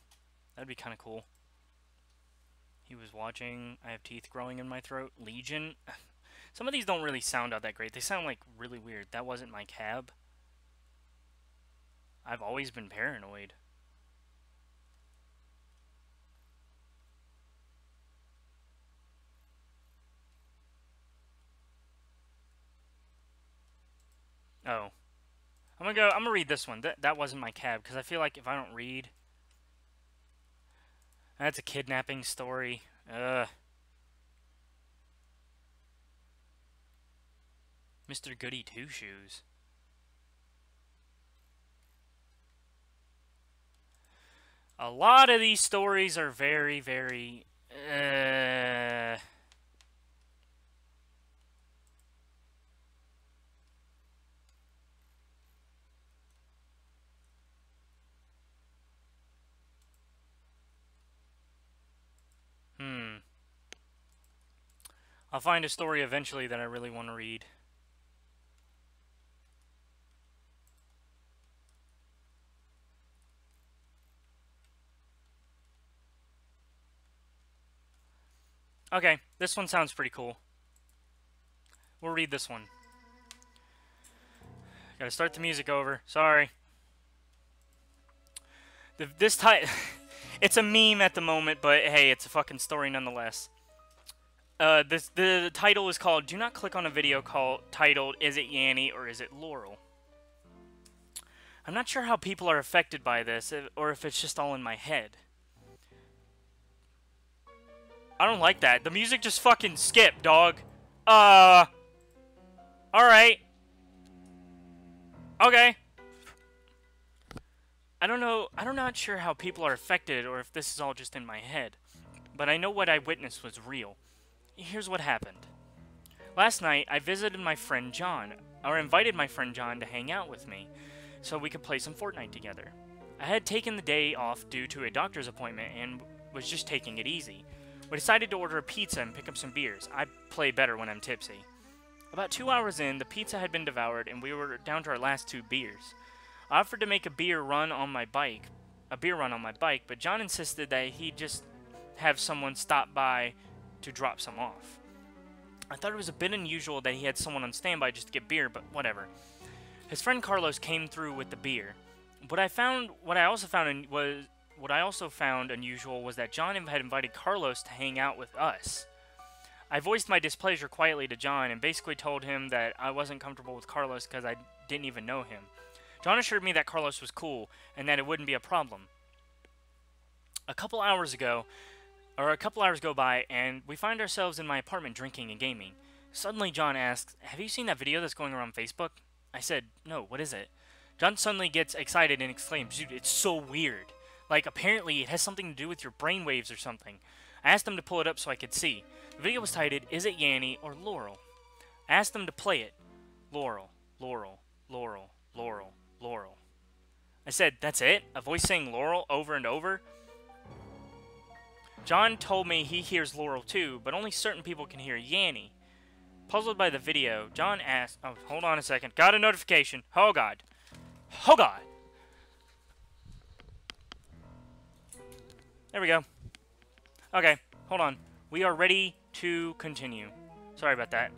That'd be kind of cool. He was watching. I have teeth growing in my throat. Legion. Some of these don't really sound out that great. They sound, like, really weird. That wasn't my cab. I've always been paranoid. Oh. I'm gonna read this one. That wasn't my cab, because I feel like if I don't read... That's a kidnapping story. Mr. Goody Two-Shoes. A lot of these stories are very, very... I'll find a story eventually that I really want to read. Okay, this one sounds pretty cool. We'll read this one. Gotta start the music over. Sorry. This title... It's a meme at the moment, but hey, it's a fucking story nonetheless. The title is called, do not click on a video titled, is it Yanny or is it Laurel? I'm not sure how people are affected by this, or if it's just all in my head. I don't like that. The music just fucking skipped, dog. Alright. Okay. I'm not sure how people are affected, or if this is all just in my head. But I know what I witnessed was real. Here's what happened. Last night, I visited my friend John, or invited my friend John to hang out with me, so we could play some Fortnite together. I had taken the day off due to a doctor's appointment, and was just taking it easy. We decided to order a pizza and pick up some beers. I play better when I'm tipsy. About 2 hours in, the pizza had been devoured, and we were down to our last 2 beers. I offered to make a beer run on my bike, but John insisted that he'd just have someone stop by to drop some off. I thought it was a bit unusual that he had someone on standby just to get beer, but whatever. His friend Carlos came through with the beer. What I also found unusual was that John had invited Carlos to hang out with us. I voiced my displeasure quietly to John and basically told him that I wasn't comfortable with Carlos because I didn't even know him. John assured me that Carlos was cool and that it wouldn't be a problem. A couple hours go by, and we find ourselves in my apartment drinking and gaming. Suddenly, John asks, "Have you seen that video that's going around Facebook?" I said, "No, what is it?" John suddenly gets excited and exclaims, "Dude, it's so weird. Like, apparently it has something to do with your brainwaves or something." I asked him to pull it up so I could see. The video was titled, "Is it Yanny or Laurel?" I asked him to play it. Laurel, Laurel, Laurel, Laurel, Laurel. I said, "That's it? A voice saying Laurel over and over?" John told me he hears Laurel too, but only certain people can hear Yanny. Puzzled by the video, John asked... Oh, hold on a second. Got a notification. Oh, God. Oh, God. There we go. Okay, hold on. We are ready to continue. Sorry about that.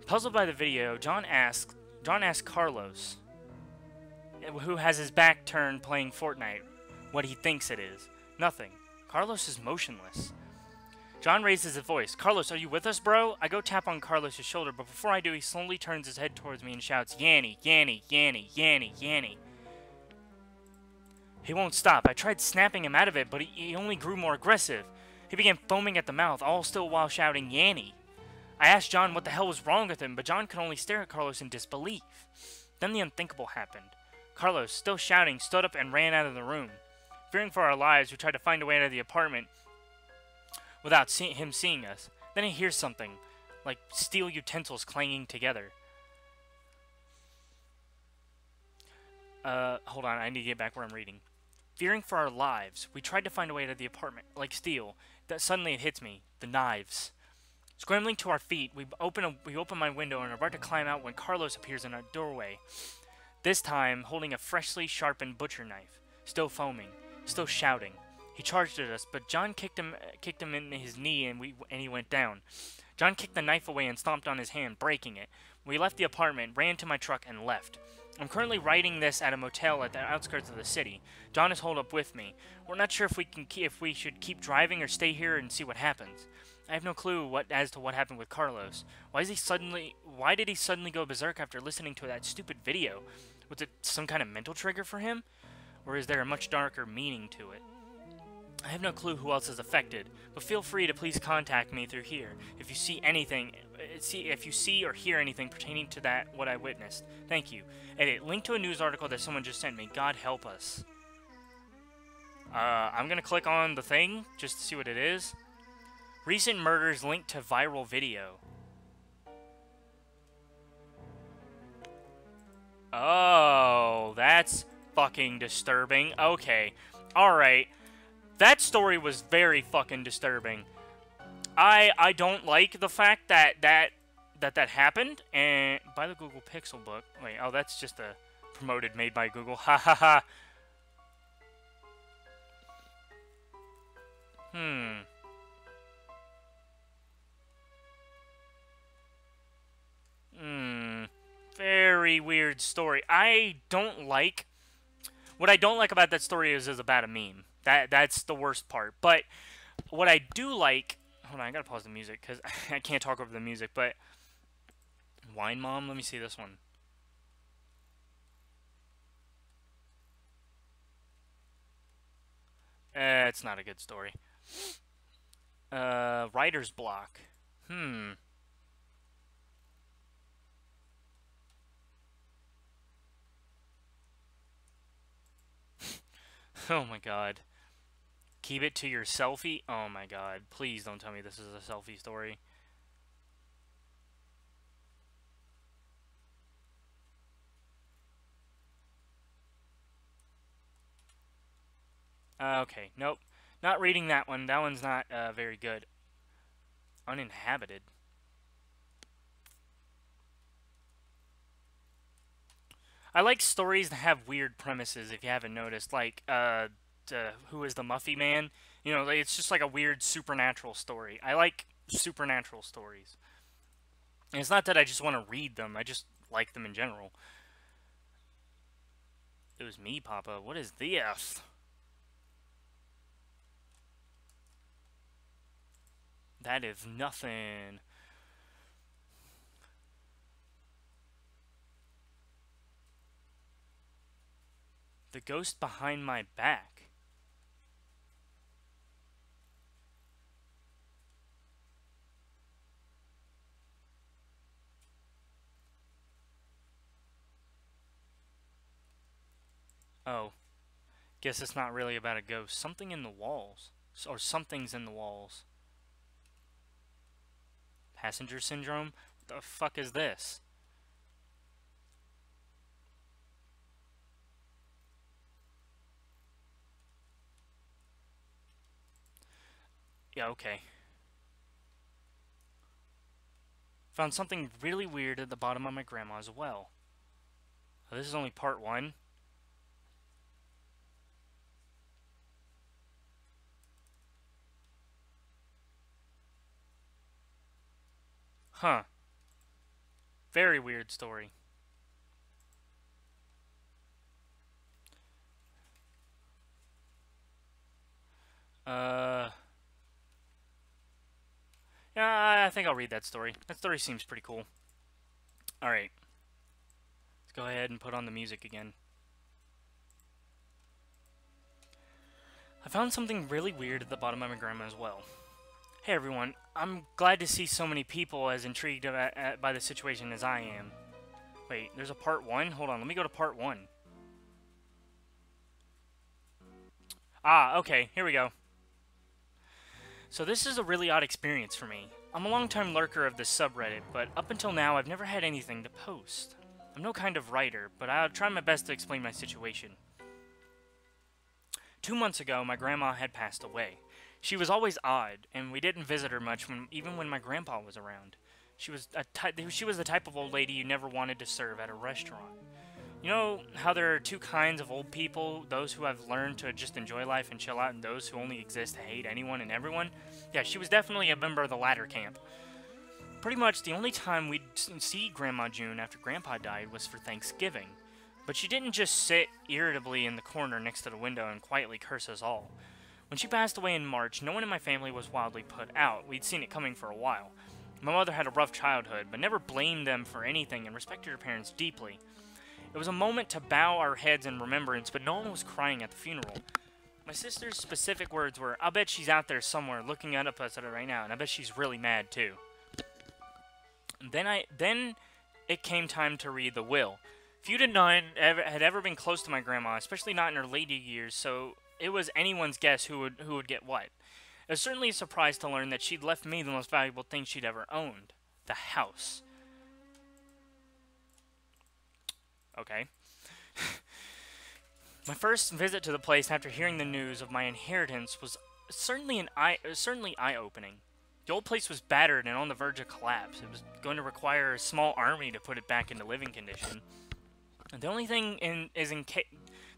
Puzzled by the video, John asked Carlos, who has his back turned playing Fortnite. What he thinks it is. Nothing. Carlos is motionless. John raises his voice. Carlos, are you with us, bro? I go tap on Carlos' shoulder, but before I do, he slowly turns his head towards me and shouts, Yanny, Yanny, Yanny, Yanny, Yanny. He won't stop. I tried snapping him out of it, but he only grew more aggressive. He began foaming at the mouth, all still while shouting, Yanny. I asked John what the hell was wrong with him, but John could only stare at Carlos in disbelief. Then the unthinkable happened. Carlos, still shouting, stood up and ran out of the room. Fearing for our lives, we tried to find a way out of the apartment without him seeing us. Then he hears something, like steel utensils clanging together. Hold on, I need to get back where I'm reading. Fearing for our lives, we tried to find a way out of the apartment, like steel. That suddenly it hits me, the knives. Scrambling to our feet, we open my window and are about to climb out when Carlos appears in our doorway. This time, holding a freshly sharpened butcher knife, still foaming, still shouting. He charged at us, but John kicked him in his knee and he went down. John kicked the knife away and stomped on his hand, breaking it. We left the apartment, ran to my truck, and left. I'm currently writing this at a motel at the outskirts of the city. John is holed up with me. We're not sure if we should keep driving or stay here and see what happens. I have no clue as to what happened with Carlos. Why did he suddenly go berserk after listening to that stupid video? Was it some kind of mental trigger for him? Or is there a much darker meaning to it? I have no clue who else is affected, but feel free to please contact me through here if you see or hear anything pertaining to what I witnessed. Thank you. Edit. Link to a news article that someone just sent me. God help us. I'm gonna click on the thing just to see what it is. Recent murders linked to viral video. Oh, that's fucking disturbing. Okay. Alright. That story was very fucking disturbing. I don't like the fact that happened. And by the Google Pixel book. Wait, oh, that's just a promoted made by Google. Ha ha ha. Very weird story. What I don't like about that story is about a meme. That's the worst part. But what I do like... Hold on, I gotta pause the music, because I can't talk over the music, but... Wine Mom? Let me see this one. It's not a good story. Writer's block. Oh my god. Keep it to your selfie? Oh my god. Please don't tell me this is a selfie story. Okay, nope. Not reading that one. That one's not very good. Uninhabited. I like stories that have weird premises, if you haven't noticed. Like, Who is the Muffy Man? You know, it's just like a weird supernatural story. I like supernatural stories. And it's not that I just want to read them, I just like them in general. It was me, Papa. What is this? That is nothing. The ghost behind my back. Oh. Guess it's not really about a ghost. Something in the walls. Or something's in the walls. Passenger syndrome? What the fuck is this? Yeah, okay. Found something really weird at the bottom of my grandma's well. Oh, this is only part 1. Huh. Very weird story. Uh, yeah, I think I'll read that story. That story seems pretty cool. Alright. Let's go ahead and put on the music again. I found something really weird at the bottom of my grandma as well. Hey everyone, I'm glad to see so many people as intrigued by the situation as I am. Wait, there's a part 1? Hold on, let me go to part 1. Ah, okay, here we go. So this is a really odd experience for me. I'm a long-time lurker of this subreddit, but up until now I've never had anything to post. I'm no kind of writer, but I'll try my best to explain my situation. 2 months ago, my grandma had passed away. She was always odd, and we didn't visit her much even when my grandpa was around. She was the type of old lady you never wanted to serve at a restaurant. You know how there are two kinds of old people, those who have learned to just enjoy life and chill out, and those who only exist to hate anyone and everyone? Yeah, she was definitely a member of the latter camp. Pretty much the only time we'd see Grandma June after Grandpa died was for Thanksgiving. But she didn't just sit irritably in the corner next to the window and quietly curse us all. When she passed away in March, no one in my family was wildly put out. We'd seen it coming for a while. My mother had a rough childhood, but never blamed them for anything and respected her parents deeply. It was a moment to bow our heads in remembrance, but no one was crying at the funeral. My sister's specific words were, "I'll bet she's out there somewhere looking at us right now, and I bet she's really mad too." Then it came time to read the will. Few to none had ever been close to my grandma, especially not in her later years, so it was anyone's guess who would get what. It was certainly a surprise to learn that she'd left me the most valuable thing she'd ever owned. The house. Okay. My first visit to the place after hearing the news of my inheritance was certainly eye-opening. The old place was battered and on the verge of collapse. It was going to require a small army to put it back into living condition. And the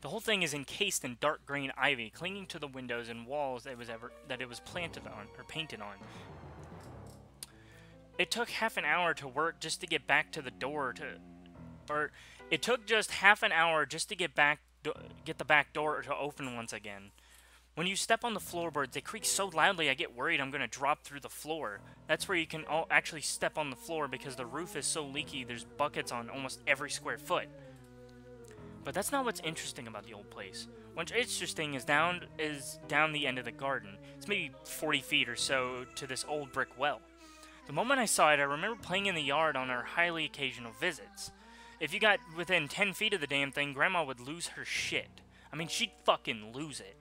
whole thing is encased in dark green ivy, clinging to the windows and walls that it was planted on or painted on. It took half an hour to work just to get back to the door it took just half an hour just to get the back door to open once again. When you step on the floorboards, they creak so loudly I get worried I'm going to drop through the floor. That's where you can actually step on the floor because the roof is so leaky there's buckets on almost every square foot. But that's not what's interesting about the old place. What's interesting is down the end of the garden. It's maybe 40 feet or so to this old brick well. The moment I saw it, I remember playing in the yard on our highly occasional visits. If you got within 10 feet of the damn thing, Grandma would lose her shit. I mean, she'd fucking lose it.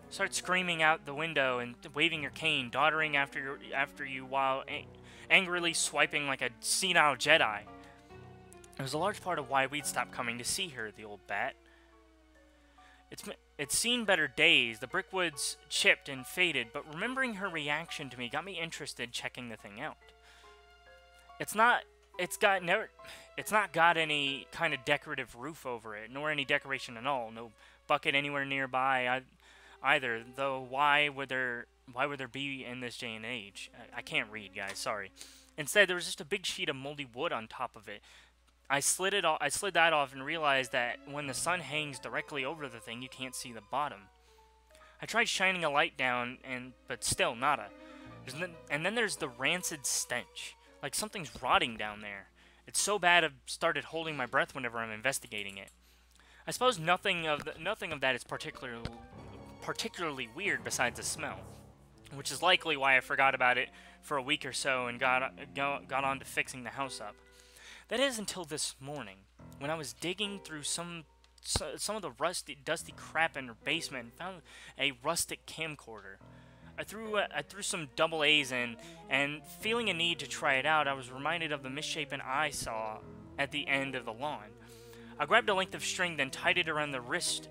Start screaming out the window and waving your cane, doddering after you while angrily swiping like a senile Jedi. It was a large part of why we'd stopped coming to see her, the old bat. It's seen better days, the brickwoods chipped and faded, but remembering her reaction to me got me interested checking the thing out. It's not got any kind of decorative roof over it, nor any decoration at all. No bucket anywhere nearby either. Though why would there be in this day and age? I can't read, guys. Sorry. Instead, there was just a big sheet of moldy wood on top of it. I slid that off and realized that when the sun hangs directly over the thing, you can't see the bottom. I tried shining a light down, but still nada. And then there's the rancid stench, like something's rotting down there. It's so bad I've started holding my breath whenever I'm investigating it. I suppose nothing of that is particularly weird besides the smell, which is likely why I forgot about it for a week or so and got on to fixing the house up. That is until this morning, when I was digging through some of the dusty crap in her basement and found a rustic camcorder. I threw some double A's in, and feeling a need to try it out, I was reminded of the misshapen eye saw at the end of the lawn. I grabbed a length of string, then tied it around the wrist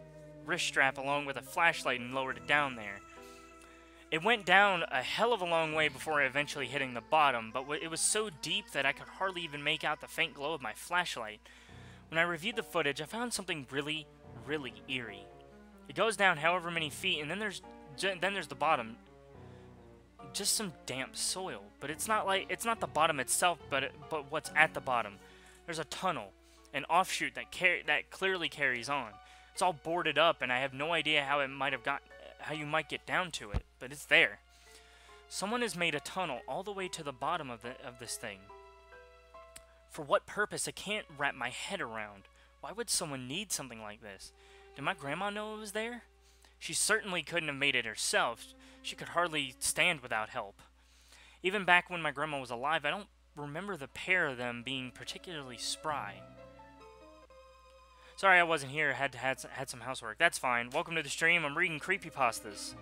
strap along with a flashlight and lowered it down there. It went down a hell of a long way before eventually hitting the bottom, but it was so deep that I could hardly even make out the faint glow of my flashlight. When I reviewed the footage, I found something really, really eerie. It goes down however many feet, and then there's the bottom. Just some damp soil, but it's not the bottom itself, but what's at the bottom. There's a tunnel, an offshoot that clearly carries on. It's all boarded up, and I have no idea how it might have how you might get down to it, but it's there. Someone has made a tunnel all the way to the bottom of this thing. For what purpose, I can't wrap my head around. Why would someone need something like this? Did my grandma know it was there? She certainly couldn't have made it herself. She could hardly stand without help. Even back when my grandma was alive, I don't remember the pair of them being particularly spry. Sorry I wasn't here, had some housework. That's fine. Welcome to the stream. I'm reading Creepypastas.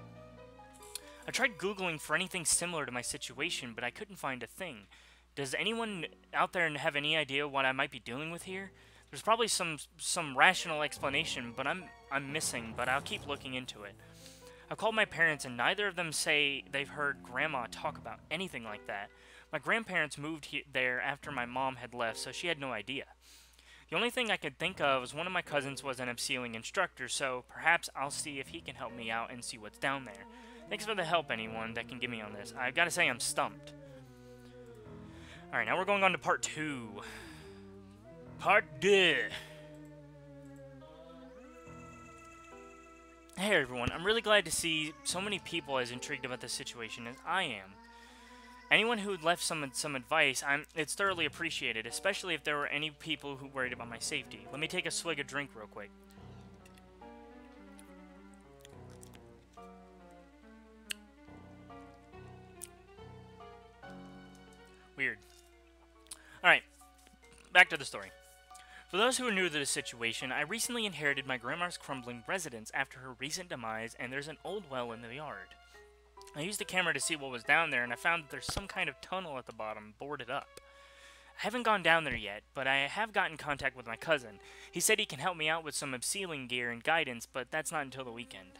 I tried Googling for anything similar to my situation, but I couldn't find a thing. Does anyone out there have any idea what I might be dealing with here? There's probably some rational explanation, but I'm missing, but I'll keep looking into it. I called my parents, and neither of them say they've heard Grandma talk about anything like that. My grandparents moved there after my mom had left, so she had no idea. The only thing I could think of was one of my cousins was an abseiling instructor, so perhaps I'll see if he can help me out and see what's down there. Thanks for the help, anyone that can give me on this. I've got to say I'm stumped. Alright, now we're going on to part 2. Part 2. Hey everyone, I'm really glad to see so many people as intrigued about this situation as I am. Anyone who left some advice, it's thoroughly appreciated, especially if there were any people who worried about my safety. Let me take a swig of drink real quick. Weird. Alright, back to the story. For those who are new to the situation, I recently inherited my grandma's crumbling residence after her recent demise, and there's an old well in the yard. I used the camera to see what was down there, and I found that there's some kind of tunnel at the bottom, boarded up. I haven't gone down there yet, but I have gotten in contact with my cousin. He said he can help me out with some abseiling gear and guidance, but that's not until the weekend.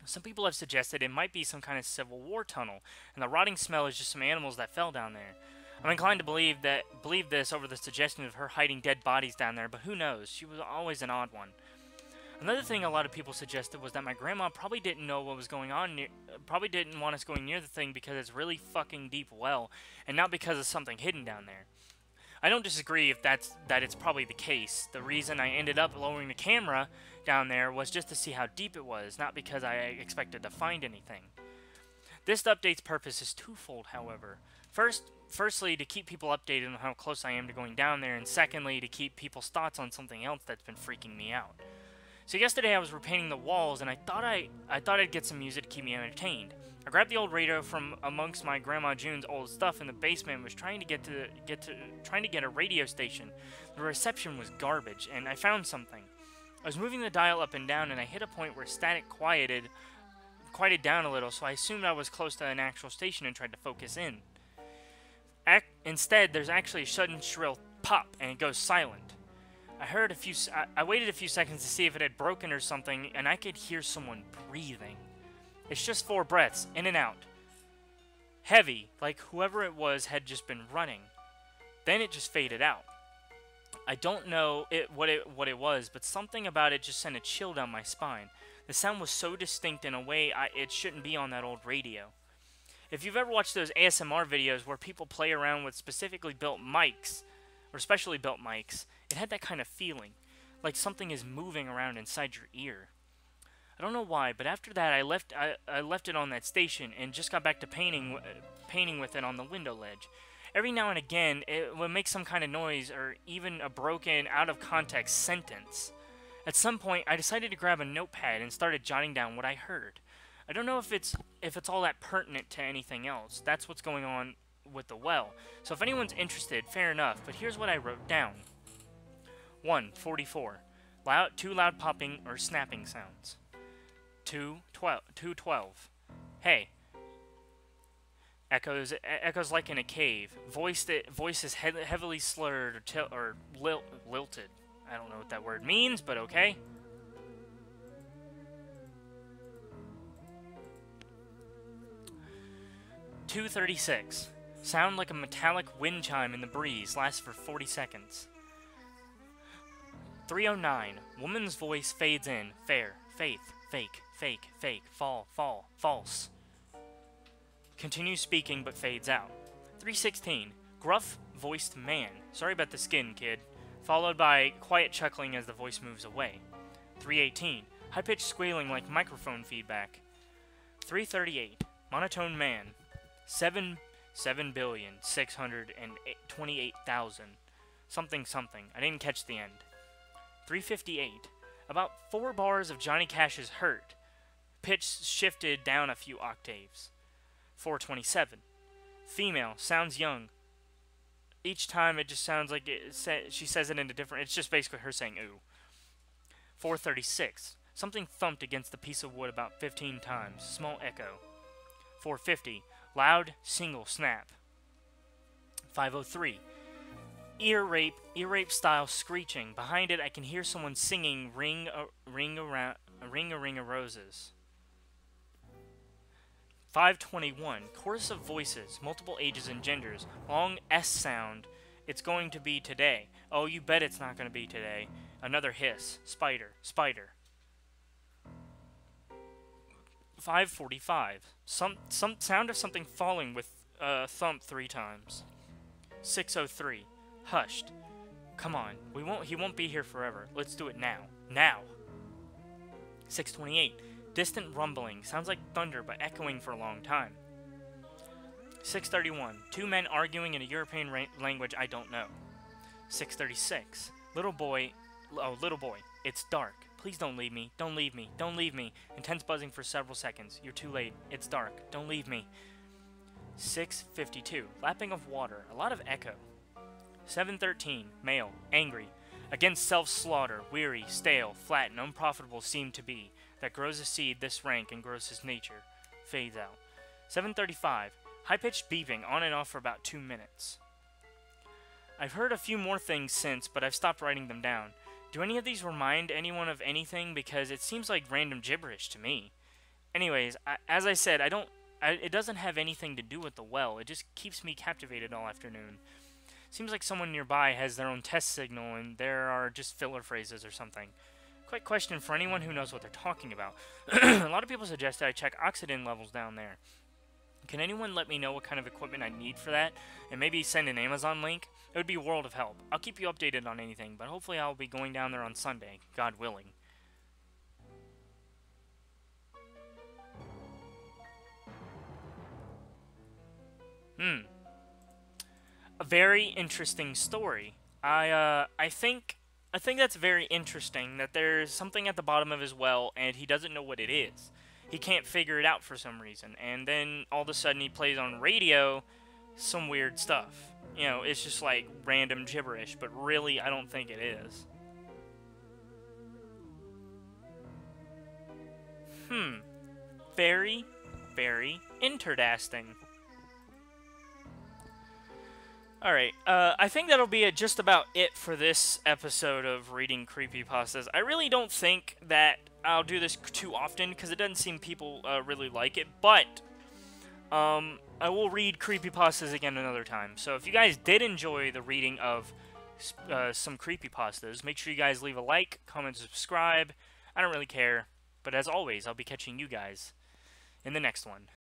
Some people have suggested it might be some kind of Civil War tunnel, and the rotting smell is just some animals that fell down there. I'm inclined to believe this over the suggestion of her hiding dead bodies down there, but who knows? She was always an odd one. Another thing a lot of people suggested was that my grandma probably didn't know what was going on, probably didn't want us going near the thing because it's really fucking deep well, and not because of something hidden down there. I don't disagree if that it's probably the case. The reason I ended up lowering the camera down there was just to see how deep it was, not because I expected to find anything. This update's purpose is twofold, however. Firstly, to keep people updated on how close I am to going down there, and secondly, to keep people's thoughts on something else that's been freaking me out. So yesterday I was repainting the walls, and I thought I'd get some music to keep me entertained. I grabbed the old radio from amongst my Grandma June's old stuff in the basement and was trying to get a radio station. The reception was garbage, and I found something. I was moving the dial up and down, and I hit a point where static quieted down a little, so I assumed I was close to an actual station and tried to focus in. Instead, there's actually a sudden shrill pop, and it goes silent. I waited a few seconds to see if it had broken or something, and I could hear someone breathing. It's just 4 breaths, in and out. Heavy, like whoever it was had just been running. Then it just faded out. I don't know what it was, but something about it just sent a chill down my spine. The sound was so distinct in a way it shouldn't be on that old radio. If you've ever watched those ASMR videos where people play around with specifically built mics, or specially built mics, it had that kind of feeling, like something is moving around inside your ear. I don't know why, but after that I left it on that station and just got back to painting with it on the window ledge. Every now and again, it would make some kind of noise or even a broken, out-of-context sentence. At some point, I decided to grab a notepad and started jotting down what I heard. I don't know if it's all that pertinent to anything else. That's what's going on with the well. So if anyone's interested, fair enough, but here's what I wrote down. 1. 44. 2 loud popping or snapping sounds. 2. 12. Hey. Echoes like in a cave. Voices heavily slurred or lilted. I don't know what that word means, but okay. 2:36. Sound like a metallic wind chime in the breeze. Lasts for 40 seconds. 3:09. Woman's voice fades in. Fair. Faith. Fake. Fake. Fake. Fall. False. Continues speaking but fades out. 3:16. Gruff-voiced man. Sorry about the skin, kid. Followed by quiet chuckling as the voice moves away. 3:18. High-pitched squealing like microphone feedback. 338. Monotone man. 7,628,000. Something something. I didn't catch the end. 358. About 4 bars of Johnny Cash's Hurt. Pitch shifted down a few octaves. 427. Female. Sounds young. Each time it just sounds like she says it in a different... It's just basically her saying ooh. 436. Something thumped against the piece of wood about 15 times. Small echo. 450. Loud, single snap. 503. Ear rape style screeching. Behind it, I can hear someone singing Ring a Ring of Roses. 521. Chorus of voices, multiple ages and genders. Long S sound. It's going to be today. Oh, you bet it's not going to be today. Another hiss. Spider. Spider. 545. Some sound of something falling with thump 3 times. 603. Hushed. Come on. He won't be here forever. Let's do it now. Now. 628. Distant rumbling. Sounds like thunder, but echoing for a long time. 631. 2 men arguing in a European language I don't know. 636. Little boy. Oh, little boy. It's dark. Please don't leave me. Don't leave me. Don't leave me. Intense buzzing for several seconds. You're too late. It's dark. Don't leave me. 652. Lapping of water. A lot of echo. 713. Male. Angry. Against self-slaughter. Weary. Stale. Flat and unprofitable seem to be. That grows a seed this rank and grows his nature. Fades out. 735. High-pitched beeping on and off for about 2 minutes. I've heard a few more things since, but I've stopped writing them down. Do any of these remind anyone of anything? Because it seems like random gibberish to me. Anyways, as I said, it doesn't have anything to do with the well. It just keeps me captivated all afternoon. Seems like someone nearby has their own test signal and there are just filler phrases or something. Quick question for anyone who knows what they're talking about. A lot of people suggest that I check oxygen levels down there. Can anyone let me know what kind of equipment I need for that? And maybe send an Amazon link? It would be a world of help. I'll keep you updated on anything, but hopefully I'll be going down there on Sunday, God willing. A very interesting story. I think that's very interesting that there's something at the bottom of his well and he doesn't know what it is. He can't figure it out for some reason, and then all of a sudden he plays on radio some weird stuff. You know, it's just like random gibberish, but really I don't think it is. Very, very interesting. Alright, I think that'll be just about it for this episode of Reading Creepypastas. I really don't think that I'll do this too often, because it doesn't seem people really like it, but I will read Creepypastas again another time. So if you guys did enjoy the reading of some Creepypastas, make sure you guys leave a like, comment, subscribe. I don't really care, but as always, I'll be catching you guys in the next one.